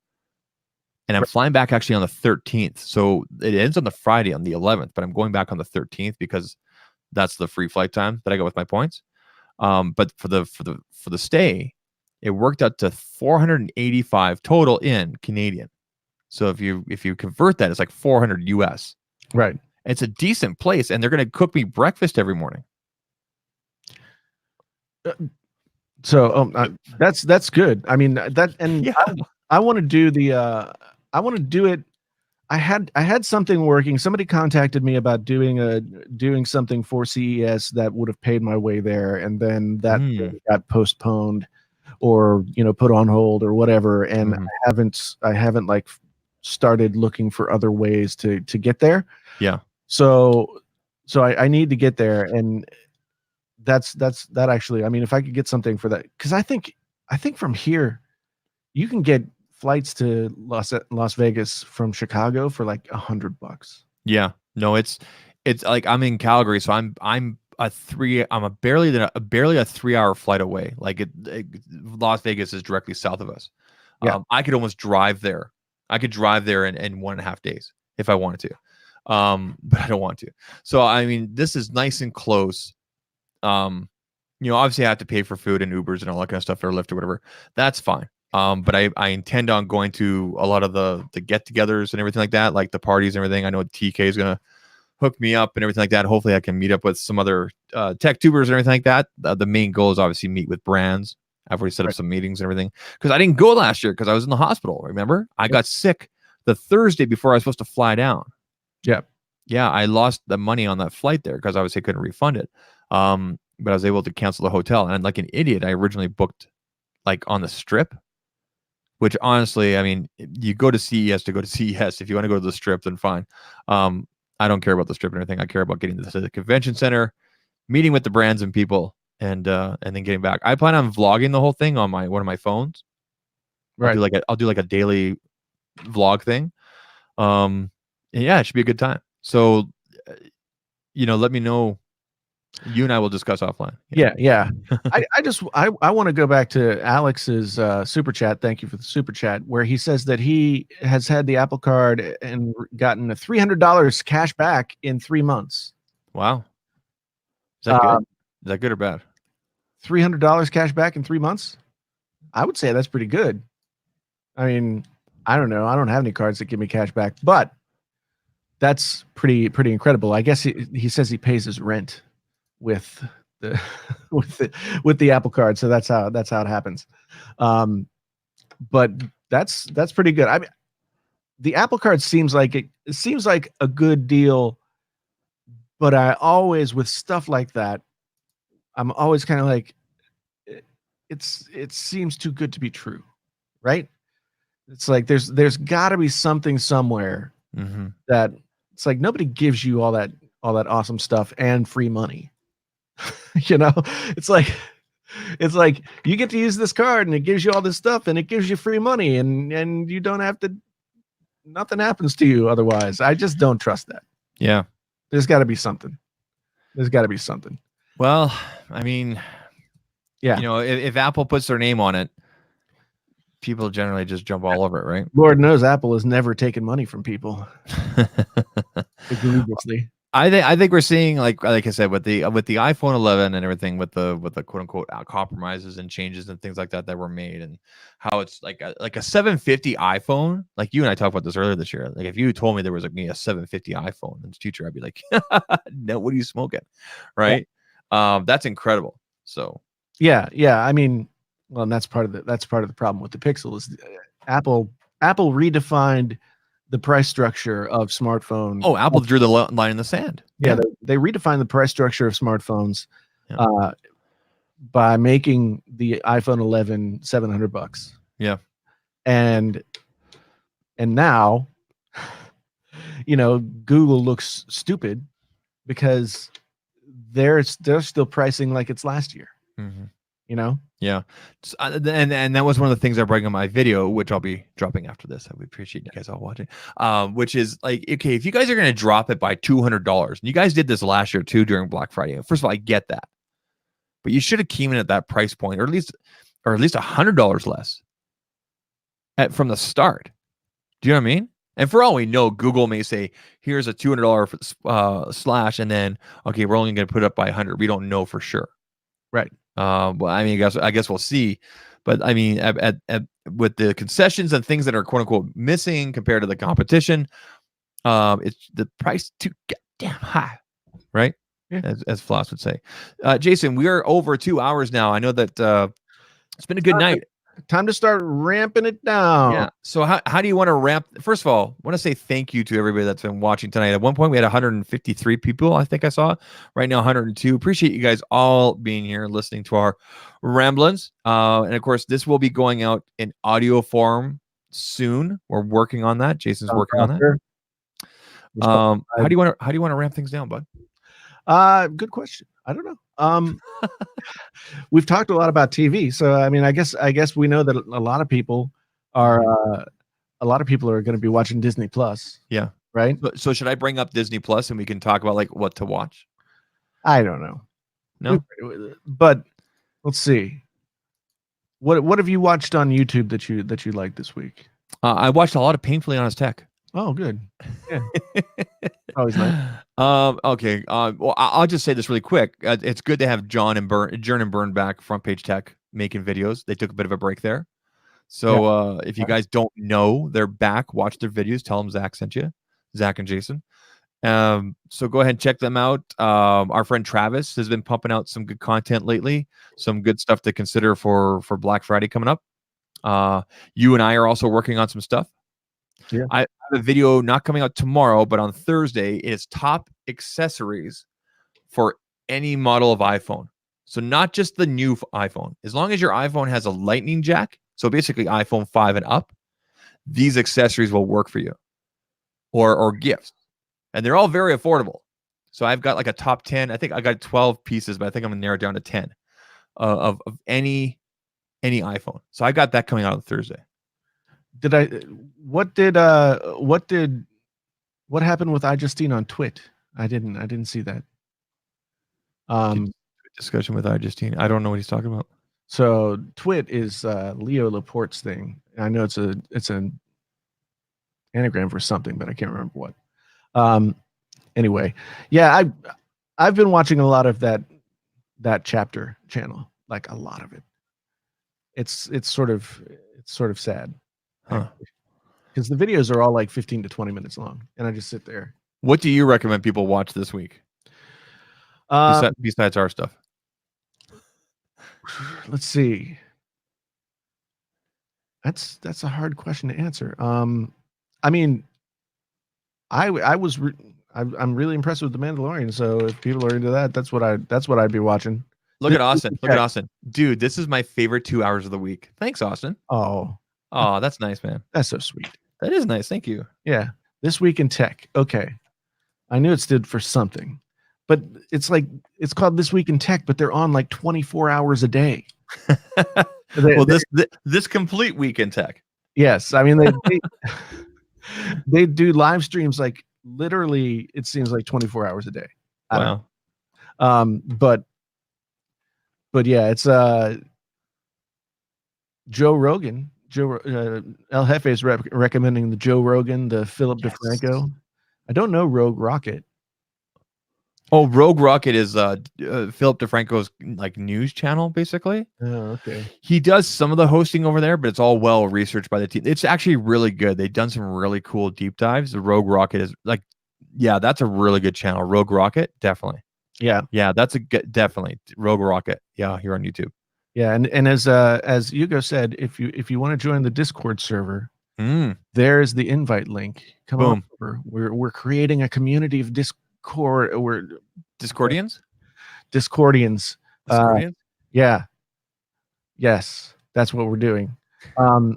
And I'm flying back actually on the 13th. So it ends on the Friday on the 11th, but I'm going back on the 13th because that's the free flight time that I got with my points. But for the stay, it worked out to 485 total in Canadian. So if you convert that, it's like 400 US. Right. It's a decent place, and they're going to cook me breakfast every morning. So that's good. I mean that, and Yeah. I want to do I want to do it. I had something working. Somebody contacted me about doing something for CES that would have paid my way there, and then that thing got postponed or put on hold or whatever. And I haven't like started looking for other ways to get there. Yeah. So I need to get there, and that actually. I mean, if I could get something for that, because I think from here you can get flights to Las Vegas from Chicago for like $100. Yeah. No, it's like I'm in Calgary, so I'm a barely a 3-hour flight away. Like Las Vegas is directly south of us. Yeah. I could almost drive there. I could drive there in 1.5 days if I wanted to. But I don't want to. So I mean, this is nice and close. Obviously I have to pay for food and Ubers and all that kind of stuff or Lyft or whatever. That's fine. But I intend on going to a lot of the get-togethers and everything like that, like the parties and everything. I know TK is gonna hook me up and everything like that. Hopefully I can meet up with some other tech tubers and everything like that. The main goal is obviously meet with brands. I've already set up some meetings and everything because I didn't go last year because I was in the hospital. Remember, I got sick the Thursday before I was supposed to fly down. Yeah, I lost the money on that flight there because obviously I couldn't refund it. But I was able to cancel the hotel, and like an idiot, I originally booked like on the Strip, which honestly, I mean, you go to CES to go to CES. If you want to go to the Strip, then fine. I don't care about the Strip and everything. I care about getting to the convention center, meeting with the brands and people, and then getting back. I plan on vlogging the whole thing on one of my phones. Right. I'll do like a daily vlog thing. And yeah, it should be a good time. So, let me know. You and I will discuss offline. Yeah. I want to go back to Alex's super chat. Thank you for the super chat, where he says that he has had the Apple Card and gotten a $300 cash back in 3 months. Wow. Is that good? Is that good or bad? $300 cash back in 3 months? I would say that's pretty good. I mean, I don't know. I don't have any cards that give me cash back, but that's pretty incredible. I guess he says he pays his rent with the with the Apple Card, so that's how it happens. But that's pretty good. I mean, the Apple Card seems like a good deal, but I always, with stuff like that, I'm always kind of like, it seems too good to be true, right? It's like there's got to be something somewhere that it's like nobody gives you all that awesome stuff and free money. It's like you get to use this card and it gives you all this stuff and it gives you free money and you don't have to, nothing happens to you otherwise. I just don't trust that. Yeah. There's got to be something. Well, I mean, yeah, if Apple puts their name on it, people generally just jump all over it, right? Lord knows Apple has never taken money from people. Egregiously. I think we're seeing like I said with the iPhone 11 and everything with the quote unquote compromises and changes and things like that were made, and how it's like a 750 iPhone. Like you and I talked about this earlier this year. Like if you told me there was like a 750 iPhone in the future, I'd be like, no, what are you smoking, right? Yeah. That's incredible. So yeah. I mean, well, and that's part of the problem with the Pixel is Apple redefined the price structure of smartphones. Oh, Apple drew the line in the sand. Yeah, they redefined the price structure of smartphones by making the iPhone 11 $700. Yeah, and now Google looks stupid because they're still pricing like it's last year. Yeah. And that was one of the things I bring on my video, which I'll be dropping after this. I would appreciate you guys all watching. Which is like, okay, if you guys are going to drop it by $200, and you guys did this last year too during Black Friday. First of all, I get that, but you should have came in at that price point, or at least $100 less from the start. Do you know what I mean? And for all we know, Google may say, here's a $200 slash, and then, okay, we're only going to put it up by 100. We don't know for sure. Right. Well, I mean, I guess we'll see. But I mean, with the concessions and things that are quote unquote missing compared to the competition, it's the price too goddamn high, right? Yeah. As Floss would say. Jason, we are over 2 hours now. I know that it's been a good night. Time to start ramping it down. Yeah. So how do you want to ramp? First of all, I want to say thank you to everybody that's been watching tonight. At one point, we had 153 people, I think I saw. Right now, 102. Appreciate you guys all being here, listening to our ramblings. And of course, this will be going out in audio form soon. We're working on that. Jason's working on that. How do you want to ramp things down, bud? Good question. I don't know. We've talked a lot about TV, so I mean, I guess we know that a lot of people are going to be watching Disney Plus. Yeah. Right. So should I bring up Disney Plus and we can talk about like what to watch? I don't know. No, but let's see. What have you watched on YouTube that you liked this week? I watched a lot of Painfully Honest Tech. Oh, good. Yeah. Always nice. Okay. Well, I'll just say this really quick. It's good to have Jern and Byrne back, Front Page Tech, making videos. They took a bit of a break there. So if you guys don't know, they're back. Watch their videos. Tell them Zach sent you, Zach and Jason. So go ahead and check them out. Our friend Travis has been pumping out some good content lately. Some good stuff to consider for Black Friday coming up. You and I are also working on some stuff. Yeah. I have a video not coming out tomorrow, but on Thursday. It's top accessories for any model of iPhone. So not just the new iPhone. As long as your iPhone has a lightning jack, so basically iPhone 5 and up, these accessories will work for you. Or gifts. And they're all very affordable. So I've got like a top 10. I think I got 12 pieces, but I think I'm going to narrow it down to 10 of any iPhone. So I got that coming out on Thursday. What happened with iJustine on Twit? I didn't see that. Discussion with iJustine. I don't know what he's talking about. So Twit is Leo Laporte's thing. I know it's an anagram for something, but I can't remember what. Anyway, yeah, I've been watching a lot of that chapter channel, like a lot of it. It's sort of sad. Because the videos are all like 15 to 20 minutes long, and I just sit there. What do you recommend people watch this week? Besides our stuff. Let's see. That's a hard question to answer. I mean, I'm really impressed with The Mandalorian. So if people are into that, that's what I'd be watching. Look at Austin. Look at Austin. Dude, this is my favorite 2 hours of the week. Thanks, Austin. Oh, that's nice, man. That's so sweet. That is nice. Thank you. Yeah. This Week in Tech. Okay. I knew it stood for something, but it's called This Week in Tech, but they're on like 24 hours a day. This complete week in tech. Yes. I mean, they do live streams like literally, it seems like 24 hours a day. Wow. But yeah, it's Joe Rogan. El Jefe is recommending the Joe Rogan, the Philip DeFranco. I don't know Rogue Rocket. Oh, Rogue Rocket is Philip DeFranco's like news channel, basically. Oh, okay. He does some of the hosting over there, but it's all well researched by the team. It's actually really good. They've done some really cool deep dives. The Rogue Rocket is like, yeah, that's a really good channel. Rogue Rocket, definitely. Yeah, that's a good, definitely Rogue Rocket. Yeah, here on YouTube. Yeah, and as Hugo said, if you want to join the Discord server, there's the invite link. Come on over. We're creating a community of Discord. We're Discordians. Discordians. Yeah. Yes, that's what we're doing. I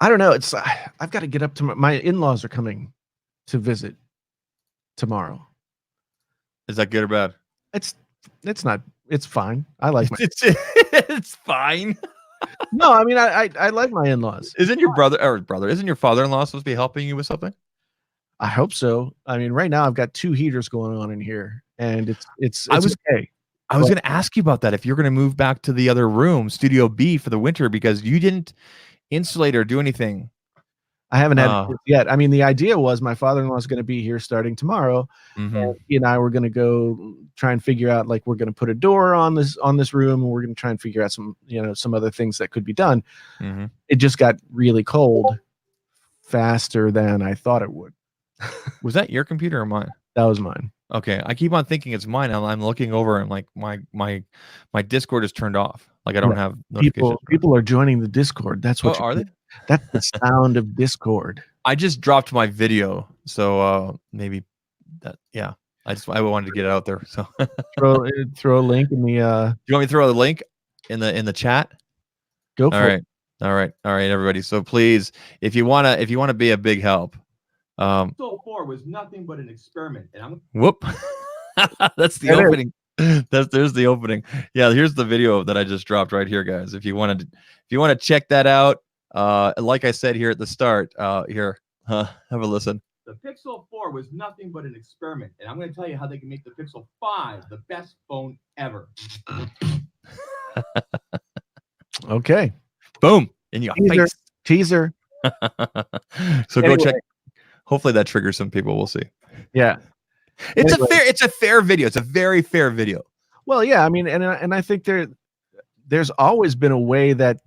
don't know. I've got to get up to my in-laws are coming to visit tomorrow. Is that good or bad? It's not. It's fine. I like my. It's fine. No, I mean I like my in-laws. Isn't your isn't your father-in-law supposed to be helping you with something? I hope so. I mean, right now I've got 2 heaters going on in here, and it's okay. I was going to ask you about that. If you're going to move back to the other room, Studio B, for the winter, because you didn't insulate or do anything. I haven't had it yet. I mean, the idea was my father-in-law is going to be here starting tomorrow, and he and I were going to go try and figure out, like, we're going to put a door on this room, and we're going to try and figure out some other things that could be done. It just got really cold faster than I thought it would. Was that your computer or mine? That was mine. Okay, I keep on thinking it's mine. I'm looking over and like my Discord is turned off. Like I don't have notifications. People are joining the Discord. That's what are they? That's the sound of Discord. I just dropped my video, so maybe that. Yeah, I wanted to get it out there. So throw a link in the. You want me to throw a link in the chat? Go for it. All right, everybody. So please, if you wanna be a big help. Pixel 4 was nothing but an experiment, and I'm whoop. That's the opening. There's the opening. Yeah, here's the video that I just dropped right here, guys. If you want to check that out, like I said here at the start, have a listen. The Pixel 4 was nothing but an experiment, and I'm going to tell you how they can make the Pixel 5 the best phone ever. Okay. Boom. In your face. Teaser. So go check. Hopefully that triggers some people. We'll see. Yeah. It's a fair video. It's a very fair video. Well, yeah, I mean, and I think there's always been a way that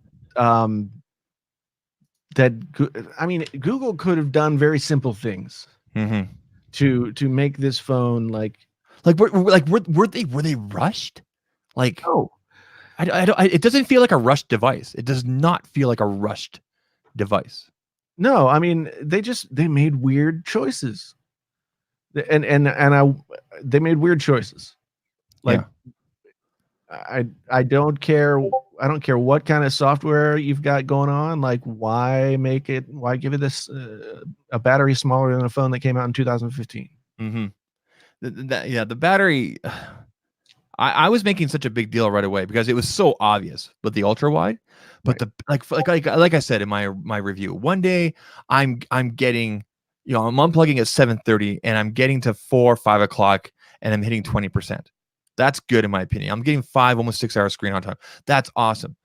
Google could have done very simple things to make this phone were they rushed? Like, no. It doesn't feel like a rushed device. It does not feel like a rushed device. No, I mean, they made weird choices, and they made weird choises. Like, yeah. I don't care what kind of software you've got going on. Like, why give it this a battery smaller than a phone that came out in 2015? The battery. I was making such a big deal right away because it was so obvious with the ultra wide. But right. like I said in my review, one day I'm getting, I'm unplugging at 7:30 and I'm getting to 4 or 5 o'clock and I'm hitting 20%. That's good in my opinion. I'm getting 5, almost 6 hours screen on time. That's awesome.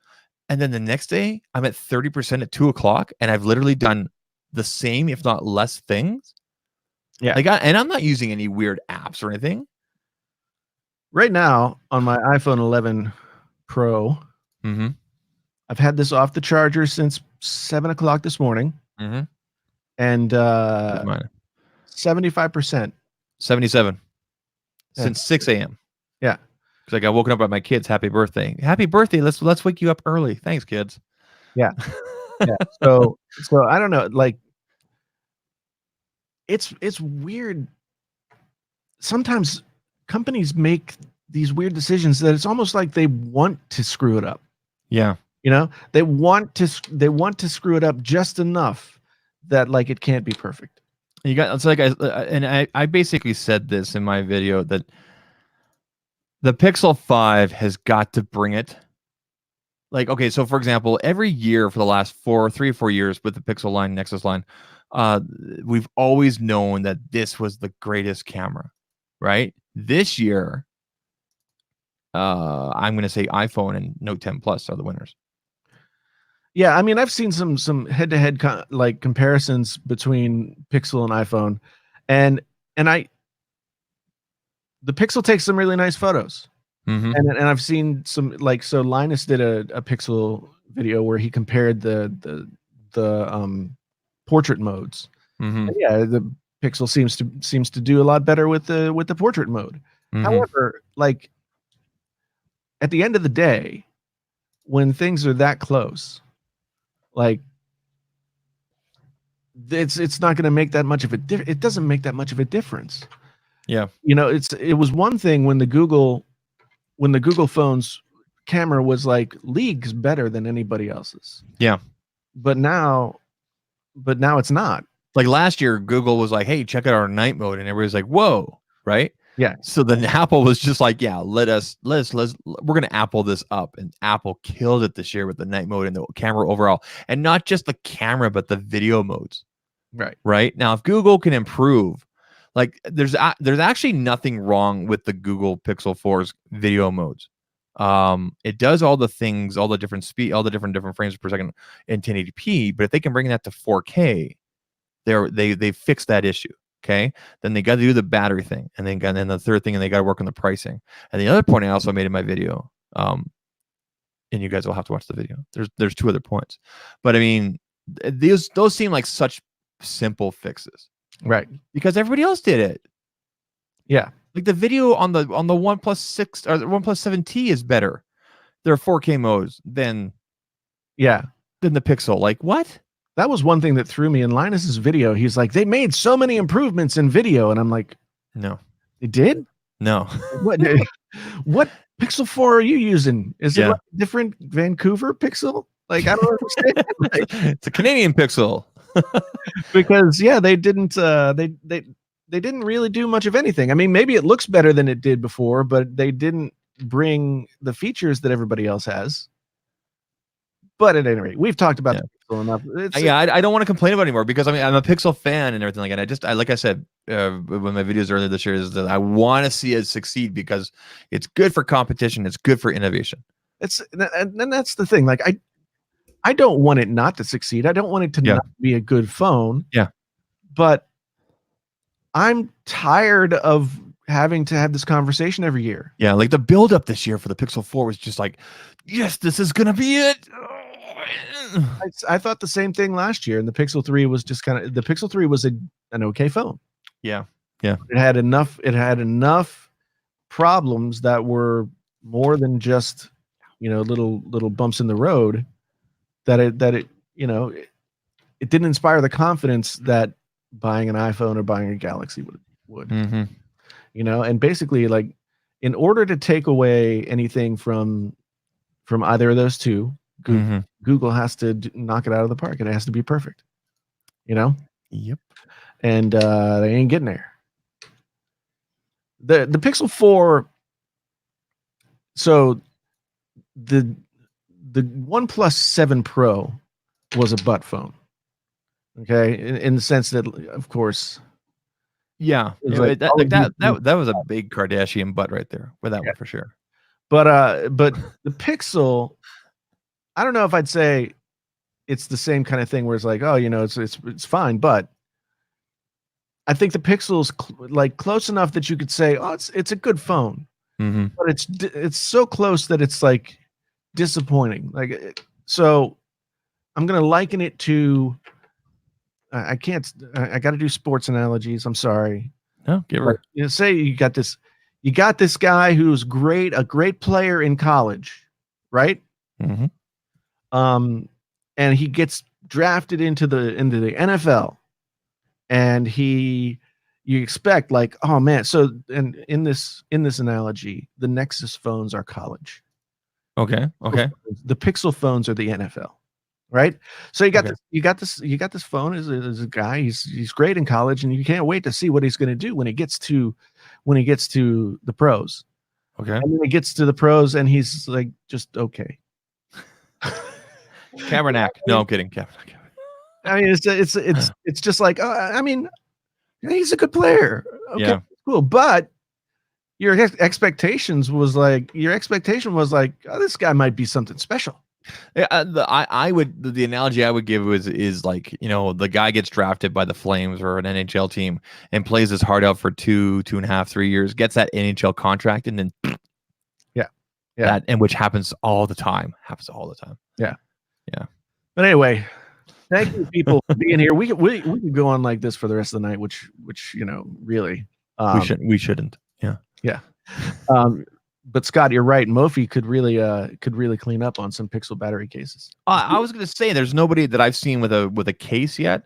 And then the next day I'm at 30% at 2 o'clock and I've literally done the same, if not less things. Yeah. And I'm not using any weird apps or anything. Right now on my iPhone 11 Pro, I've had this off the charger since 7 o'clock this morning, and 75%, 77 since 6 a.m. Yeah, because I got woken up by my kids. Happy birthday! Happy birthday! Let's wake you up early. Thanks, kids. Yeah, yeah. So I don't know. Like, it's weird. Sometimes companies make these weird decisions that it's almost like they want to screw it up. Yeah. They want to screw it up just enough that like it can't be perfect. It's like I basically said this in my video that the Pixel 5 has got to bring it. Like, okay, so for example, every year for the last 3 or 4 years with the Pixel line, Nexus line, we've always known that this was the greatest camera, right? This year, I'm going to say iPhone and Note 10 Plus are the winners. Yeah, I mean, I've seen some head-to-head comparisons between Pixel and iPhone, and the Pixel takes some really nice photos, and I've seen some so Linus did a Pixel video where he compared the portrait modes. And yeah, the Pixel seems to do a lot better with the portrait mode. However, like at the end of the day, when things are that close, like it's not going to make that much of it doesn't make that much of a difference. Yeah. It was one thing when the Google phone's camera was like leagues better than anybody else's. Yeah. But now it's not. Like last year, Google was like, "Hey, check out our night mode," and everybody's like, "Whoa!" Right? Yeah. So then Apple was just like, "Yeah, let's we're gonna Apple this up," and Apple killed it this year with the night mode and the camera overall, and not just the camera, but the video modes. Right. Right now, if Google can improve, like there's actually nothing wrong with the Google Pixel 4's video modes. It does all the things, all the different speed, all the different frames per second in 1080p. But if they can bring that to 4K, they fix that issue. Okay, then they got to do the battery thing, and then the third thing, and they got to work on the pricing. And the other point I also made in my video, and you guys will have to watch the video. There's two other points, but I mean, those seem like such simple fixes, Right. because everybody else did it. Yeah. Like the video on the OnePlus 6 or the OnePlus 7T is better. There are 4K modes than Yeah. the Pixel. Like what? That was one thing that threw me in Linus's video. He's like, they made so many improvements in video, and I'm like, No. they did? No. What Pixel 4 are you using? Is it Yeah. like a different Vancouver Pixel? Like, I don't understand. It's a Canadian Pixel. Because yeah, they didn't they didn't really do much of anything. I mean, maybe it looks better than it did before, but they didn't bring the features that everybody else has. But at any rate, we've talked about Yeah. the Pixel enough. It's, Yeah, I don't want to complain about it anymore, because I mean I'm a Pixel fan and everything like that. I like I said when my videos earlier this year, is that I want to see it succeed because it's good for competition, it's good for innovation. it's and that's the thing. Like I don't want it not to succeed. I don't want it to Yeah. not be a good phone. Yeah. But I'm tired of having to have this conversation every year. Yeah, like the build up this year for the Pixel 4 was just like, yes, this is gonna be it. I thought the same thing last year, and the Pixel 3 was just the Pixel 3 was an okay phone. Yeah. It had enough problems that were more than just, little bumps in the road, that it didn't inspire the confidence that buying an iPhone or buying a Galaxy would. Mm-hmm. And basically, like, in order to take away anything from either of those two, Mm-hmm. Google has to knock it out of the park. It has to be perfect, Yep. and they ain't getting there. The Pixel 4, so the OnePlus 7 Pro was a butt phone. Okay, in the sense that, of course, Yeah. It was Like, like that was a big Kardashian butt right there with that one for sure. but the Pixel, I don't know if I'd say it's the same kind of thing where it's like, oh, it's fine, but I think the Pixel's like close enough that you could say, oh, it's a good phone, Mm-hmm. but it's so close that it's like disappointing. Like, so I'm gonna liken it to, I got to do sports analogies. I'm sorry. No, give her. Say you got this guy who's a great player in college, right? Mm-hmm. And he gets drafted into the NFL, and you expect, like, oh man. So, and in this analogy, the Nexus phones are college. Okay. The Pixel phones are the NFL, right? So you got Okay. this phone as a guy. He's great in college, and you can't wait to see what he's going to do when he gets to the pros. Okay. And then he gets to the pros, and he's like, just okay. Kaepernick. No, I'm kidding. Kaepernick. I mean, it's just like, I mean, he's a good player. Okay, Yeah. cool. But your expectation was like, oh, this guy might be something special. Yeah, the analogy I would give is like, the guy gets drafted by the Flames or an NHL team and plays his heart out for 2.5, 3 years, gets that NHL contract, and then Yeah. that, and which happens all the time. But anyway, thank you, people, for being here. We could go on like this for the rest of the night, which really, We shouldn't. Yeah. But Scott, you're right. Mophie could really clean up on some Pixel battery cases. I was gonna say there's nobody that I've seen with a case yet,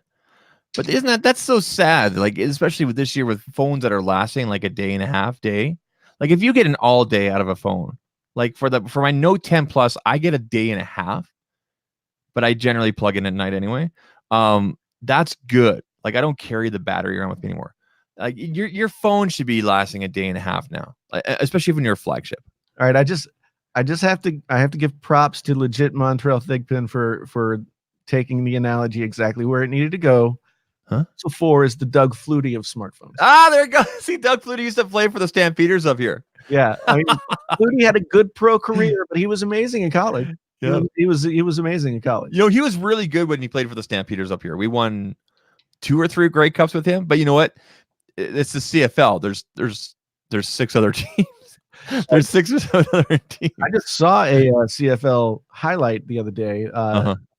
but that's so sad? Like, especially with this year with phones that are lasting like a day and a half. Like, if you get an all day out of a phone, like for my Note 10 Plus, I get a day and a half, but I generally plug in at night anyway. That's good. Like I don't carry the battery around with me anymore. Like your phone should be lasting a day and a half now, especially when you're a flagship. All right, I have to give props to legit Montreal Thigpen for taking the analogy exactly where it needed to go. Huh? So 4 is the Doug Flutie of smartphones. Ah, there it goes. See, Doug Flutie used to play for the Stampeders up here. Yeah, I mean, Flutie had a good pro career, but he was amazing in college. Yeah. He was amazing in college. You know, he was really good when he played for the Stampeders up here. We won 2 or 3 Grey Cups with him. But you know what? It's the CFL. There's 6 other teams. There's 6 or 7 other teams. I just saw a CFL highlight the other day.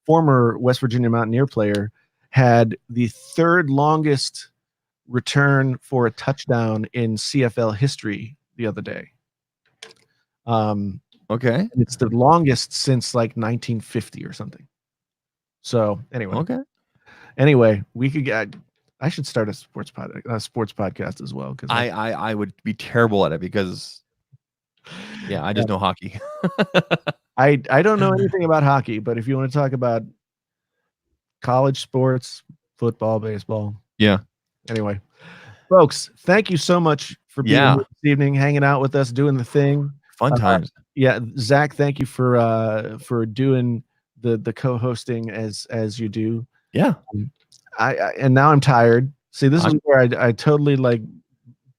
Former West Virginia Mountaineer player had the 3rd longest return for a touchdown in CFL history the other day. Okay. It's the longest since like 1950 or something. So anyway, we could get. I should start a sports podcast as well because I would be terrible at it because I just know hockey. I don't know anything about hockey, but if you want to talk about college sports, football, baseball, Anyway, folks, thank you so much for being here this evening, hanging out with us, doing the thing. Fun times. Zach, thank you for doing the co-hosting as you do. Yeah. And now I'm tired. See, this is where I totally like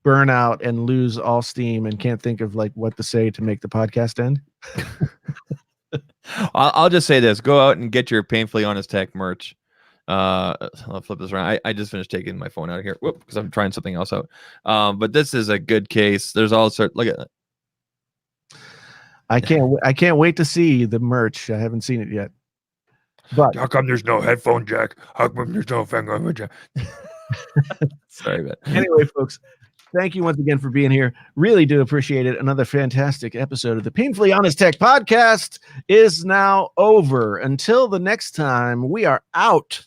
burn out and lose all steam and can't think of like what to say to make the podcast end. I'll just say this: go out and get your Painfully Honest Tech merch. I'll flip this around. I just finished taking my phone out of here. Whoop, because I'm trying something else out. But this is a good case. There's all sorts. Look at that. I can't wait to see the merch. I haven't seen it yet. But how come there's no headphone jack? How come there's no finger jack? Sorry, man. Anyway, folks, thank you once again for being here. Really do appreciate it. Another fantastic episode of the Painfully Honest Tech podcast is now over. Until the next time, we are out.